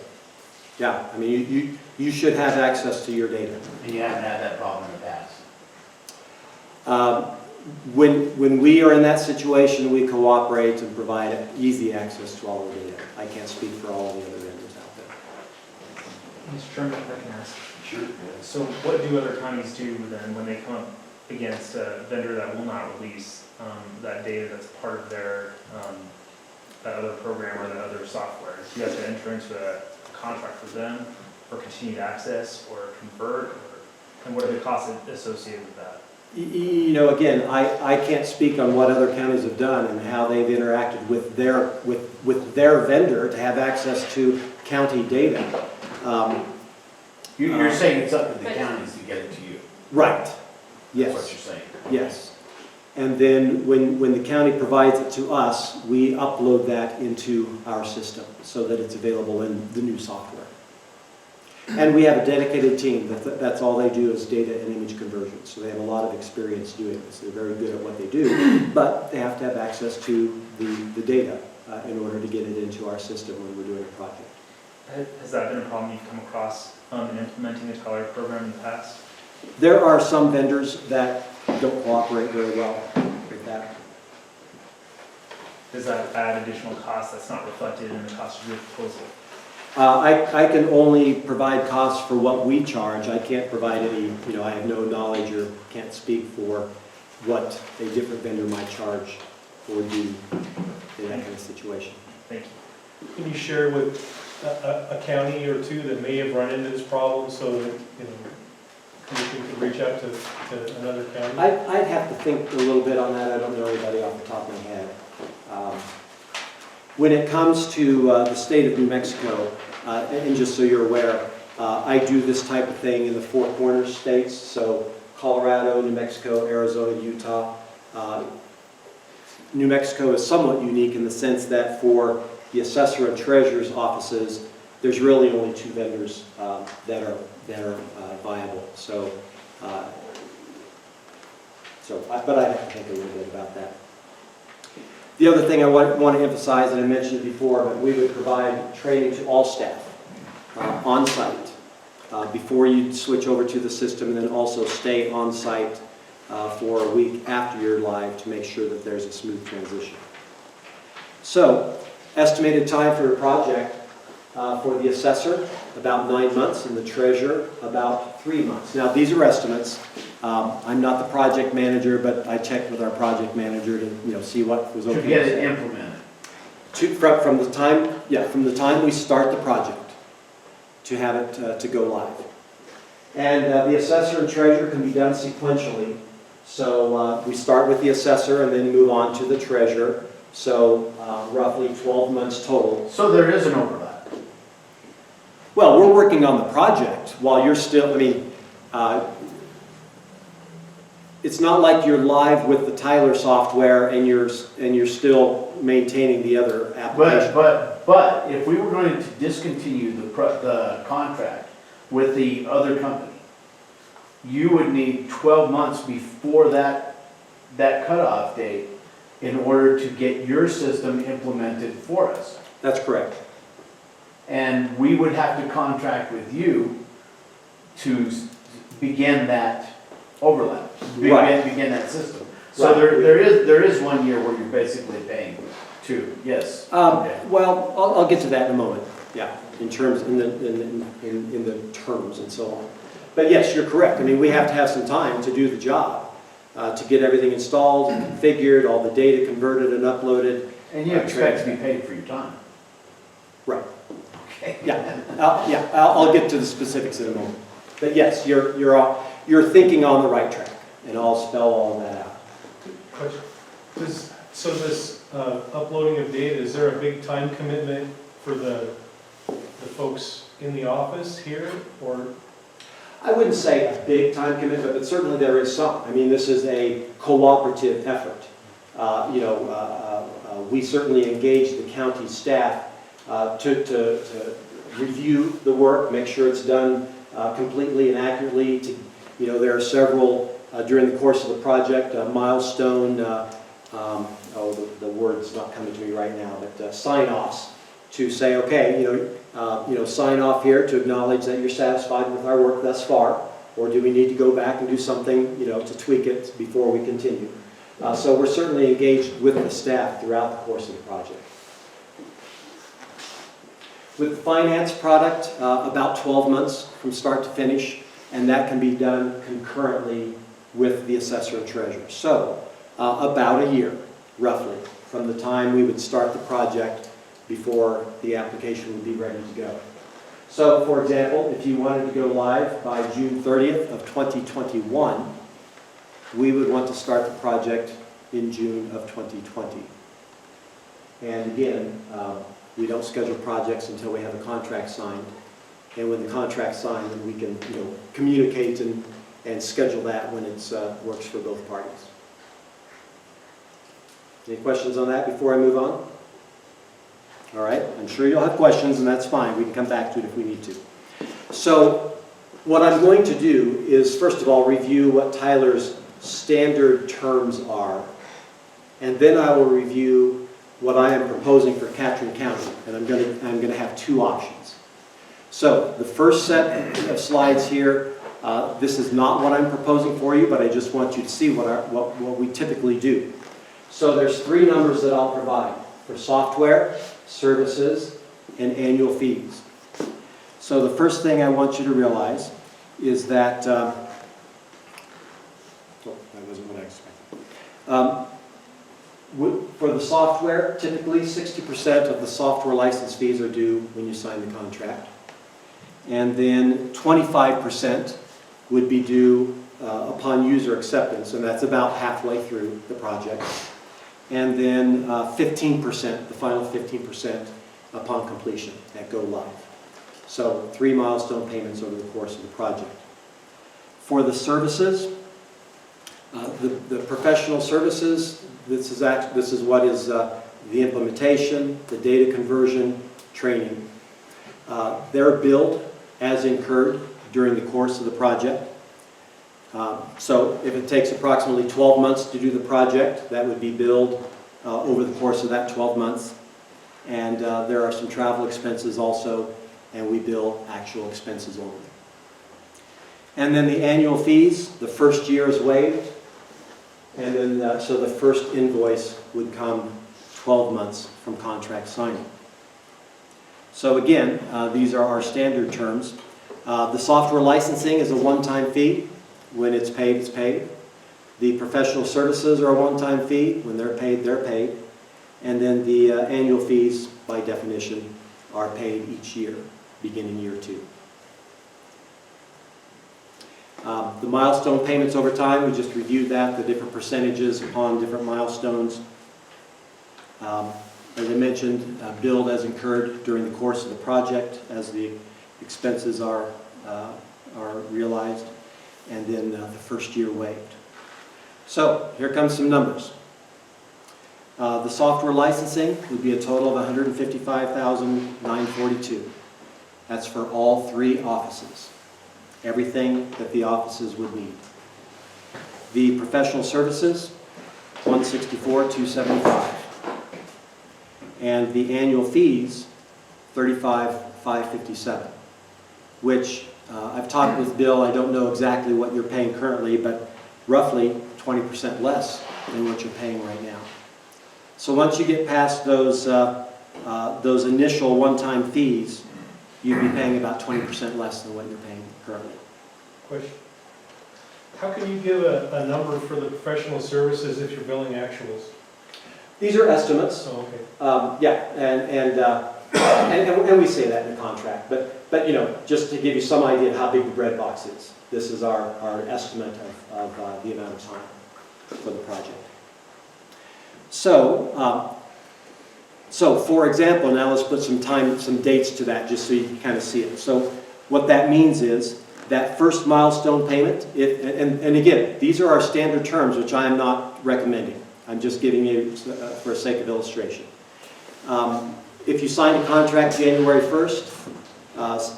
Yeah, I mean, you should have access to your data. And you haven't had that problem in the past? When we are in that situation, we cooperate and provide easy access to all the data. I can't speak for all of the other vendors out there. Mr. Chairman, if I can ask. Sure. So what do other counties do then when they come up against a vendor that will not release that data that's part of their that other program or that other software? Do you have to enter into a contract with them for continued access or convert? And what are the costs associated with that? You know, again, I can't speak on what other counties have done and how they've interacted with their vendor to have access to county data. You're saying it's up to the counties to get it to you? Right. Yes. That's what you're saying? Yes. And then when the county provides it to us, we upload that into our system so that it's available in the new software. And we have a dedicated team. That's all they do is data and image conversion. So they have a lot of experience doing this. They're very good at what they do, but they have to have access to the data in order to get it into our system when we're doing a project. Has that been a problem you've come across in implementing the Tyler program in the past? There are some vendors that don't cooperate very well with that. Does that add additional cost that's not reflected in the cost of your proposal? I can only provide costs for what we charge. I can't provide any, I have no knowledge or can't speak for what a different vendor might charge or do in that kind of situation. Thank you. Can you share with a county or two that may have run into this problem so that, Commission could reach out to another county? I'd have to think a little bit on that. I don't know anybody off the top of my head. When it comes to the state of New Mexico, and just so you're aware, I do this type of thing in the Four Corners states, so Colorado, New Mexico, Arizona, Utah. New Mexico is somewhat unique in the sense that for the assessor and treasurer's offices, there's really only two vendors that are viable. So, but I have to think a little bit about that. The other thing I want to emphasize, and I mentioned it before, but we would provide training to all staff on site before you switch over to the system, and then also stay on site for a week after you're live to make sure that there's a smooth transition. So, estimated time for a project for the assessor, about 9 months, and the treasurer, about 3 months. Now, these are estimates. I'm not the project manager, but I checked with our project manager to see what was okay. To get it implemented. From the time we start the project to have it to go live. And the assessor and treasurer can be done sequentially. So we start with the assessor and then move on to the treasurer. So roughly 12 months total. So there is an overlap. Well, we're working on the project while you're still, it's not like you're live with the Tyler software and you're still maintaining the other application. But if we were going to discontinue the contract with the other company, you would need 12 months before that cutoff date in order to get your system implemented for us. That's correct. And we would have to contract with you to begin that overlap, begin that system. So there is 1 year where you're basically paying two, yes. Okay. Well, I'll get to that in a moment. Yeah, in the terms and so on. But yes, you're correct. We have to have some time to do the job, to get everything installed, configured, all the data converted and uploaded. And you expect to be paid for your time. Right. Okay. Yeah. I'll get to the specifics in a moment. But yes, you're thinking on the right track, and I'll spell all of that out. Question. This uploading of data, is there a big time commitment for the folks in the office here, or? I wouldn't say a big time commitment, but certainly there is some. This is a cooperative effort. We certainly engage the county staff to review the work, make sure it's done completely and accurately. There are several during the course of the project, milestone, the word's not coming to me right now, but sign-offs to say, okay, sign off here to acknowledge that you're satisfied with our work thus far, or do we need to go back and do something, to tweak it before we continue. So we're certainly engaged with the staff throughout the course of the project. With the finance product, about 12 months from start to finish, and that can be done concurrently with the assessor and treasurer. So about a year, roughly, from the time we would start the project before the application would be ready to go. So, for example, if you wanted to go live by June 30th of 2021, we would want to start the project in June of 2020. And again, we don't schedule projects until we have a contract signed. And when the contract's signed, then we can communicate and schedule that when it works for both parties. Any questions on that before I move on? All right, I'm sure you'll have questions, and that's fine. We can come back to it if we need to. So what I'm going to do is, first of all, review what Tyler's standard terms are, and then I will review what I am proposing for Catron County, and I'm going to have two options. So the first set of slides here, this is not what I'm proposing for you, but I just want you to see what we typically do. So there's three numbers that I'll provide for software, services, and annual fees. So the first thing I want you to realize is that, that wasn't what I expected. For the software, typically 60% of the software license fees are due when you sign the contract. And then 25% would be due upon user acceptance, and that's about halfway through the project. And then 15%, the final 15% upon completion at go live. So 3 milestone payments over the course of the project. For the services, the professional services, this is what is the implementation, the data conversion, training. They're billed as incurred during the course of the project. So if it takes approximately 12 months to do the project, that would be billed over the course of that 12 months. And there are some travel expenses also, and we bill actual expenses only. And then the annual fees, the first year is waived. And then, so the first invoice would come 12 months from contract signing. So again, these are our standard terms. The software licensing is a one-time fee. When it's paid, it's paid. The professional services are a one-time fee. When they're paid, they're paid. And then the annual fees, by definition, are paid each year, beginning year 2. The milestone payments over time, we just reviewed that, the different percentages upon different milestones. As I mentioned, billed as incurred during the course of the project as the expenses are realized, and then the first year waived. So here comes some numbers. The software licensing would be a total of $155,942. That's for all 3 offices. Everything that the offices would need. The professional services, $164,275. And the annual fees, $35,557, which I've talked with Bill. I don't know exactly what you're paying currently, but roughly 20% less than what you're paying right now. So once you get past those initial one-time fees, you'd be paying about 20% less than what you're paying currently. Question. How can you give a number for the professional services if you're billing actuals? These are estimates. Oh, okay. Yeah, and we say that in the contract, but you know, just to give you some idea of how big the bread box is, this is our estimate of the amount of time for the project. So, for example, now let's put some dates to that, just so you can kind of see it. So, what that means is that first milestone payment, and again, these are our standard terms, which I am not recommending. I'm just giving you for sake of illustration. If you sign a contract January 1st,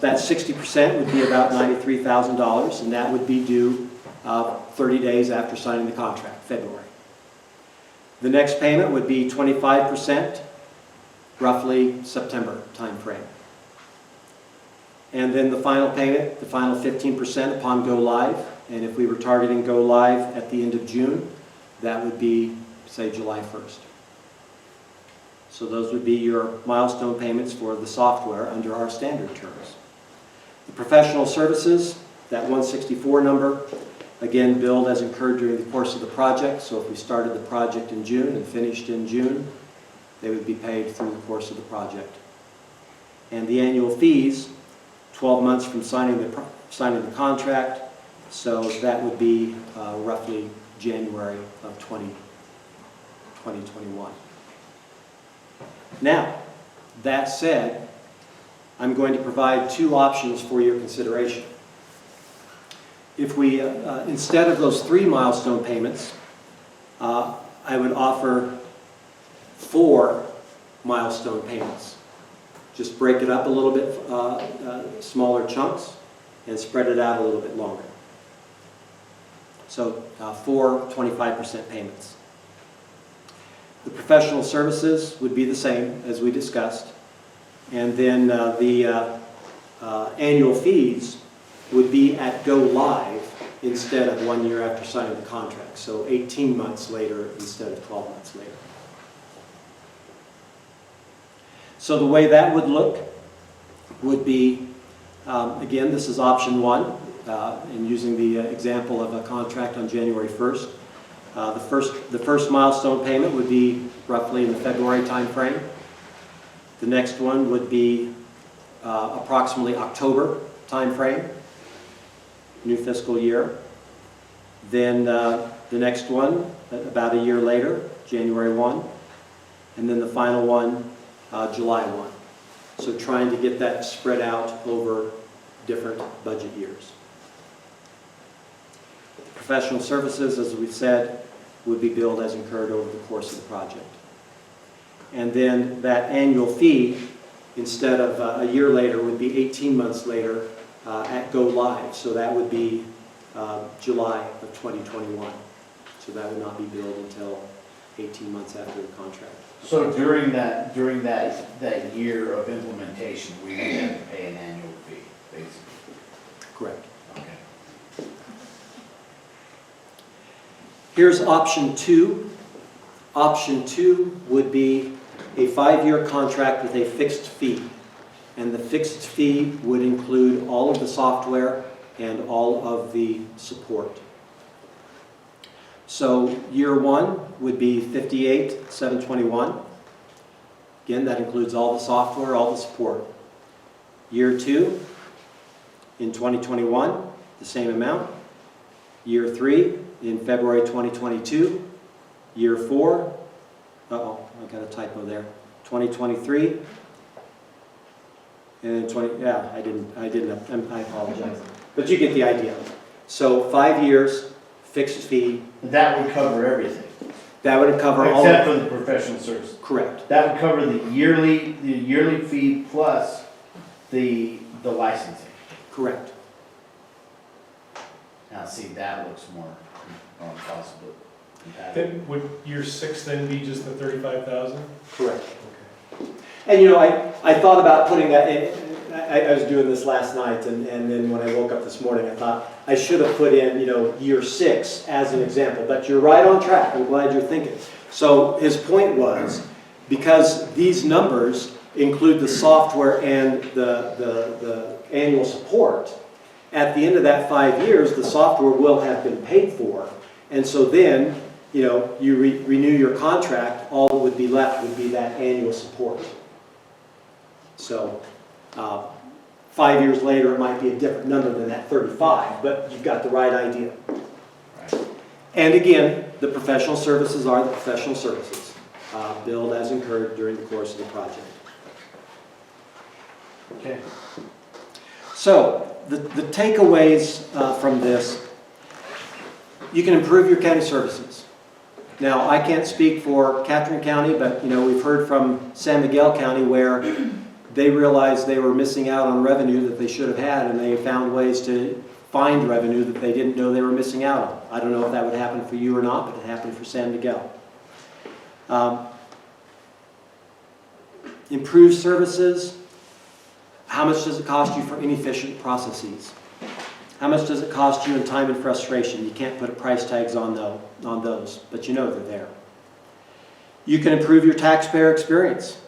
that 60% would be about $93,000, and that would be due 30 days after signing the contract, February. The next payment would be 25%, roughly September timeframe. And then the final payment, the final 15% upon go live, and if we were targeting go live at the end of June, that would be, say, July 1st. So those would be your milestone payments for the software under our standard terms. The professional services, that 164 number, again, billed as incurred during the course of the project. So if we started the project in June and finished in June, they would be paid through the course of the project. And the annual fees, 12 months from signing the contract, so that would be roughly January of 2021. Now, that said, I'm going to provide 2 options for your consideration. If we, instead of those 3 milestone payments, I would offer 4 milestone payments. Just break it up a little bit, smaller chunks, and spread it out a little bit longer. So 4 25% payments. The professional services would be the same as we discussed. And then the annual fees would be at go live instead of 1 year after signing the contract. So 18 months later instead of 12 months later. So the way that would look would be, again, this is option 1, and using the example of a contract on January 1st. The first milestone payment would be roughly in the February time frame. The next one would be approximately October time frame, new fiscal year. Then the next one, about a year later, January 1. And then the final one, July 1. So trying to get that spread out over different budget years. Professional services, as we said, would be billed as incurred over the course of the project. And then that annual fee, instead of a year later, would be 18 months later at go live. So that would be July of 2021. So that would not be billed until 18 months after the contract. So during that year of implementation, we would have to pay an annual fee, basically? Correct. Okay. Here's option 2. Option 2 would be a 5-year contract with a fixed fee. And the fixed fee would include all of the software and all of the support. So year 1 would be $58,721. Again, that includes all the software, all the support. Year 2, in 2021, the same amount. Year 3, in February 2022. Year 4, uh-oh, I got a typo there. 2023. And I apologize. But you get the idea. So 5 years, fixed fee. That would cover everything? That would cover all. Except for the professional services? Correct. That would cover the yearly fee plus the licensing? Correct. Now, see, that looks more possible. Then would year 6 then be just the 35,000? Correct. And you know, I thought about putting that in. I was doing this last night, and then when I woke up this morning, I thought I should have put in, you know, year 6 as an example. But you're right on track. I'm glad you're thinking. So his point was, because these numbers include the software and the annual support, at the end of that 5 years, the software will have been paid for. And so then, you know, you renew your contract, all that would be left would be that annual support. So 5 years later, it might be a different number than that 35, but you've got the right idea. Right. And again, the professional services are the professional services, billed as incurred during the course of the project. Okay. So the takeaways from this, you can improve your county services. Now, I can't speak for Catherine County, but you know, we've heard from San Miguel County where they realized they were missing out on revenue that they should have had, and they found ways to find revenue that they didn't know they were missing out on. I don't know if that would happen for you or not, but it happened for San Miguel. Improved services. How much does it cost you for inefficient processes? How much does it cost you in time and frustration? You can't put price tags on those, but you know they're there. You can improve your taxpayer experience.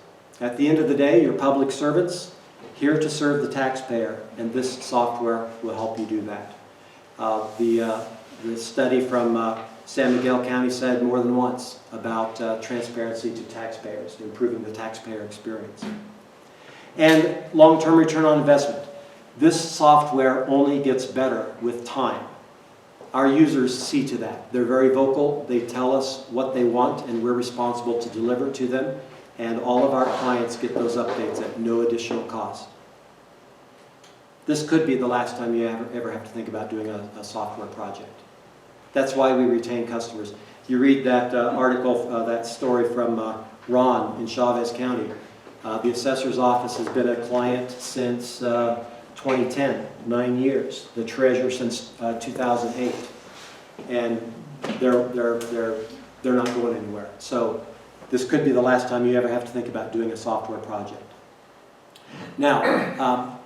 At the end of the day, you're public servants here to serve the taxpayer, and this software will help you do that. The study from San Miguel County said more than once about transparency to taxpayers, improving the taxpayer experience. And long-term return on investment. This software only gets better with time. Our users see to that. They're very vocal. They tell us what they want, and we're responsible to deliver to them. And all of our clients get those updates at no additional cost. This could be the last time you ever have to think about doing a software project. That's why we retain customers. You read that article, that story from Ron in Chavez County. The assessor's office has been a client since 2010, 9 years. The treasurer since 2008, and they're not going anywhere. So this could be the last time you ever have to think about doing a software project. Now,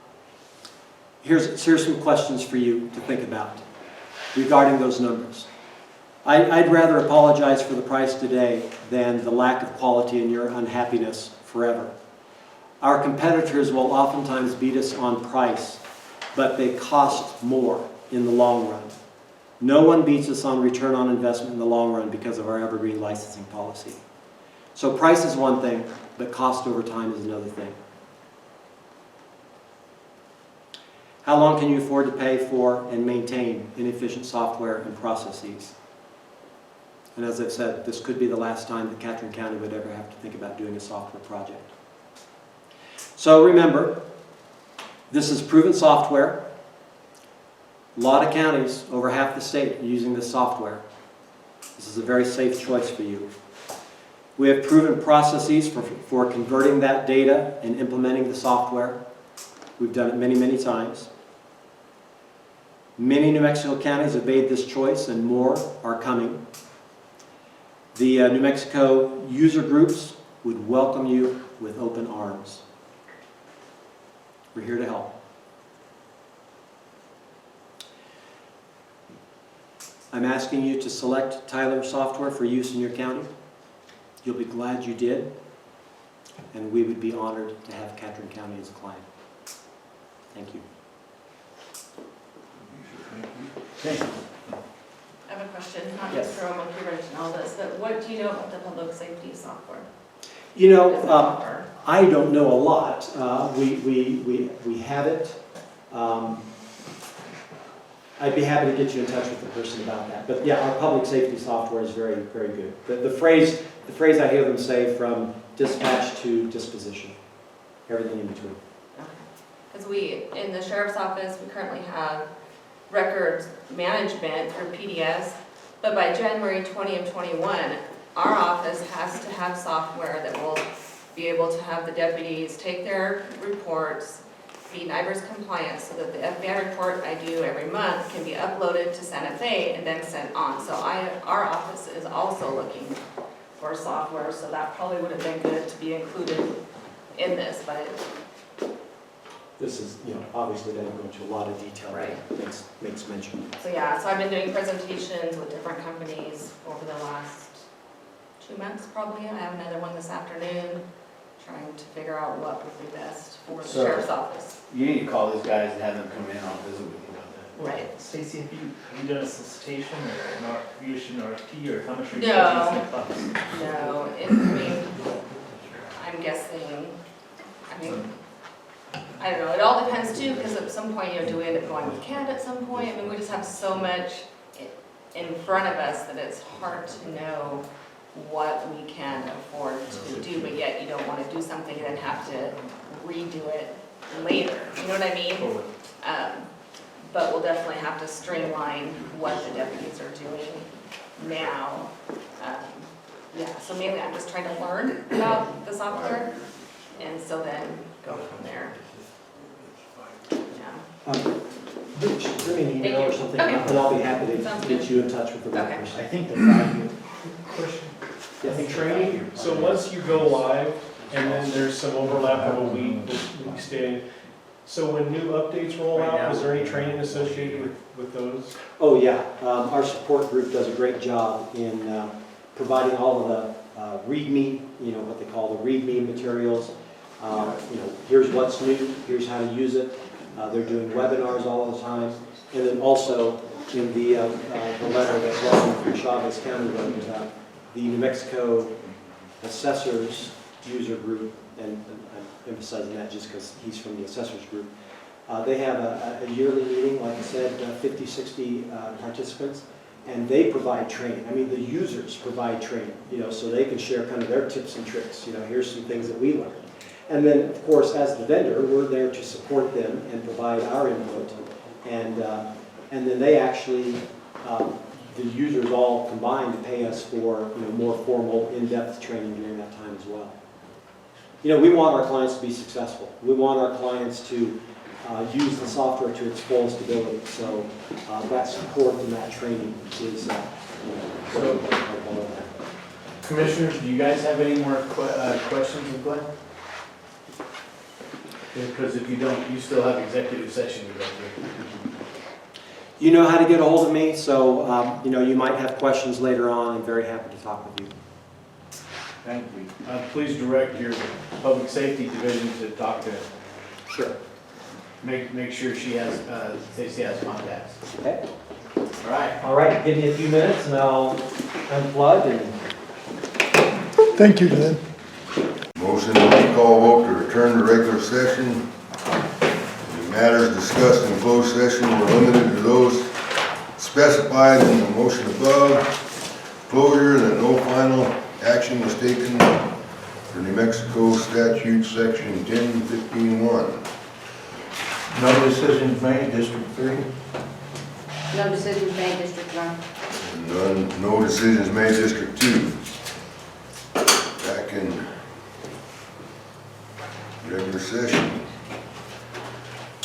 here's some questions for you to think about regarding those numbers. I'd rather apologize for the price today than the lack of quality and your unhappiness forever. Our competitors will oftentimes beat us on price, but they cost more in the long run. No one beats us on return on investment in the long run because of our evergreen licensing policy. So price is one thing, but cost over time is another thing. How long can you afford to pay for and maintain inefficient software and processes? And as I've said, this could be the last time that Catherine County would ever have to think about doing a software project. So remember, this is proven software. A lot of counties, over half the state, are using this software. This is a very safe choice for you. We have proven processes for converting that data and implementing the software. We've done it many, many times. Many New Mexico counties have made this choice, and more are coming. The New Mexico user groups would welcome you with open arms. We're here to help. I'm asking you to select Tyler Software for use in your county. You'll be glad you did, and we would be honored to have Catron County as a client. Thank you. Thank you. I have a question, not Yes. just for monkey wrench and all this, but what do you know about the public safety software? You know, Does it offer? I don't know a lot. We have it. I'd be happy to get you in touch with the person about that. But yeah, our public safety software is very, very good. The phrase I hear them say, from dispatch to disposition, everything in between. Because we, in the sheriff's office, we currently have records management through PDS, but by January 20 of 21, our office has to have software that will be able to have the deputies take their reports, be NIBRS compliant, so that the FBI report I do every month can be uploaded to Santa Fe and then sent on. So our office is also looking for software, so that probably would have been good to be included in this, but This is, obviously doesn't go into a lot of detail. Right. Makes mention. so yeah, so I've been doing presentations with different companies over the last 2 months probably. I have another one this afternoon, trying to figure out what would be best for the So- sheriff's office. You need to call these guys and have them come in and I'll visit with you about that. Right. Stacy, have you done a solicitation or you issued an RFP, or how much are you No. charging this cost? No, I mean, I'm guessing, I don't know, it all depends too, because at some point, do we end up going with CAD at some point? I mean, we just have so much in front of us that it's hard to know what we can afford to do, but yet you don't want to do something and then have to redo it later, you know what I mean? Totally. But we'll definitely have to streamline what the deputies are doing now. Yeah, so mainly I'm just trying to learn about the software, and so then go from there. Yeah. Rich, send me an email or something, Okay. and I'll be happy to Sounds get good. you in touch with the right Okay. person. I think the value. In training, so once you go live, and then there's some overlap of a week stay, so when new updates roll out, is there any training associated with those? Oh, yeah. Our support group does a great job in providing all of the README, what they call the README materials. Here's what's new, here's how to use it. They're doing webinars all the time. And then also in the letter that Robin from Chavez County wrote, the New Mexico Assessors User Group, and I'm emphasizing that just because he's from the Assessors Group. They have a yearly meeting, like I said, 50, 60 participants, and they provide training. I mean, the users provide training, so they can share kind of their tips and tricks. Here's some things that we learned. And then, of course, as the vendor, we're there to support them and provide our input. And then they actually, the users all combine to pay us for more formal, in-depth training during that time as well. We want our clients to be successful. We want our clients to use the software to its fullest ability. So that support and that training is Commissioners, do you guys have any more questions of Glenn? Because if you don't, you still have executive session to go through. You know how to get a hold of me, so you might have questions later on. I'm very happy to talk with you. Thank you. Please direct your public safety division to talk to. Sure. Make sure Stacy has contacts. Okay. All right. All right, give me a few minutes and I'll unplug and. Thank you, Glenn. Motion to recall vote to return to regular session. The matters discussed in closed session were limited to those specified in the motion above. Closure that no final action was taken for New Mexico statute section 1015-1. No decisions made, District 3. No decisions made, District 1. No decisions made, District 2. Back in regular session.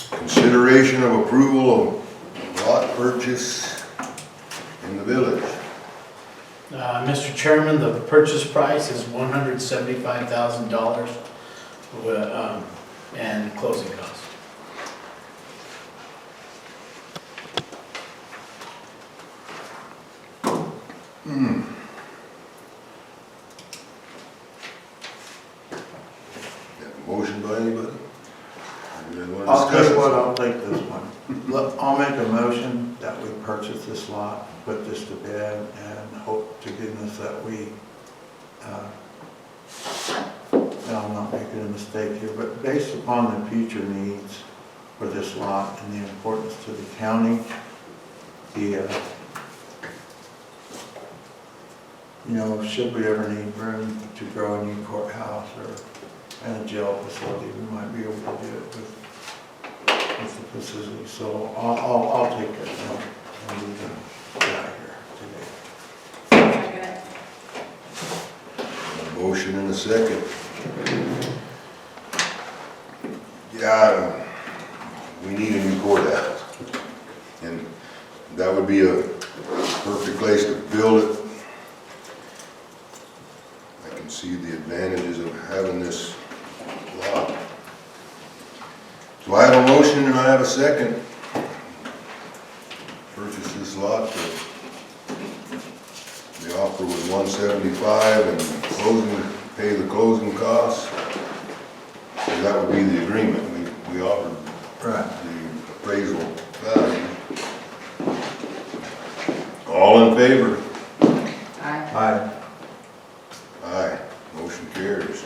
Consideration of approval of lot purchase in the village. Mr. Chairman, the purchase price is $175,000 and closing costs. Motion by anybody? Anybody wanna I'll tell discuss you what, this? I'll take this one. I'll make a motion that we purchase this lot, put this to bed, and hope to goodness that we, now I'm not making a mistake here, but based upon the future needs for this lot and the importance to the county, should we ever need room to grow a new courthouse or and a jail facility, we might be able to do it with the facility. So I'll take that note and we can get out of here today. Motion and a second. Yeah, we need a new courthouse. And that would be a perfect place to build it. I can see the advantages of having this lot. So I have a motion and I have a second. Purchase this lot. The offer was $175 and pay the closing costs. So that would be the agreement. We offered the appraisal value. All in favor? Aye. Aye. Aye. Motion carries.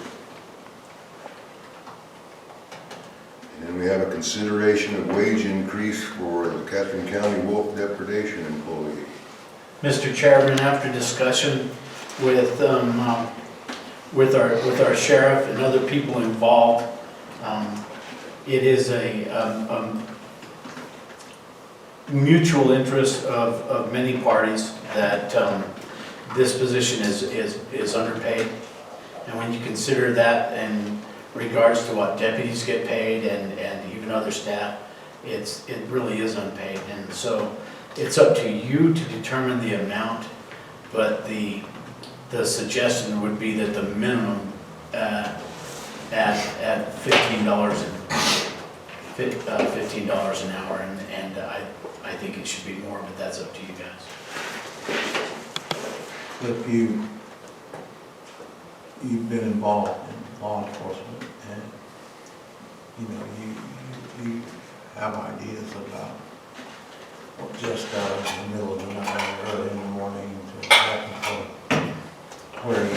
And then we have a consideration of wage increase for the Catherine County Wolf Depredation employee. Mr. Chairman, after discussion with our sheriff and other people involved, it is a mutual interest of many parties that this position is underpaid. And when you consider that in regards to what deputies get paid and even other staff, it really is unpaid. And so it's up to you to determine the amount, but the suggestion would be that the minimum at $15 an hour, and I think it should be more, but that's up to you guys. If you've been involved in law enforcement and you have ideas about what just out in the middle of the night or early in the morning to happen for where you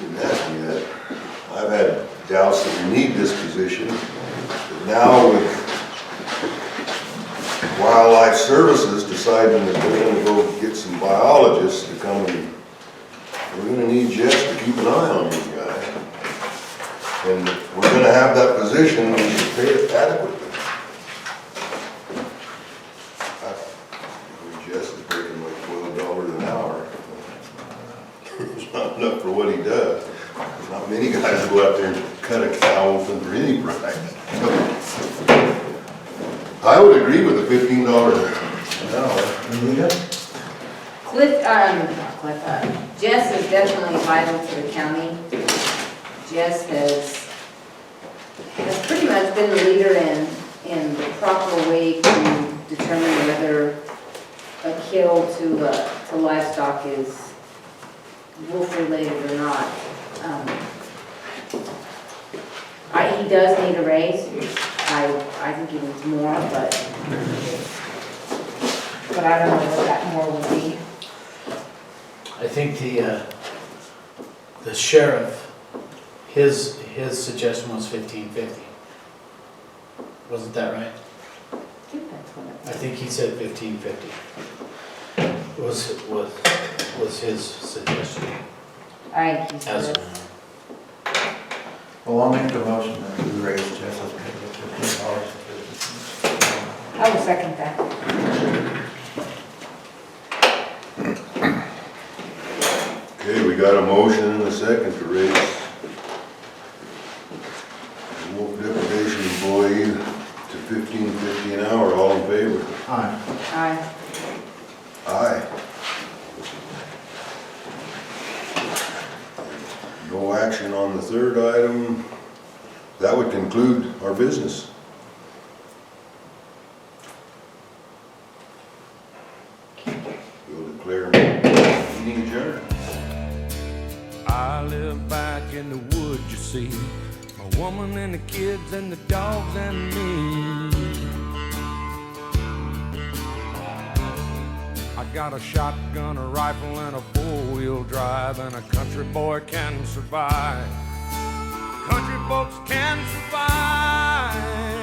Didn't ask me that. I've had doubts that we need this position, but now with Wildlife Services deciding that they're gonna go get some biologists to come and, we're gonna need Jess to keep an eye on these guys. And if we're gonna have that position, we should pay it adequately. Jess is breaking like $12 an hour. It's not enough for what he does. There's not many guys who go out there and cut a cow open for any price. I would agree with the $15 an hour. Jess is definitely vital to the county. Jess has pretty much been the leader in the proper way to determine whether a kill to livestock is wolf related or not. He does need a raise. I think he needs more, but I don't know what that more would be. I think the sheriff, his suggestion was $15.50. Wasn't that right? I think he said $15.50. Was his suggestion. As well, I'll make the motion that we raise Jess's pay to $15. I will second that. Okay, we got a motion and a second to raise the wolf depredation employee to Aye. No action on the third item. That would conclude our business. We'll declare meeting adjourned. I live back in the woods, you see. My woman and the kids and the dogs and me. I got a shotgun, a rifle, and a four-wheel drive, and a country boy can survive. Country folks can survive.